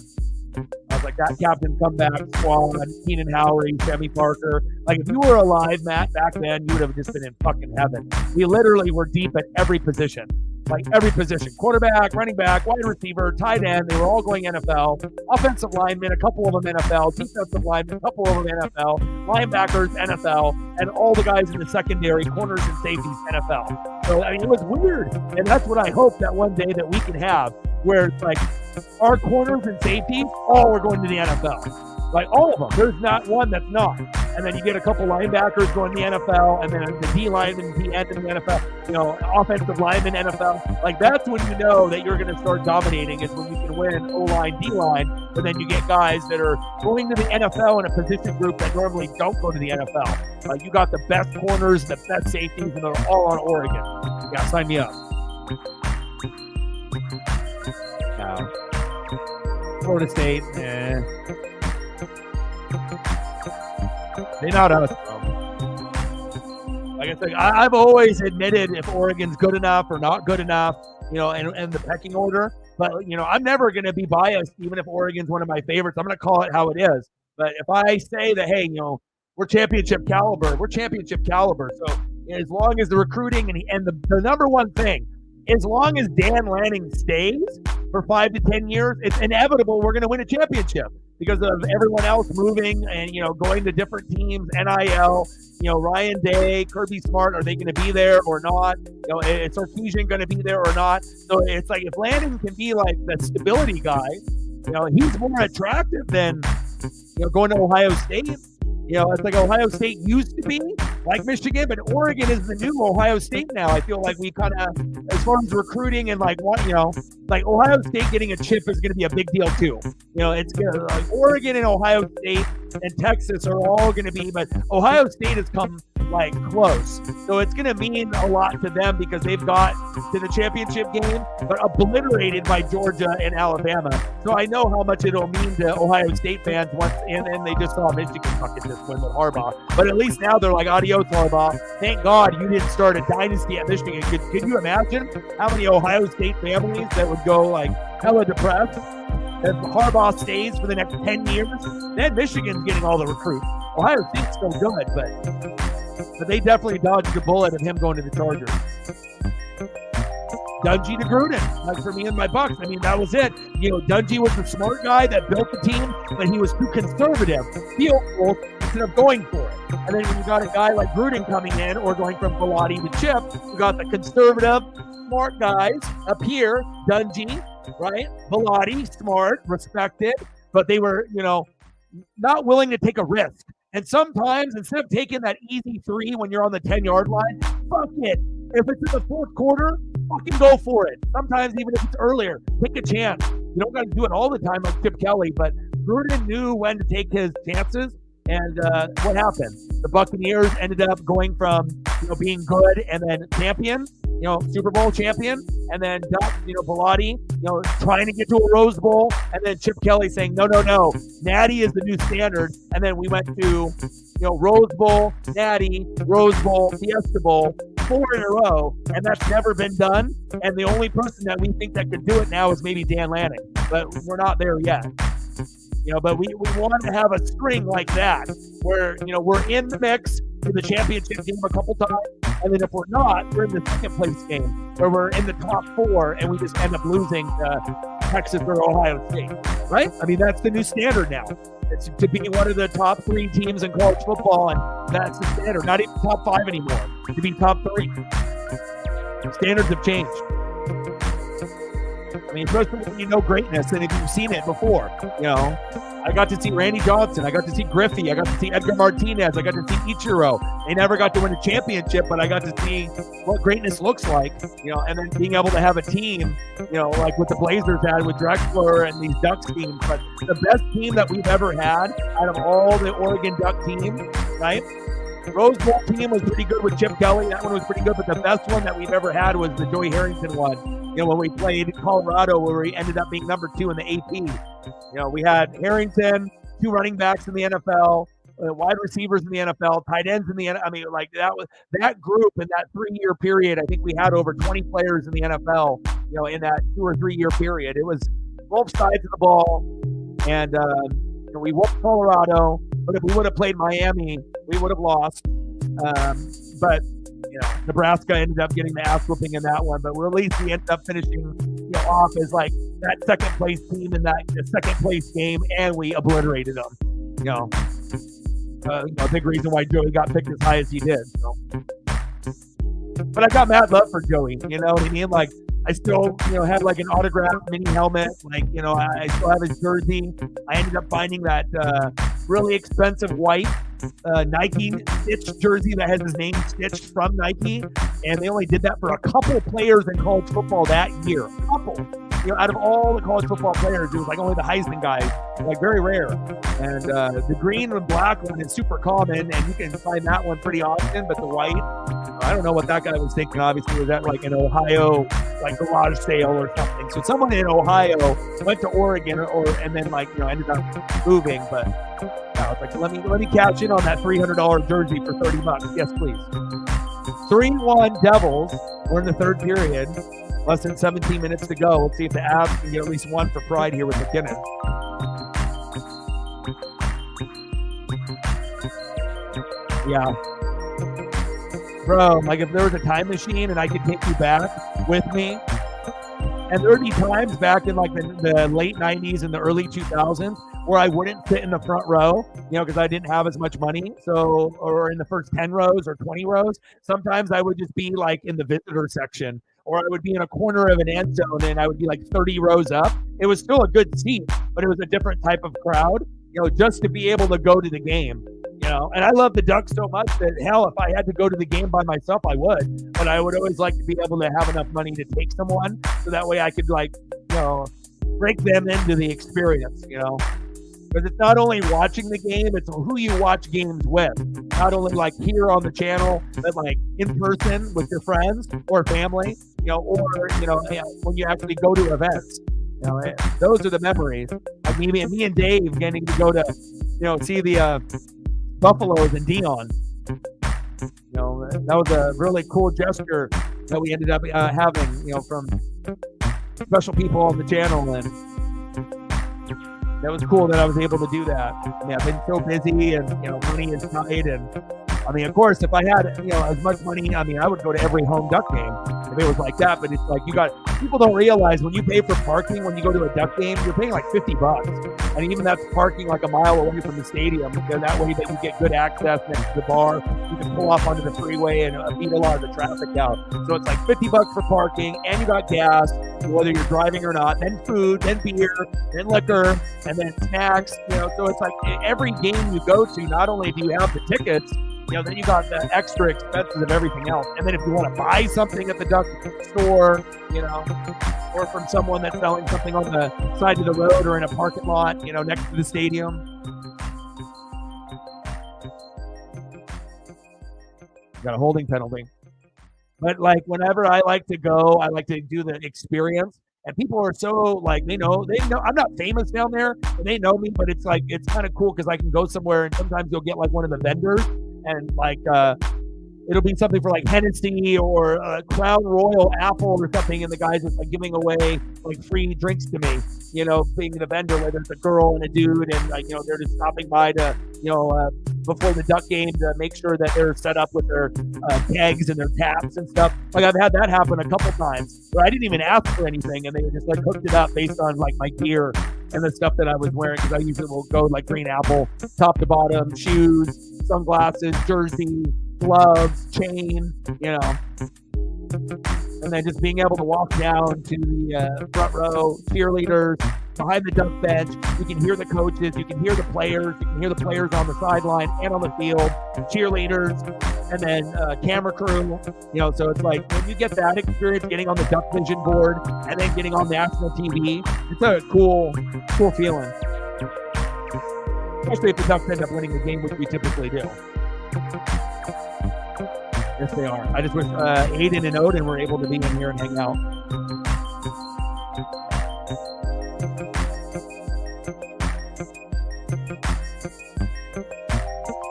I was like, that captain comeback squad, Keenan Howery, Sammy Parker. Like, if you were alive, Matt, back then, you would have just been in fucking heaven. We literally were deep at every position. Like every position, quarterback, running back, wide receiver, tight end, they were all going NFL, offensive linemen, a couple of them NFL, defensive linemen, a couple of them NFL, linebackers, NFL, and all the guys in the secondary, corners and safeties, NFL. So, it was weird. And that's what I hope that one day that we can have, where it's like our corners and safeties, all are going to the NFL. Like all of them. There's not one that's not. And then you get a couple linebackers going to the NFL, and then the D lineman, D end in the NFL, offensive lineman, NFL. Like that's when you know that you're going to start dominating, is when you can win O-line, D-line, but then you get guys that are going to the NFL in a position group that normally don't go to the NFL. Like you got the best corners, the best safeties, and they're all on Oregon. Yeah, sign me up. Florida State, they're not us, bro. Like I said, I've always admitted if Oregon's good enough or not good enough, and the pecking order. But, I'm never going to be biased, even if Oregon's one of my favorites. I'm going to call it how it is. But if I say that, hey, we're championship caliber, we're championship caliber. So as long as the recruiting and the number one thing, as long as Dan Lanning stays for 5 to 10 years, it's inevitable we're going to win a championship because of everyone else moving and, going to different teams, NIL, Ryan Day, Kirby Smart, are they going to be there or not? Is Sarkisian going to be there or not? So it's like if Lanning can be like the stability guy, he's more attractive than, going to Ohio State. It's like Ohio State used to be like Michigan, but Oregon is the new Ohio State now. I feel like we kind of, as far as recruiting and like Ohio State getting a chip is going to be a big deal too. It's going to like Oregon and Ohio State and Texas are all going to be, but Ohio State has come like close. So it's going to mean a lot to them because they've got to the championship game, but obliterated by Georgia and Alabama. So I know how much it'll mean to Ohio State fans once, and they just saw Michigan fucking just win with Harbaugh. But at least now they're like, adios, Harbaugh. Thank God you didn't start a dynasty at Michigan. Could you imagine how many Ohio State families that would go like hella depressed if Harbaugh stays for the next 10 years? Then Michigan's getting all the recruits. Ohio State's still good, but they definitely dodged the bullet of him going to the Chargers. Dungy to Gruden, like for me and my Bucks. That was it. Dungy was the smart guy that built the team, but he was too conservative, fearful, instead of going for it. And then when you got a guy like Gruden coming in, or going from Pilati to Chip, you got the conservative, smart guys up here, Dungy, right? Pilati, smart, respected, but they were, not willing to take a risk. And sometimes, instead of taking that easy 3 when you're on the 10-yard line, fuck it. If it's in the fourth quarter, fucking go for it. Sometimes even if it's earlier, take a chance. You don't got to do it all the time like Chip Kelly, but Gruden knew when to take his chances. And what happened? The Buccaneers ended up going from being good and then champion, Super Bowl champion, and then Duck, Bilotti, trying to get to a Rose Bowl, and then Chip Kelly saying no, Natty is the new standard, and then we went to Rose Bowl, Natty, Rose Bowl, Fiesta Bowl, 4 in a row, and that's never been done. And the only person that we think that could do it now is maybe Dan Lanning, but we're not there yet. But we want to have a string like that where, we're in the mix for the championship game a couple times. And then if we're not, we're in the second place game where we're in the top 4 and we just end up losing to Texas or Ohio State, right? I mean, that's the new standard now. It's to be one of the top 3 teams in college football, and that's the standard. Not even top 5 anymore. To be top 3. Standards have changed. I mean, especially when you know greatness and if you've seen it before, I got to see Randy Johnson. I got to see Griffey. I got to see Edgar Martinez. I got to see Ichiro. They never got to win a championship, but I got to see what greatness looks like, and then being able to have a team, like what the Blazers had with Drexler and these Ducks teams. But the best team that we've ever had out of all the Oregon Duck teams, right? The Rose Bowl team was pretty good with Chip Kelly. That one was pretty good, but the best one that we've ever had was the Joey Harrington one. When we played Colorado, where we ended up being number 2 in the AP. We had Harrington, 2 running backs in the NFL, wide receivers in the NFL, tight ends in the NFL. I mean, like that was that group in that 3-year period. I think we had over 20 players in the NFL, in that 2 or 3 year period. It was both sides of the ball, and we whooped Colorado. But if we would have played Miami, we would have lost. But Nebraska ended up getting the ass whooping in that one, but at least we ended up finishing off as like that second place team in that second place game, and we obliterated them. A big reason why Joey got picked as high as he did. So. But I got mad love for Joey. You know what I mean? Like I still, had like an autographed mini helmet. Like, I still have his jersey. I ended up finding that really expensive white Nike stitched jersey that has his name stitched from Nike, and they only did that for a couple players in college football that year. A couple. Out of all the college football players, it was like only the Heisman guys, like very rare. And the green and black one is super common, and you can find that one pretty often. But the white, I don't know what that guy was thinking. Obviously, was that like an Ohio like garage sale or something? So someone in Ohio went to Oregon, and then ended up moving. But I was like, let me cash in on that $300 jersey for $30. Yes, please. 3-1 Devils. We're in the third period. Less than 17 minutes to go. Let's see if the Avs can get at least one for pride here with McKinnon. Yeah. Bro, like if there was a time machine and I could take you back with me, and there would be times back in like the late 90s and the early 2000s where I wouldn't sit in the front row, because I didn't have as much money. So, or in the first 10 rows or 20 rows. Sometimes I would just be like in the visitor section, or I would be in a corner of an end zone and I would be like 30 rows up. It was still a good seat, but it was a different type of crowd, just to be able to go to the game, and I love the Ducks so much that hell, if I had to go to the game by myself, I would, but I would always like to be able to have enough money to take someone so that way I could break them into the experience, because it's not only watching the game, it's who you watch games with. Not only like here on the channel, but like in person with your friends or family, or when you actually go to events. Those are the memories. Like me and Dave getting to go to, see the Buffaloes and Dion. That was a really cool gesture that we ended up having, from special people on the channel, and that was cool that I was able to do that. I mean, I've been so busy, and money is tight, and I mean, of course, if I had as much money, I mean, I would go to every home Duck game if it was like that. But it's like people don't realize when you pay for parking when you go to a Duck game, you're paying like $50, and even that's parking like a mile away from the stadium. Because that way that you get good access next to the bar, you can pull off onto the freeway and beat a lot of the traffic out. So it's like $50 for parking, and you got gas, whether you're driving or not. Then food, then beer, then liquor, and then snacks. So it's like every game you go to, not only do you have the tickets, then you got the extra expenses of everything else. And then if you want to buy something at the duck store, or from someone that's selling something on the side of the road or in a parking lot, next to the stadium, you got a holding penalty. But like whenever I like to go, I like to do the experience. And people are so like, they know I'm not famous down there and they know me, but it's kind of cool because I can go somewhere and sometimes you'll get like one of the vendors and like it'll be something for like Hennessy or Crown Royal Apple or something, and the guys just like giving away like free drinks to me, being the vendor, whether it's a girl and a dude, and like they're just stopping by to before the duck game to make sure that they're set up with their kegs and their taps and stuff. Like I've had that happen a couple times where I didn't even ask for anything and they just like hooked it up based on like my gear and the stuff that I was wearing, because I usually will go like Green Apple, top to bottom, shoes, sunglasses, jersey, gloves, chain, and then just being able to walk down to the front row, cheerleaders, behind the duck bench. You can hear the coaches, you can hear the players, you can hear the players on the sideline and on the field, cheerleaders, and then camera crew. So it's like when you get that experience getting on the Duck Vision board and then getting on national TV, it's a cool feeling. Especially if the Ducks end up winning the game, which we typically do. Yes, they are. I just wish Aiden and Odin were able to be in here and hang out.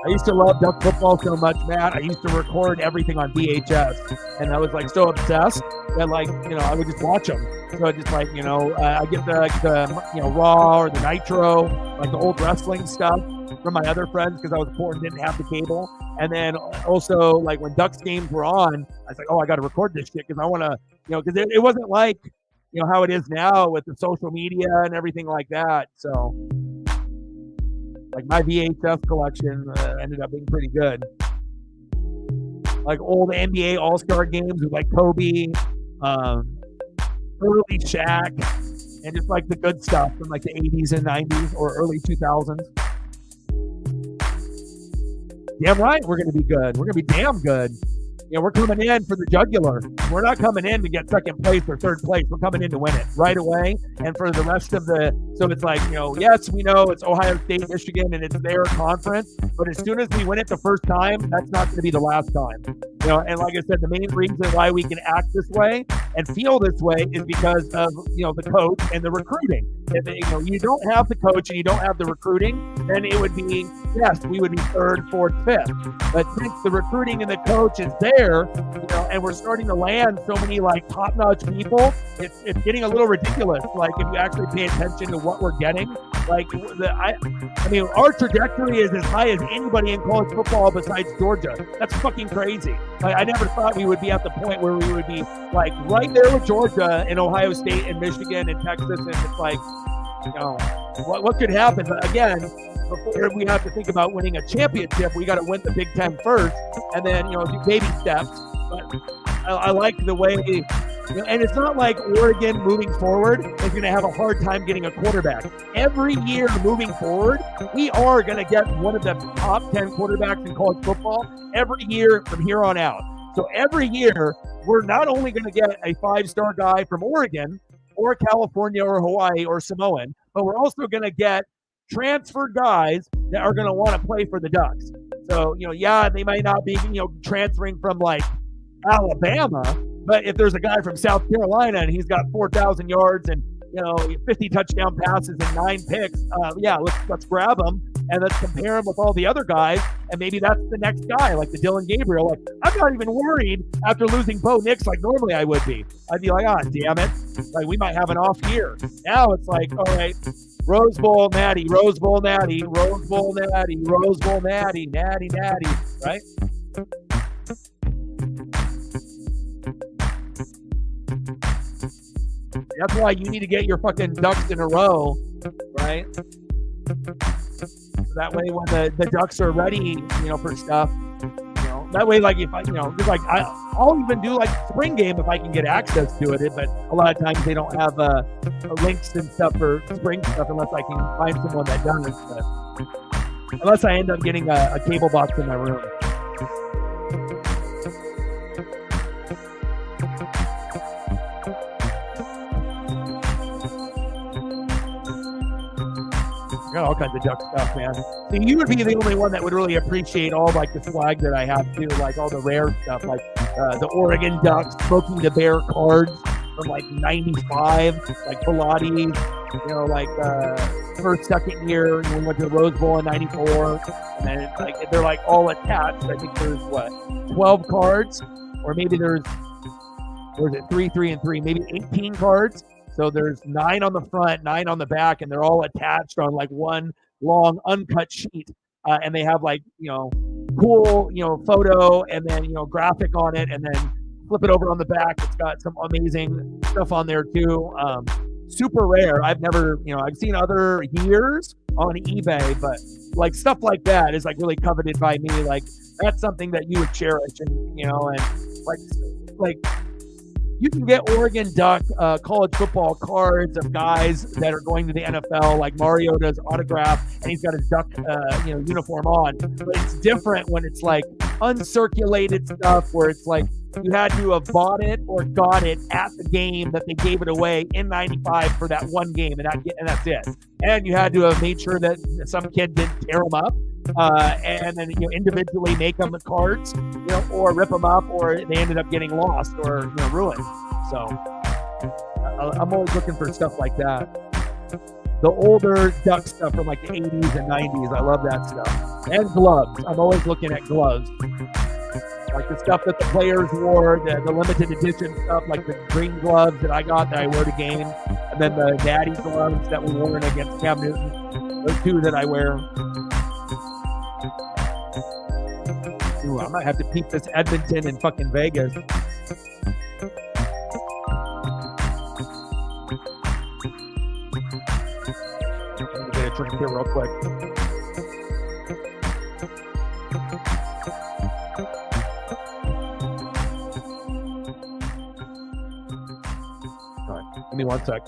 I used to love duck football so much, Matt. I used to record everything on VHS, and I was like so obsessed that like I would just watch them. So I just like I get the Raw or the Nitro, like the old wrestling stuff from my other friends because I was poor and didn't have the cable. And then also like when Ducks games were on, I was like, oh, I got to record this shit because I want to, because it wasn't like how it is now with the social media and everything like that. So. Like my VHS collection ended up being pretty good. Like old NBA All-Star games with like Kobe, early Shaq, and just like the good stuff from like the 80s and 90s or early 2000s. Damn right, we're going to be good. We're going to be damn good. We're coming in for the jugular. We're not coming in to get second place or third place. We're coming in to win it right away. And for the rest of so it's like, yes, we know it's Ohio State, Michigan, and it's their conference. But as soon as we win it the first time, that's not going to be the last time. And like I said, the main reason why we can act this way and feel this way is because of, the coach and the recruiting. If you don't have the coach and you don't have the recruiting, then it would be, yes, we would be third, fourth, fifth. But since the recruiting and the coach is there, and we're starting to land so many like top-notch people, it's getting a little ridiculous. Like if you actually pay attention to what we're getting, like our trajectory is as high as anybody in college football besides Georgia. That's fucking crazy. Like, I never thought we would be at the point where we would be like right there with Georgia and Ohio State and Michigan and Texas, and it's like, what could happen? But again, before we have to think about winning a championship, we got to win the Big Ten first, and then do baby steps. But I like the way, and it's not like Oregon moving forward is going to have a hard time getting a quarterback. Every year moving forward, we are going to get one of the top 10 quarterbacks in college football every year from here on out. So every year, we're not only going to get a 5-star guy from Oregon or California or Hawaii or Samoan, but we're also going to get transfer guys that are going to want to play for the Ducks. So, they might not be, transferring from like Alabama, but if there's a guy from South Carolina and he's got 4,000 yards and 50 touchdown passes and 9 picks, let's grab him and let's compare him with all the other guys, and maybe that's the next guy, like the Dylan Gabriel. Like, I'm not even worried after losing Bo Nix like normally I would be. I'd be like, damn it, like we might have an off year. Now it's like, all right, Rose Bowl Natty, Rose Bowl Natty, Rose Bowl Natty, Rose Bowl Natty, Natty, right? That's why you need to get your fucking ducks in a row, right? So that way when the Ducks are ready, for stuff, that way, like if I'll even do like spring game if I can get access to it. But a lot of times they don't have links and stuff for spring stuff unless I can find someone that does. But unless I end up getting a cable box in my room. I got all kinds of duck stuff, man. So you would be the only one that would really appreciate all like the swag that I have too, like all the rare stuff, like the Oregon Ducks, Smoking the Bear cards from like '95, like Pilates, like first, second year, we went to the Rose Bowl in '94, and then like they're like all attached. I think there's 12 cards, or maybe there's 3, 3, and 3, maybe 18 cards. So there's 9 on the front, 9 on the back, and they're all attached on like one long uncut sheet. And they have like, cool, photo and then, graphic on it, and then flip it over on the back. It's got some amazing stuff on there too. Super rare. I've never, I've seen other years on eBay, but like stuff like that is like really coveted by me. Like that's something that you would cherish, and, and like you can get Oregon Duck college football cards of guys that are going to the NFL, like Mariota's autograph, and he's got his Duck, uniform on. But it's different when it's like uncirculated stuff, where it's like you had to have bought it or got it at the game that they gave it away in '95 for that one game, and that's it. And you had to have made sure that some kid didn't tear them up. And then individually make them the cards, or rip them up, or they ended up getting lost or ruined. So I'm always looking for stuff like that. The older Duck stuff from like the 80s and 90s, I love that stuff. And gloves. I'm always looking at gloves, like the stuff that the players wore, the limited edition stuff, like the green gloves that I got that I wear to game, and then the daddy gloves that we wore against Cam Newton. Those 2 that I wear. Ooh, I might have to peep this Edmonton and fucking Vegas. Let me get a drink here real quick. All right, give me 1 sec.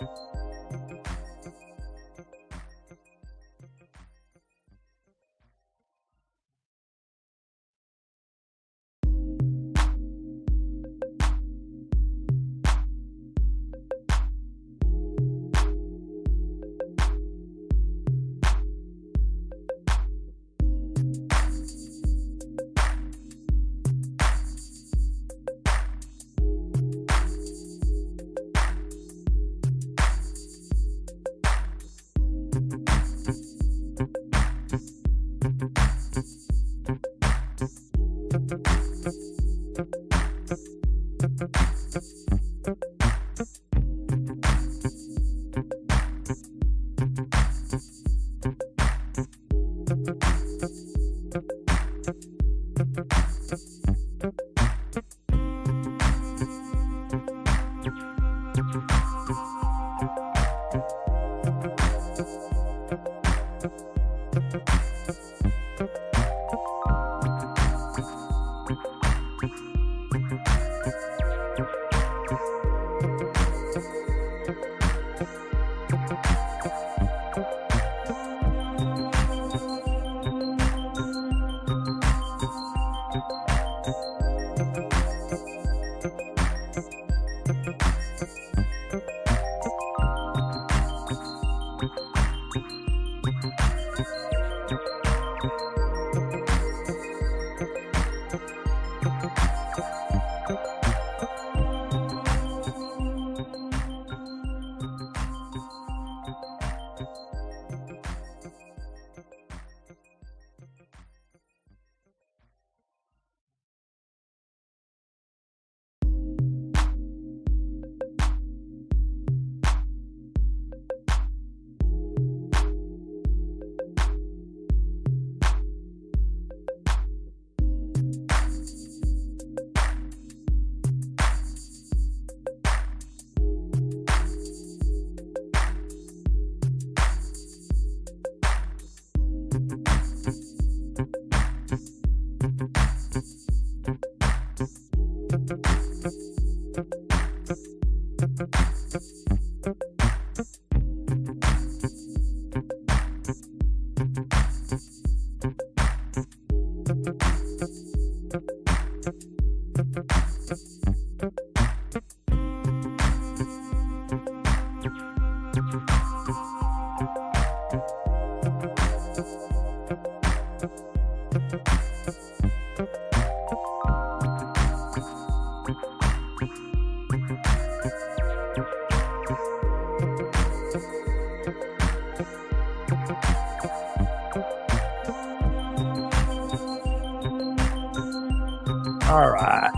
All right.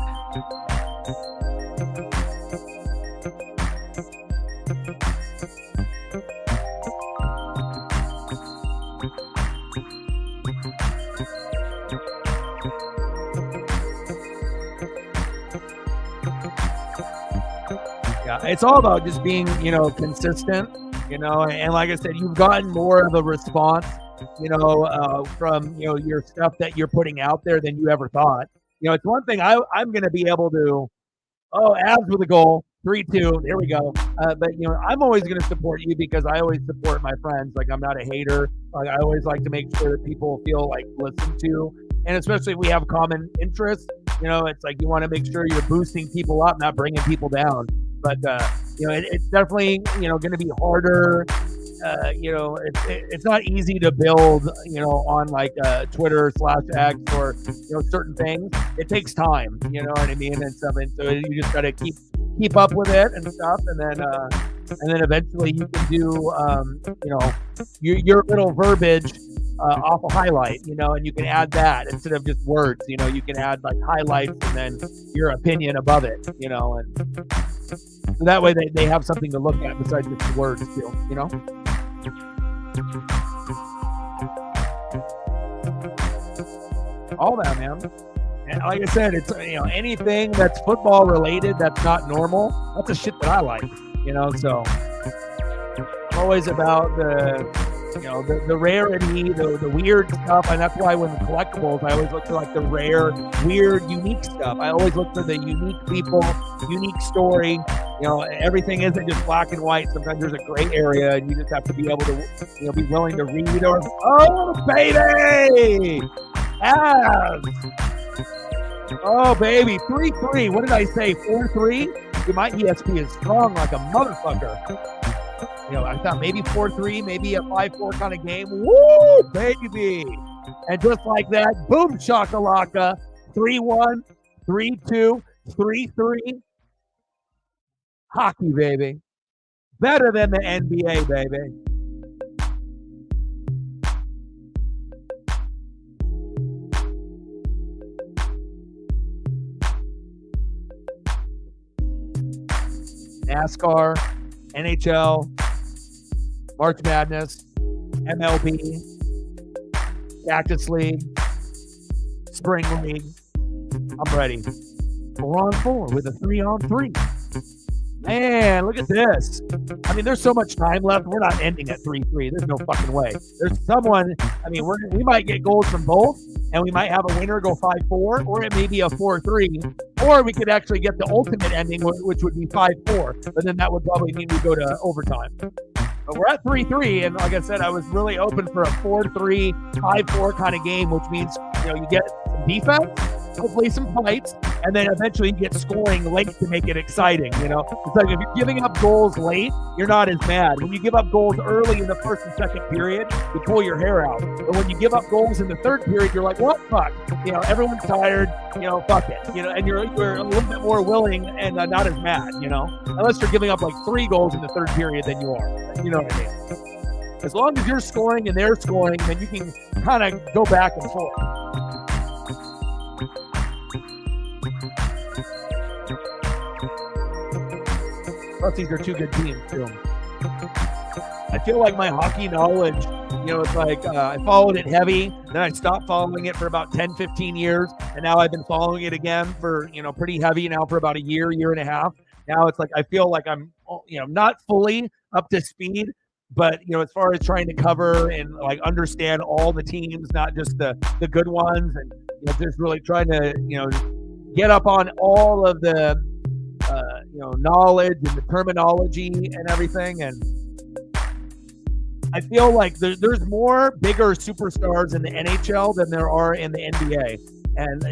Yeah, it's all about just being, consistent, and like I said, you've gotten more of a response, from, your stuff that you're putting out there than you ever thought. It's one thing I'm going to be able to, abs with a goal, 3-2, there we go. But, I'm always going to support you because I always support my friends. Like, I'm not a hater. Like, I always like to make sure that people feel like listened to. And especially if we have common interests, it's like you want to make sure you're boosting people up, not bringing people down. But, it's definitely, going to be harder. It's not easy to build, on like Twitter/X or, certain things. It takes time, you know what I mean? And stuff. And so you just got to keep up with it and stuff. And then eventually you can do, your little verbiage off a highlight, and you can add that instead of just words, you can add like highlights and then your opinion above it, and so that way they have something to look at besides just the words too, all that, man. And like I said, it's, anything that's football related that's not normal, that's the shit that I like, so I'm always about the rarity, the weird stuff, and that's why when the collectibles, I always look for like the rare, weird, unique stuff. I always look for the unique people, unique story. Everything isn't just black and white. Sometimes there's a gray area, and you just have to be able to, be willing to read. Or baby, oh baby, 3-3. What did I say? 4-3. My ESP is strong like a motherfucker. I thought maybe 4-3, maybe a 5-4 kind of game. Woo, baby. And just like that, boom, shakalaka. 3-1, 3-2, 3-3. Hockey, baby. Better than the NBA, baby. NASCAR, NHL, March Madness, MLB, Cactus League, Spring League. I'm ready. 4-on-4 with a 3-on-3. Man, look at this. I mean, there's so much time left. We're not ending at 3-3. There's no fucking way. There's someone, we might get goals from both, and we might have a winner go 5-4, or it may be a 4-3, or we could actually get the ultimate ending, which would be 5-4, but then that would probably mean we go to overtime. But we're at 3-3, and like I said, I was really open for a 4-3, 5-4 kind of game, which means, you get some defense, hopefully some fights, and then eventually you get scoring late to make it exciting, It's like if you're giving up goals late, you're not as mad. When you give up goals early in the first and second period, you pull your hair out. But when you give up goals in the third period, you're like, what? Fuck. Everyone's tired, fuck it. And you're a little bit more willing and not as mad, Unless you're giving up like 3 goals in the third period, then you are. You know what I mean? As long as you're scoring and they're scoring, then you can kind of go back and forth. Plus, these are two good teams, too. I feel like my hockey knowledge, it's like I followed it heavy, then I stopped following it for about 10, 15 years, and now I've been following it again for, pretty heavy now for about a year and a half. Now it's like I feel like I'm, not fully up to speed, but, as far as trying to cover and, like, understand all the teams, not just the good ones, and, just really trying to, get up on all of the knowledge and the terminology and everything. And I feel like there's more bigger superstars in the NHL than there are in the NBA. And,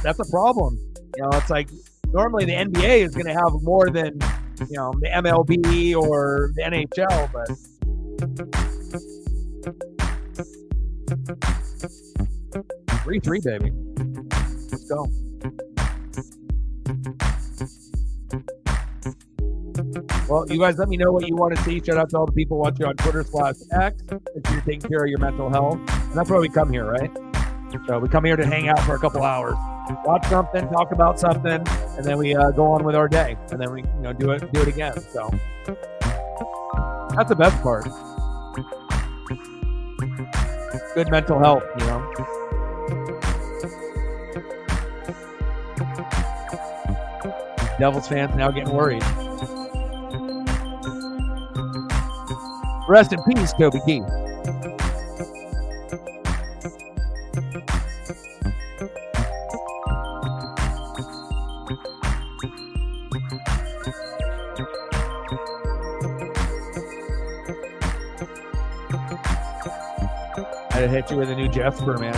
that's a problem. It's like normally the NBA is going to have more than, the MLB or the NHL, but 3-3, baby. Let's go. Well, you guys let me know what you want to see. Shout out to all the people watching on Twitter/X if you're taking care of your mental health. And that's why we come here, right? So we come here to hang out for a couple hours, watch something, talk about something, and then we go on with our day. And then we do it again. So that's the best part. Good mental health, Devils fans now getting worried. Rest in peace, Toby Keith. I had to hit you with a new Jesper, man.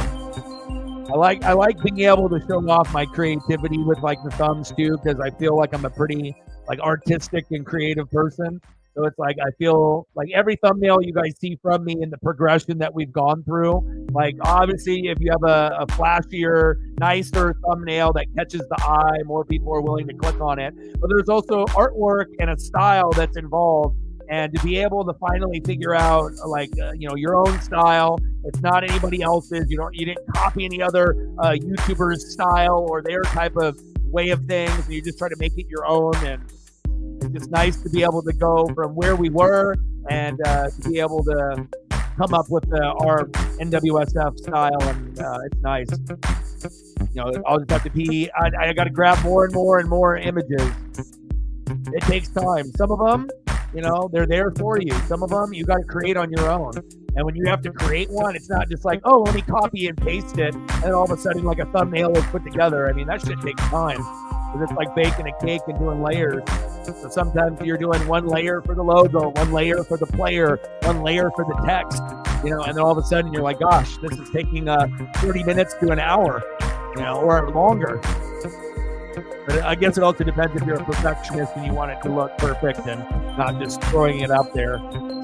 I like being able to show off my creativity with like the thumbs too, because I feel like I'm a pretty like artistic and creative person. So it's like I feel like every thumbnail you guys see from me in the progression that we've gone through, like obviously if you have a flashier, nicer thumbnail that catches the eye, more people are willing to click on it. But there's also artwork and a style that's involved. And to be able to finally figure out like your own style, it's not anybody else's. You didn't copy any other YouTuber's style or their type of way of things. And you just try to make it your own. And it's just nice to be able to go from where we were and to be able to come up with our NWSF style. And it's nice. I'll just have to be. I got to grab more and more and more images. It takes time. Some of them, they're there for you. Some of them you got to create on your own. And when you have to create one, it's not just like, oh, let me copy and paste it. And all of a sudden, like a thumbnail is put together. I mean, that shit takes time. Because it's like baking a cake and doing layers. So sometimes you're doing one layer for the logo, one layer for the player, one layer for the text, and then all of a sudden you're like, gosh, this is taking 30 minutes to an hour, or longer. But I guess it also depends if you're a perfectionist and you want it to look perfect and not just throwing it up there.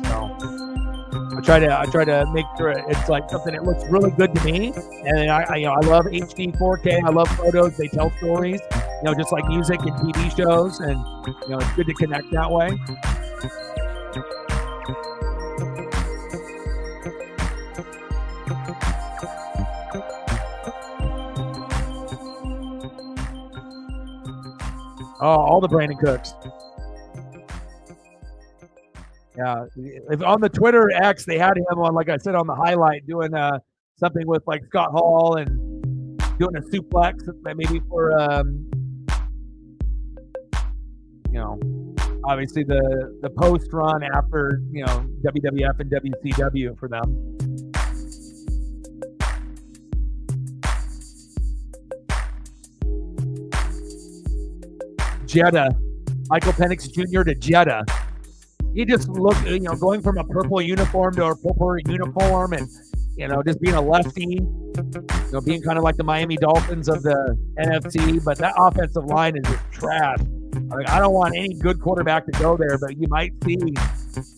So I try to make sure it's like something that looks really good to me. And I love HD 4K. I love photos. They tell stories, just like music and TV shows. And, it's good to connect that way. Oh, all the Brandon Cooks. Yeah, if on the Twitter X, they had him on, like I said, on the highlight, doing something with like Scott Hall and doing a suplex, maybe for obviously the post run after WWF and WCW for them. Jeddah, Michael Penix Jr. to Jeddah. He just looked, going from a purple uniform to a purple uniform and, just being a lefty, being kind of like the Miami Dolphins of the NFC. But that offensive line is just trash. I don't want any good quarterback to go there, but you might see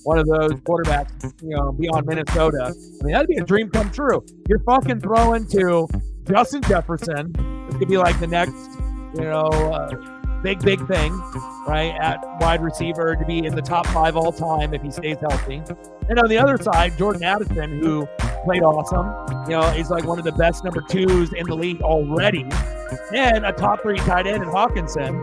one of those quarterbacks, be on Minnesota. I mean, that'd be a dream come true. You're fucking throwing to Justin Jefferson. This could be like the next, big thing, right, at wide receiver to be in the top 5 all time if he stays healthy. And on the other side, Jordan Addison, who played awesome, is like one of the best number 2s in the league already, and a top 3 tight end in Hawkinson,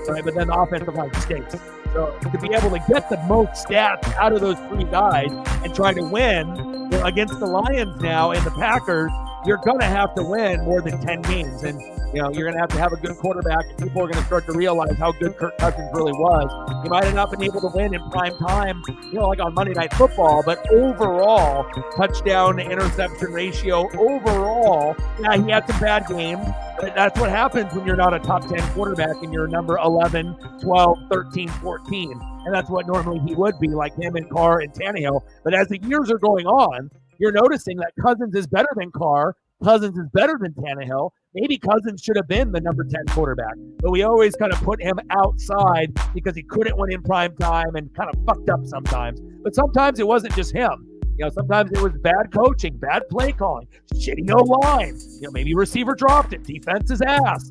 right? But then the offensive line stinks. So to be able to get the most stats out of those 3 guys and try to win against the Lions now and the Packers, you're going to have to win more than 10 games. And you're going to have a good quarterback, and people are going to start to realize how good Kirk Cousins really was. He might have not been able to win in prime time, like on Monday Night Football, but overall, touchdown to interception ratio, overall, yeah, he had some bad games, but that's what happens when you're not a top 10 quarterback and you're number 11, 12, 13, 14. And that's what normally he would be, like him and Carr and Tannehill. But as the years are going on, you're noticing that Cousins is better than Carr, Cousins is better than Tannehill. Maybe Cousins should have been the number 10 quarterback, but we always kind of put him outside because he couldn't win in prime time and kind of fucked up sometimes. But sometimes it wasn't just him. Sometimes it was bad coaching, bad play calling, shitty O-line. Maybe receiver dropped it, defense is ass.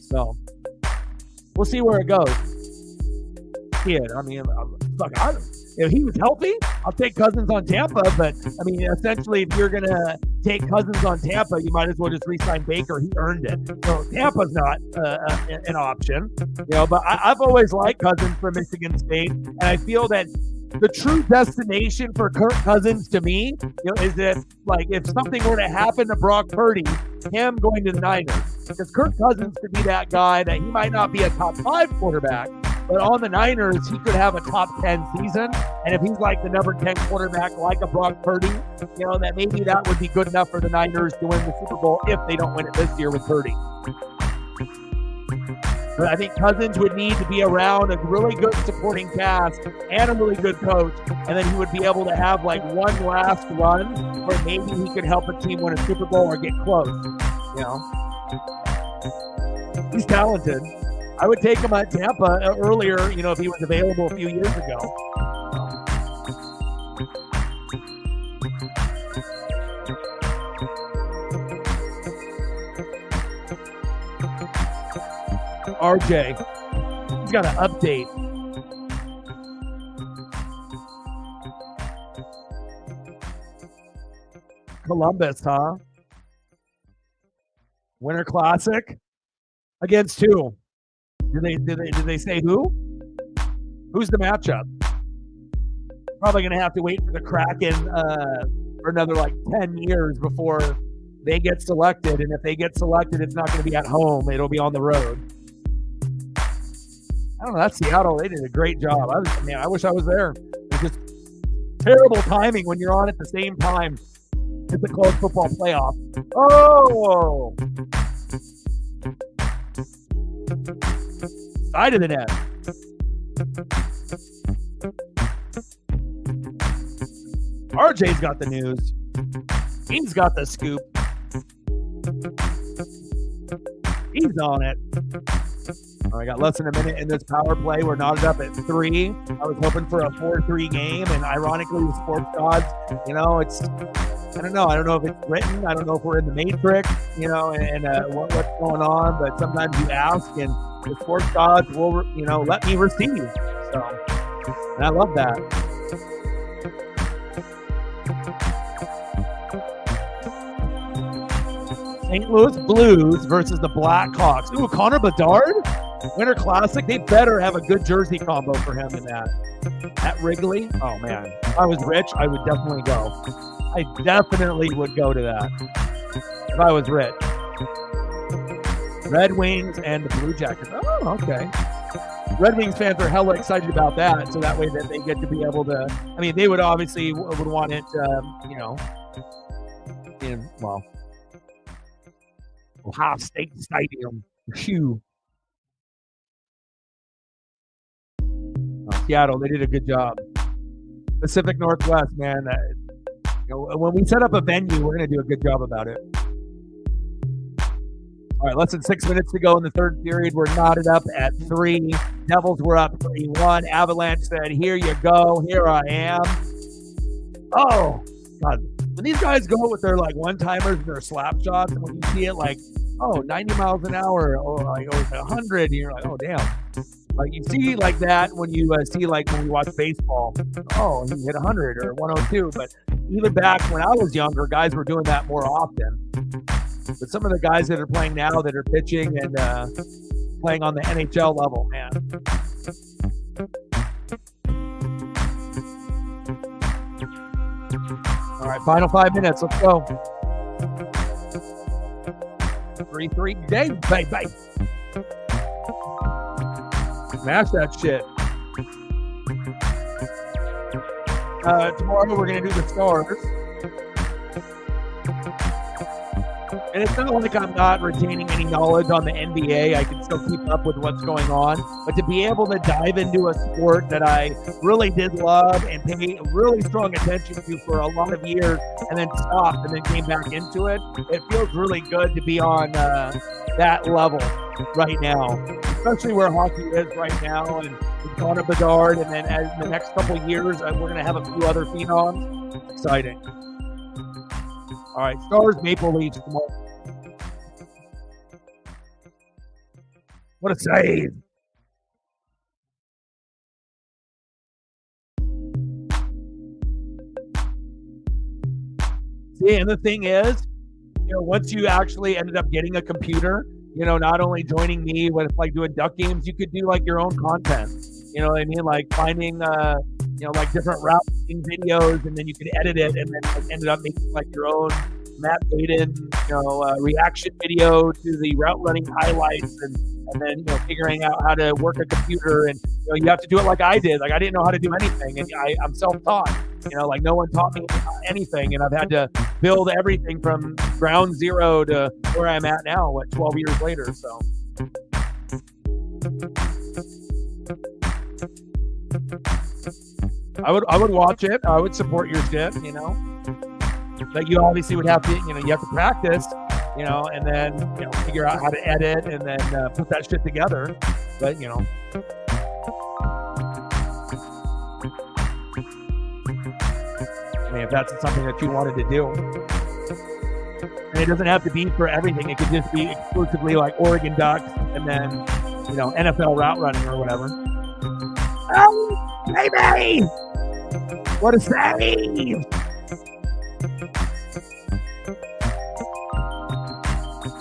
So we'll see where it goes. kid. I mean, if he was healthy, I'll take Cousins on Tampa. But I mean, essentially, if you're gonna take Cousins on Tampa, you might as well just re-sign Baker. He earned it. So Tampa's not an option, But I've always liked Cousins for Michigan State, and I feel that the true destination for Kirk Cousins to me, is that if something were to happen to Brock Purdy, him going to the Niners, because Kirk Cousins could be that guy that he might not be a top 5 quarterback, but on the Niners, he could have a top 10 season. And if he's like the number 10 quarterback, like a Brock Purdy, that maybe that would be good enough for the Niners to win the Super Bowl if they don't win it this year with Purdy. But I think Cousins would need to be around a really good supporting cast and a really good coach, and then he would be able to have one last run where maybe he could help a team win a Super Bowl or get close. He's talented. I would take him at Tampa earlier, if he was available a few years ago. RJ, he's got an update. Columbus, huh? Winter Classic against who? Did they say who? Who's the matchup? Probably going to have to wait for the Kraken for another 10 years before they get selected. And if they get selected, it's not going to be at home. It'll be on the road. I don't know. That's Seattle. They did a great job. I wish I was there. It's just terrible timing when you're on at the same time as the college football playoff. Oh! Side of the net. RJ's got the news. He's got the scoop. He's on it. All right, got less than a minute in this power play. We're knotted up at 3. I was hoping for a 4-3 game, and ironically, with sports gods, it's I don't know. I don't know if it's written. I don't know if we're in the Matrix, and what's going on. But sometimes you ask, and the sports gods will, let me receive. So, and I love that. St. Louis Blues versus the Blackhawks. Ooh, Connor Bedard, Winter Classic. They better have a good jersey combo for him in that. At Wrigley, oh man, if I was rich, I would definitely go. I definitely would go to that if I was rich. Red Wings and the Blue Jackets. Oh, okay. Red Wings fans are hella excited about that, so that way that they get to be able to. I mean, they would obviously would want it, in Ohio State Stadium. Phew. Seattle, they did a good job. Pacific Northwest, man. When we set up a venue, we're going to do a good job about it. All right, less than 6 minutes to go in the third period. We're knotted up at 3. Devils were up 3-1. Avalanche said, here you go. Here I am. Oh, God. When these guys go with their one-timers and their slap shots, and when you see it 90 miles an hour or 100, and you're like, oh, damn. You see that when you see when we watch baseball. Oh, he hit 100 or 102. But even back when I was younger, guys were doing that more often. But some of the guys that are playing now that are pitching and playing on the NHL level, man. All right, final 5 minutes. Let's go. 3-3. Dang, bye. Smash that shit. Tomorrow we're going to do the Stars. And it's not like I'm not retaining any knowledge on the NBA. I can still keep up with what's going on. But to be able to dive into a sport that I really did love and pay really strong attention to for a lot of years and then stopped and then came back into it, it feels really good to be on that level right now, especially where hockey is right now. And with Connor Bedard, and then as the next couple of years, we're going to have a few other phenoms. Exciting. All right, Stars, Maple Leafs tomorrow. What a save. See, and the thing is, once you actually ended up getting a computer, not only joining me with like doing duck games, you could do like your own content. You know what I mean? Like finding, like different route videos, and then you could edit it, and then like, ended up making like your own Matt Baden, reaction video to the route running highlights, and then figuring out how to work a computer, and you have to do it like I did. Like I didn't know how to do anything, and I'm self-taught. Like no one taught me anything, and I've had to build everything from ground zero to where I'm at now, 12 years later. So. I would watch it. I would support your shit, But you obviously would have to, you have to practice, and then, figure out how to edit and then put that shit together. But, I mean, if that's something that you wanted to do. And it doesn't have to be for everything. It could just be exclusively like Oregon Ducks and then, NFL route running or whatever. Oh, baby! What a save!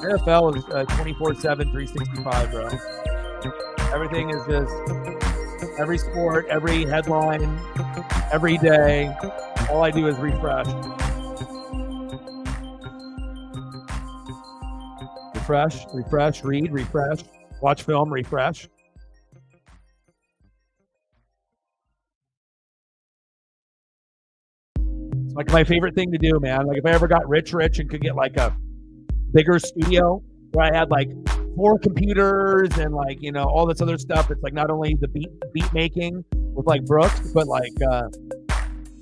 NFL is 24/7, 365, bro. Everything is just every sport, every headline, every day. All I do is refresh. Refresh, read, refresh, watch film, refresh. It's like my favorite thing to do, man. Like if I ever got rich and could get like a bigger studio where I had like 4 computers and like, all this other stuff. It's like not only the beat making with like Brooks, but like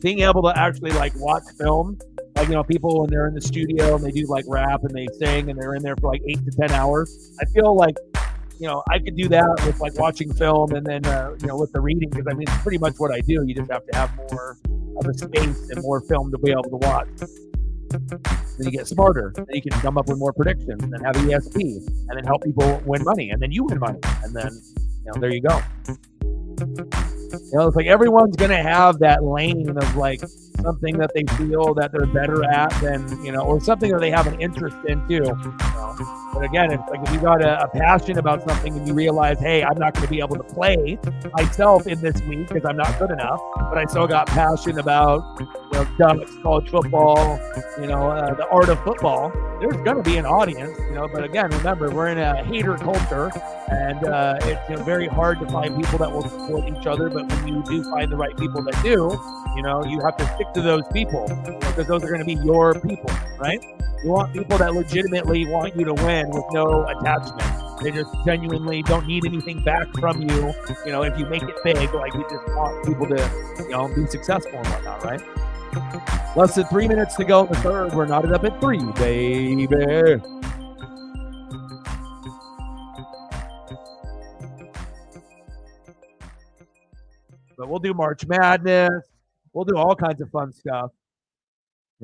being able to actually like watch film. Like, people when they're in the studio and they do like rap and they sing and they're in there for like 8 to 10 hours. I feel like, I could do that with like watching film and then, with the reading, because I mean, it's pretty much what I do. You just have to have more of a space and more film to be able to watch. Then you get smarter. Then you can come up with more predictions and then have ESP and then help people win money, and then you win money, and then there you go. It's like everyone's gonna have that lane of like something that they feel that they're better at than or something that they have an interest in too. But again, it's like if you got a passion about something and you realize, hey, I'm not going to be able to play myself in this week because I'm not good enough, but I still got passion about ducks, college football, the art of football. There's going to be an audience, But again, remember, we're in a hater culture, and it's very hard to find people that will support each other. But when you do find the right people that do, you have to stick to those people because those are going to be your people, right? You want people that legitimately want you to win with no attachment. They just genuinely don't need anything back from you. If you make it big, like you just want people to, be successful and whatnot, right? Less than 3 minutes to go in the third. We're knotted up at 3, baby. But we'll do March Madness. We'll do all kinds of fun stuff.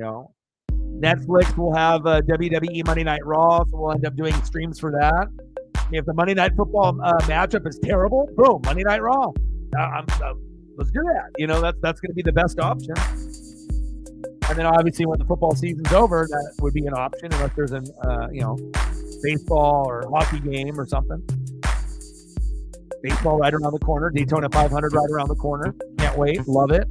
Netflix will have WWE Monday Night Raw, so we'll end up doing streams for that. If the Monday Night Football matchup is terrible, boom, Monday Night Raw. Let's do that. That's going to be the best option. And then obviously when the football season's over, that would be an option unless there's an baseball or hockey game or something. Baseball right around the corner. Daytona 500 right around the corner. Can't wait. Love it.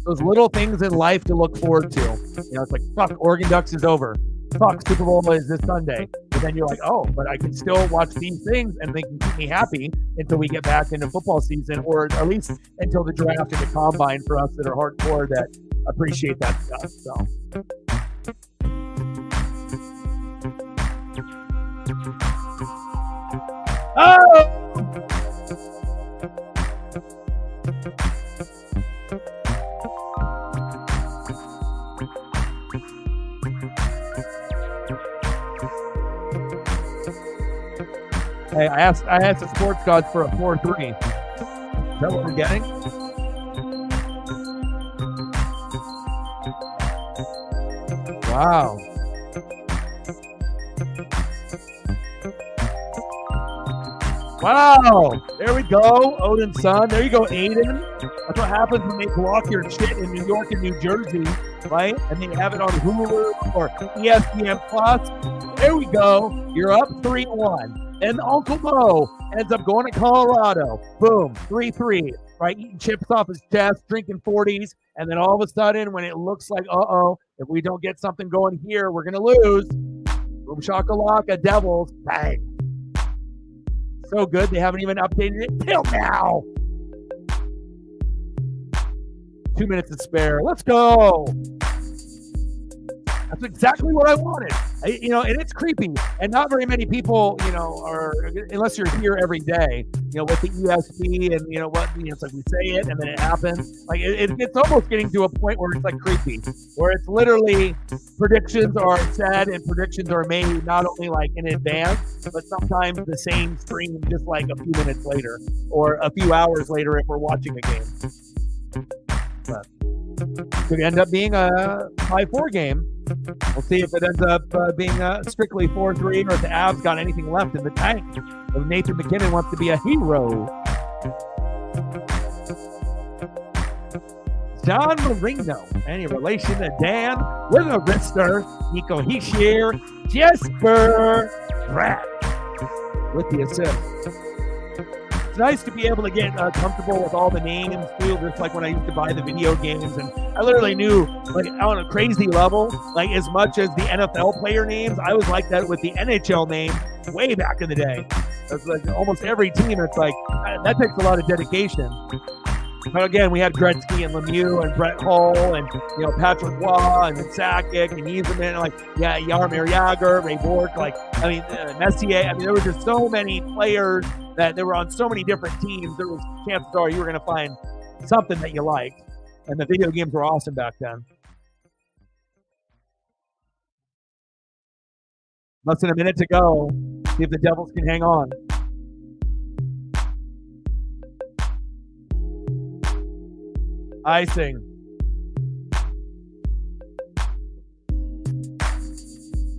Those little things in life to look forward to. It's like, fuck, Oregon Ducks is over. Fuck, Super Bowl is this Sunday. But then you're like, oh, but I can still watch these things and they can keep me happy until we get back into football season, or at least until the draft and the combine for us that are hardcore that appreciate that stuff. So. Oh! Hey, I asked the sports gods for a 4-3. Is that what we're getting? Wow. Wow. There we go. Odin's son. There you go, Aiden. That's what happens when they block your shit in New York and New Jersey. right? And then you have it on Hulu or ESPN Plus. There we go. You're up 3-1. And Uncle Mo ends up going to Colorado. Boom, 3-3. Right, eating chips off his chest, drinking 40s, and then all of a sudden, when it looks like, if we don't get something going here, we're going to lose. Boom shakalaka, Devils, bang. So good, they haven't even updated it till now. 2 minutes to spare. Let's go. That's exactly what I wanted. And it's creepy. And not very many people, are, unless you're here every day, with the ESP and, it's like we say it and then it happens. Like it's almost getting to a point where it's like creepy, where it's literally predictions are said and predictions are made not only like in advance, but sometimes the same stream just like a few minutes later or a few hours later if we're watching a game. But could end up being a 5-4 game. We'll see if it ends up being strictly 4-3 or if the Avs got anything left in the tank. If Nathan McKinnon wants to be a hero. John Marino, any relation to Dan with a wrister, Nico Hischier, Jesper Bratt with the assist. It's nice to be able to get comfortable with all the names too, just like when I used to buy the video games, and I literally knew, like, on a crazy level, like as much as the NFL player names, I was like that with the NHL name way back in the day. That's like almost every team. It's like that takes a lot of dedication. But again, we had Gretzky and Lemieux and Brett Hull and Patrick Waugh and Sakic and Yzerman, like Jaromir Jagr, Ray Bourque, Messier. There were just so many players that they were on so many different teams. There was chances are you were going to find something that you liked, and the video games were awesome back then. Less than a minute to go. See if the Devils can hang on. Icing.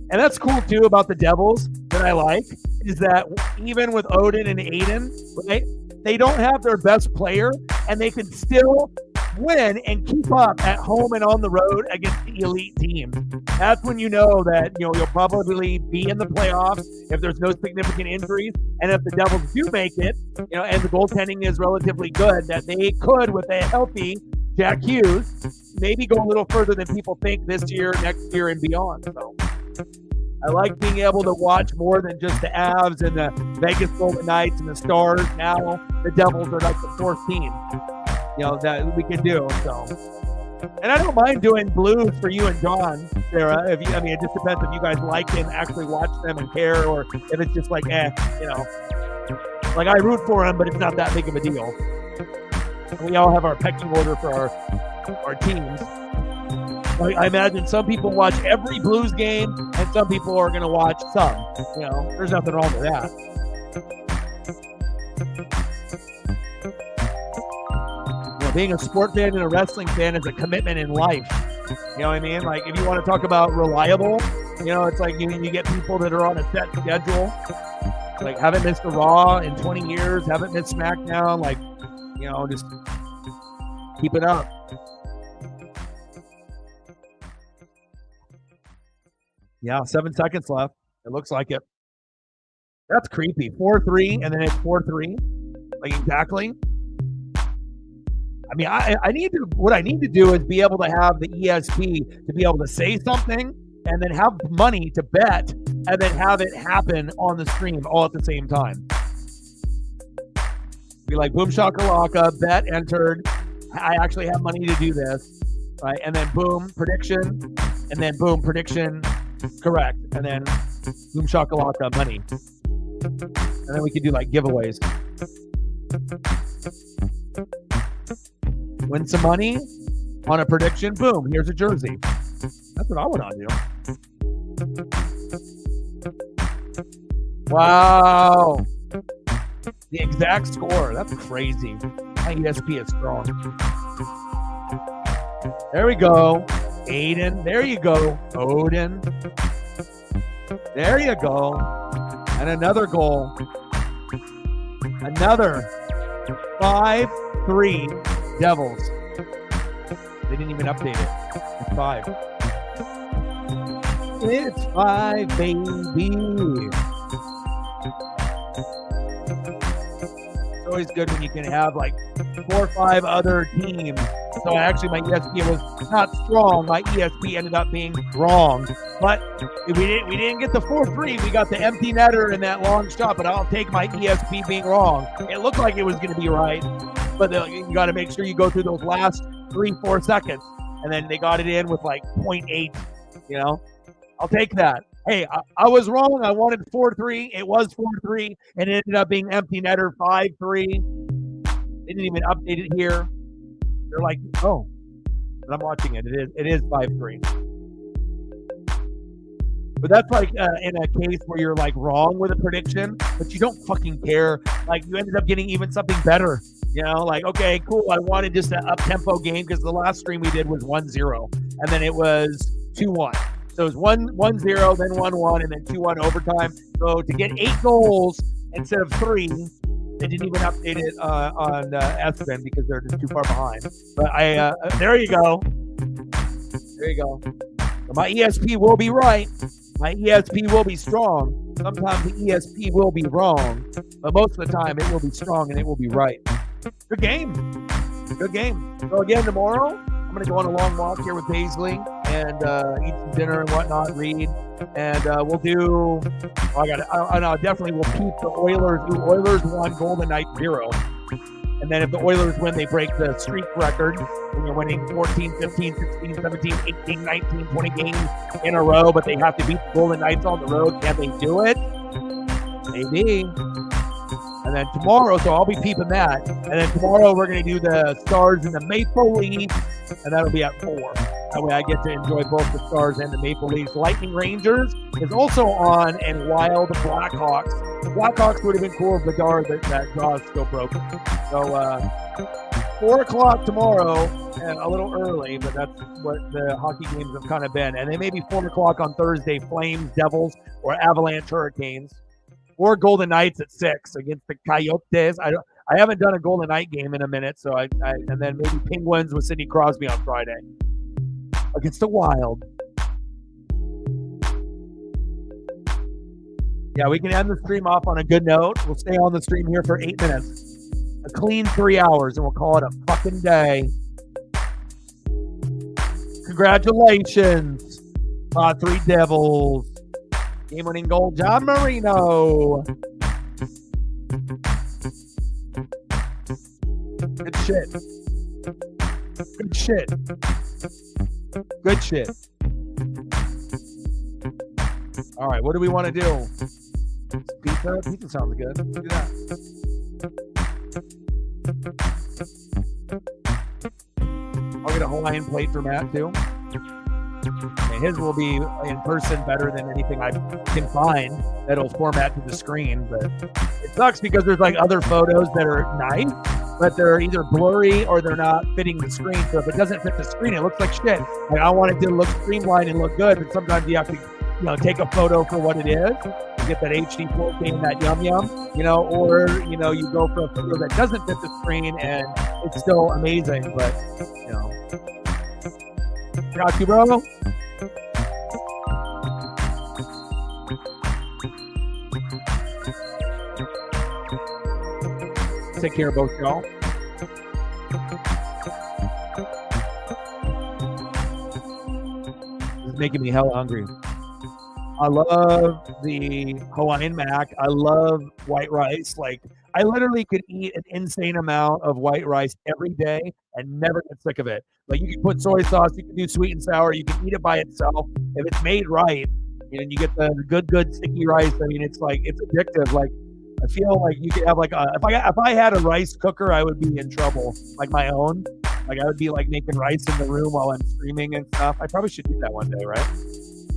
And that's cool too about the Devils that I like, is that even with Odin and Aiden, right, they don't have their best player and they can still win and keep up at home and on the road against the elite team. That's when you know that you'll probably be in the playoffs if there's no significant injuries, and if the Devils do make it, and the goaltending is relatively good, that they could, with a healthy Jack Hughes, maybe go a little further than people think this year, next year, and beyond. So I like being able to watch more than just the Avs and the Vegas Golden Knights and the Stars. Now the Devils are like the fourth team, that we can do. So, and I don't mind doing blues for you and John, Sarah. It just depends if you guys like and actually watch them and care, or if it's just like, like I root for them, but it's not that big of a deal. We all have our pecking order for our teams. I imagine some people watch every Blues game, and some people are going to watch some. There's nothing wrong with that. Being a sport fan and a wrestling fan is a commitment in life. You know what I mean? Like, if you want to talk about reliable, it's like you get people that are on a set schedule, like haven't missed a Raw in 20 years, haven't missed SmackDown, like, just keep it up. Yeah, 7 seconds left. It looks like it. That's creepy. 4-3, and then it's 4-3. Like, exactly. What I need to do is be able to have the ESP to be able to say something and then have money to bet and then have it happen on the stream all at the same time. Be like, boom shakalaka, bet entered. I actually have money to do this, right? And then boom, prediction, and then boom, prediction, correct, and then boom shakalaka, money. And then we can do like giveaways. Win some money on a prediction, boom, here's a jersey. That's what I want to do. Wow. The exact score. That's crazy. My ESP is strong. There we go. Aiden. There you go. Odin. There you go. And another goal. Another 5-3 Devils. They didn't even update it. 5. It's 5, baby. It's always good when you can have like 4 or 5 other teams. So actually my ESP was not strong. My ESP ended up being wrong. But we didn't get the 4-3. We got the empty netter and that long shot, but I'll take my ESP being wrong. It looked like it was going to be right, but you got to make sure you go through those last 3-4 seconds. And then they got it in with like 0.8, you know. I'll take that. Hey, I was wrong. I wanted 4-3. It was 4-3, and it ended up being empty netter 5-3. They didn't even update it here. They're like, oh, and I'm watching it. It is 5-3. But that's like in a case where you're like wrong with a prediction, but you don't fucking care. Like you ended up getting even something better. You know, like, okay, cool. I wanted just an up-tempo game because the last stream we did was 1-0, and then it was 2-1. So it was 1-0, then 1-1, and then 2-1 overtime. So to get 8 goals instead of 3, they didn't even update it on ESPN because they're just too far behind. But there you go. There you go. So my ESP will be right. My ESP will be strong. Sometimes the ESP will be wrong, but most of the time it will be strong and it will be right. Good game. Good game. So again, tomorrow, I'm going to go on a long walk here with Paisley and eat some dinner and whatnot, read. And we'll do, I definitely will keep the Oilers. Oilers won, Golden Knights 0. And then if the Oilers win, they break the streak record. When you're winning 14, 15, 16, 17, 18, 19, 20 games in a row, but they have to beat the Golden Knights on the road. Can they do it? Maybe. And then tomorrow, so I'll be peeping that. And then tomorrow we're going to do the Stars and the Maple Leafs, and that'll be at 4. That way I get to enjoy both the Stars and the Maple Leafs. Lightning Rangers is also on, and Wild Blackhawks. The Blackhawks would have been cool if Bedard, that draw is still broken. So 4 o'clock tomorrow, and a little early, but that's what the hockey games have kind of been. And then maybe 4 o'clock on Thursday, Flames, Devils, or Avalanche, Hurricanes. Or Golden Knights at 6 against the Coyotes. I haven't done a Golden Knight game in a minute, so and then maybe Penguins with Sidney Crosby on Friday against the Wild. Yeah, we can end the stream off on a good note. We'll stay on the stream here for 8 minutes, a clean 3 hours, and we'll call it a fucking day. Congratulations, 3 Devils. Game-winning goal, John Marino. Good shit. Good shit. Good shit. All right, what do we want to do? Pizza? Pizza sounds good. Let's do that. I'll get a Hawaiian plate for Matt, too. And his will be in person better than anything I can find that'll format to the screen. But it sucks because there's like other photos that are nice, but they're either blurry or they're not fitting the screen. So if it doesn't fit the screen, it looks like shit. Like I want it to look streamlined and look good, but sometimes you have to, take a photo for what it is. You get that HD 4K and that yum, or, you go for a photo that doesn't fit the screen and it's still amazing, but, got you, bro. Take care of both y'all. This is making me hella hungry. I love the Hawaiian mac. I love white rice. Like, I literally could eat an insane amount of white rice every day and never get sick of it. Like, you can put soy sauce, you can do sweet and sour, you can eat it by itself. If it's made right, and you get the good sticky rice, I mean, it's addictive. Like, I feel like you could have like if I had a rice cooker, I would be in trouble, like my own. Like, I would be like making rice in the room while I'm streaming and stuff. I probably should do that one day, right?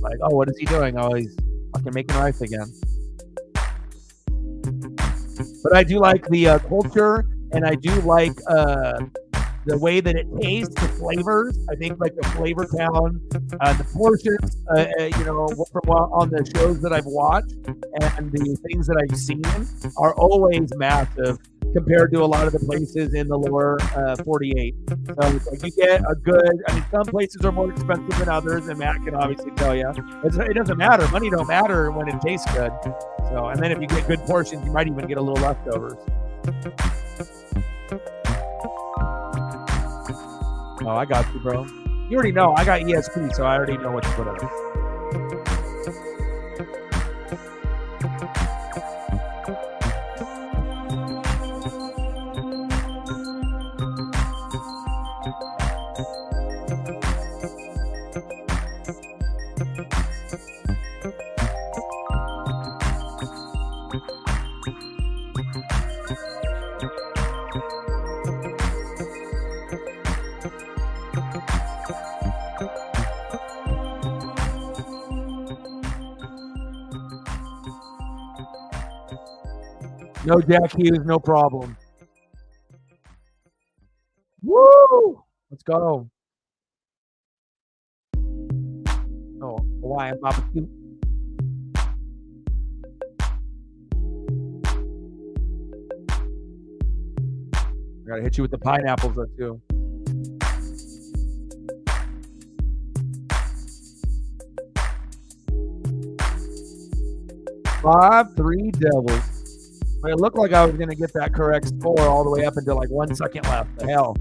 Like, oh, what is he doing? Oh, he's fucking making rice again. But I do like the culture, and I do like the way that it tastes, the flavors. I think like the Flavor Town, the portions, from on the shows that I've watched and the things that I've seen are always massive. compared to a lot of the places in the lower 48. So it's like you get a good, I mean, some places are more expensive than others, and Matt can obviously tell you. It doesn't matter. Money don't matter when it tastes good. So, and then if you get good portions, you might even get a little leftovers. Oh, I got you, bro. You already know. I got ESP, so I already know what to put in it. No Jack Hughes, no problem. Woo! Let's go. Oh, Hawaiian barbecue. I gotta hit you with the pineapples though too. Five, three Devils. But it looked like I was going to get that correct score all the way up until like 1 second left. The hell.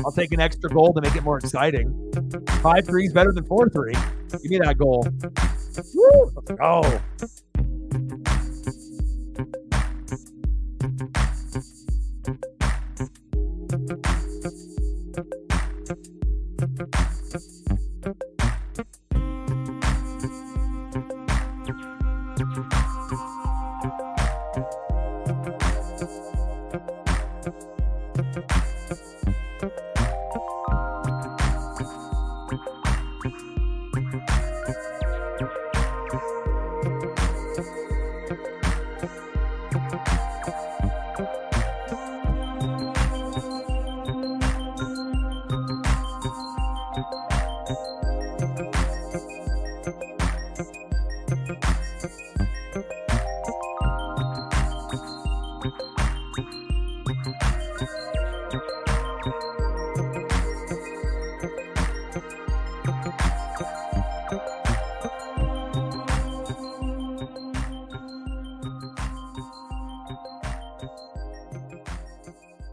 I'll take an extra goal to make it more exciting. 5-3 is better than 4-3. Give me that goal. Woo! Let's go.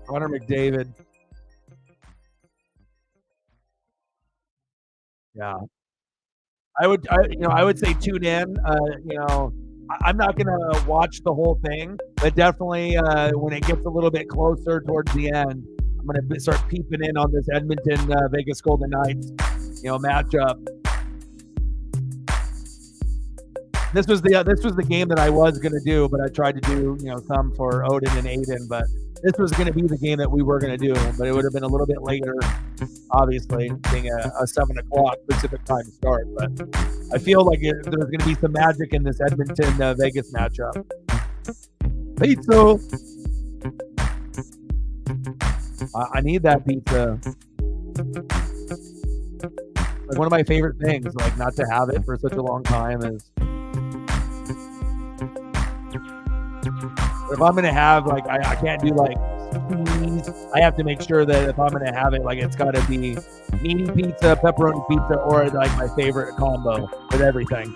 Connor McDavid. Yeah. I would say tune in. I'm not going to watch the whole thing, but definitely when it gets a little bit closer towards the end, I'm going to start peeping in on this Edmonton Vegas Golden Knights, matchup. This was the game that I was going to do, but I tried to do some for Odin and Aiden, but this was going to be the game that we were going to do, but it would have been a little bit later, obviously, being a 7 o'clock Pacific time start. But I feel like there's going to be some magic in this Edmonton Vegas matchup. Pizza. I need that pizza. Like one of my favorite things, like not to have it for such a long time is. If I'm going to have, like, I can't do, like, cheese. I have to make sure that if I'm going to have it, like, it's got to be meaty pizza, pepperoni pizza, or, like, my favorite combo with everything.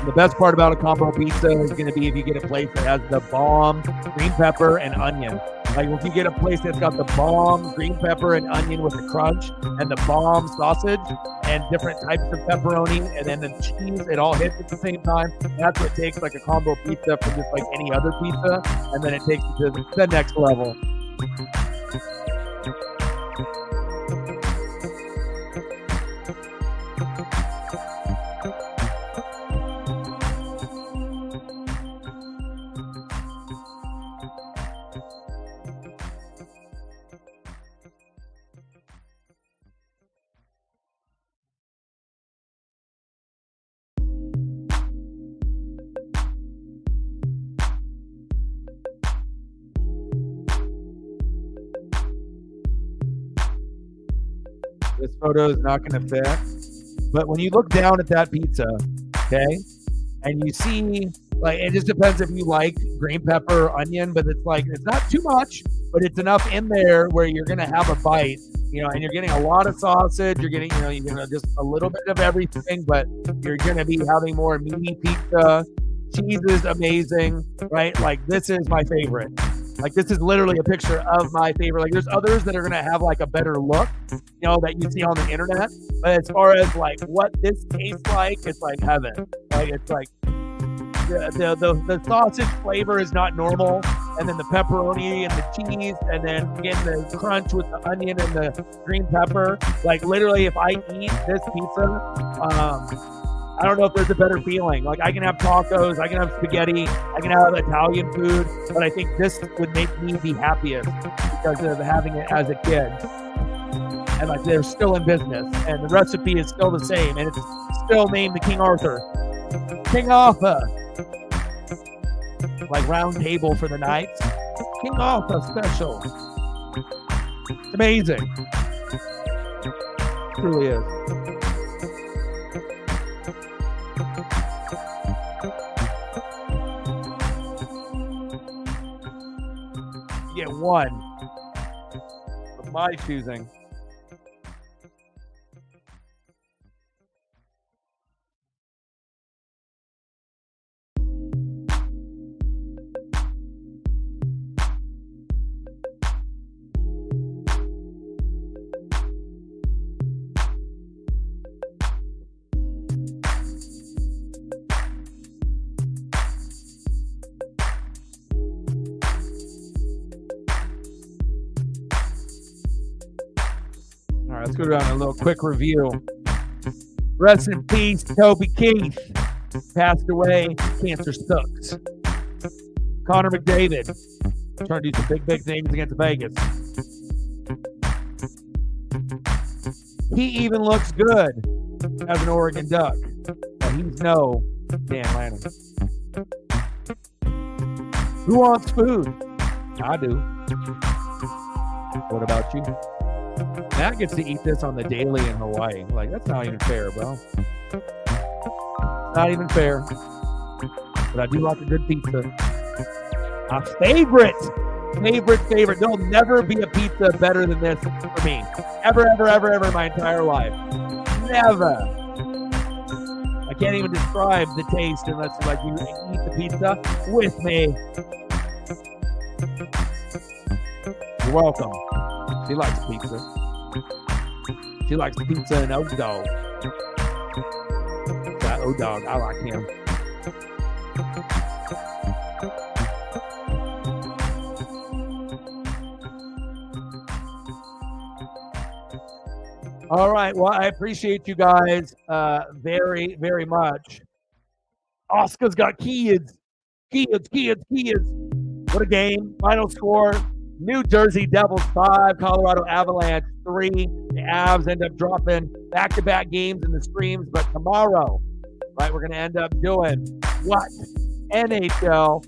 The best part about a combo pizza is going to be if you get a place that has the bomb, green pepper, and onion. Like, if you get a place that's got the bomb, green pepper, and onion with the crunch, and the bomb sausage, and different types of pepperoni, and then the cheese, it all hits at the same time. That's what takes like a combo pizza from just like any other pizza, and then it takes it to the next level. This photo is not going to fit. But when you look down at that pizza, okay, and you see Like, it just depends if you like green pepper or onion, but it's like, it's not too much, but it's enough in there where you're going to have a bite, and you're getting a lot of sausage. You're getting, just a little bit of everything, but you're going to be having more meaty pizza. Cheese is amazing, right? Like, this is my favorite. Like, this is literally a picture of my favorite. Like, there's others that are going to have like a better look, that you see on the internet. But as far as like what this tastes like, it's like heaven. Like, it's like the sausage flavor is not normal. And then the pepperoni and the cheese, and then again the crunch with the onion and the green pepper. Like, literally, if I eat this pizza, I don't know if there's a better feeling. Like, I can have tacos, I can have spaghetti, I can have Italian food, but I think this would make me the happiest because of having it as a kid. And like, they're still in business, and the recipe is still the same, and it's still named the King Arthur. King Arthur. Like, round table for the night. King Arthur special. It's amazing. It truly is. Get one of my choosing. Let's go down a little quick review. Rest in peace, Toby Keith. Passed away. Cancer sucks. Connor McDavid. Trying to do some big things against Vegas. He even looks good as an Oregon Duck. But he's no Dan Lanning. Who wants food? I do. What about you? Matt gets to eat this on the daily in Hawaii. Like, that's not even fair, bro. Not even fair. But I do like a good pizza. My favorite. There'll never be a pizza better than this for me. Ever in my entire life. Never. I can't even describe the taste unless like you eat the pizza with me. You're welcome. She likes pizza. She likes pizza and O-Dog. That O-Dog, I like him. All right. Well, I appreciate you guys very, very much. Oscar's got kids. What a game. Final score. New Jersey Devils 5, Colorado Avalanche 3. The Avs end up dropping back-to-back games in the streams, but tomorrow, right, we're going to end up doing what? NHL,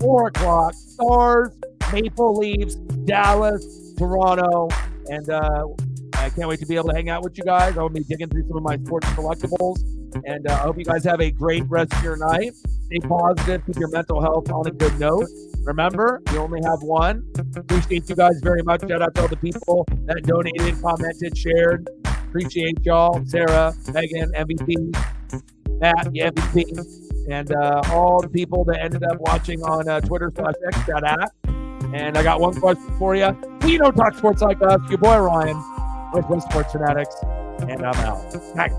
4 o'clock, Stars, Maple Leafs, Dallas, Toronto, and I can't wait to be able to hang out with you guys. I'll be digging through some of my sports collectibles, and I hope you guys have a great rest of your night. Stay positive, keep your mental health on a good note. Remember, you only have one. Appreciate you guys very much. Shout out to all the people that donated, commented, shared. Appreciate y'all. Sarah, Megan, MVP, Matt, the MVP, and all the people that ended up watching on Twitter/X, that app. And I got one question for you. You don't talk sports like us. Your boy Ryan with West Sports Fanatics, and I'm out. Bye.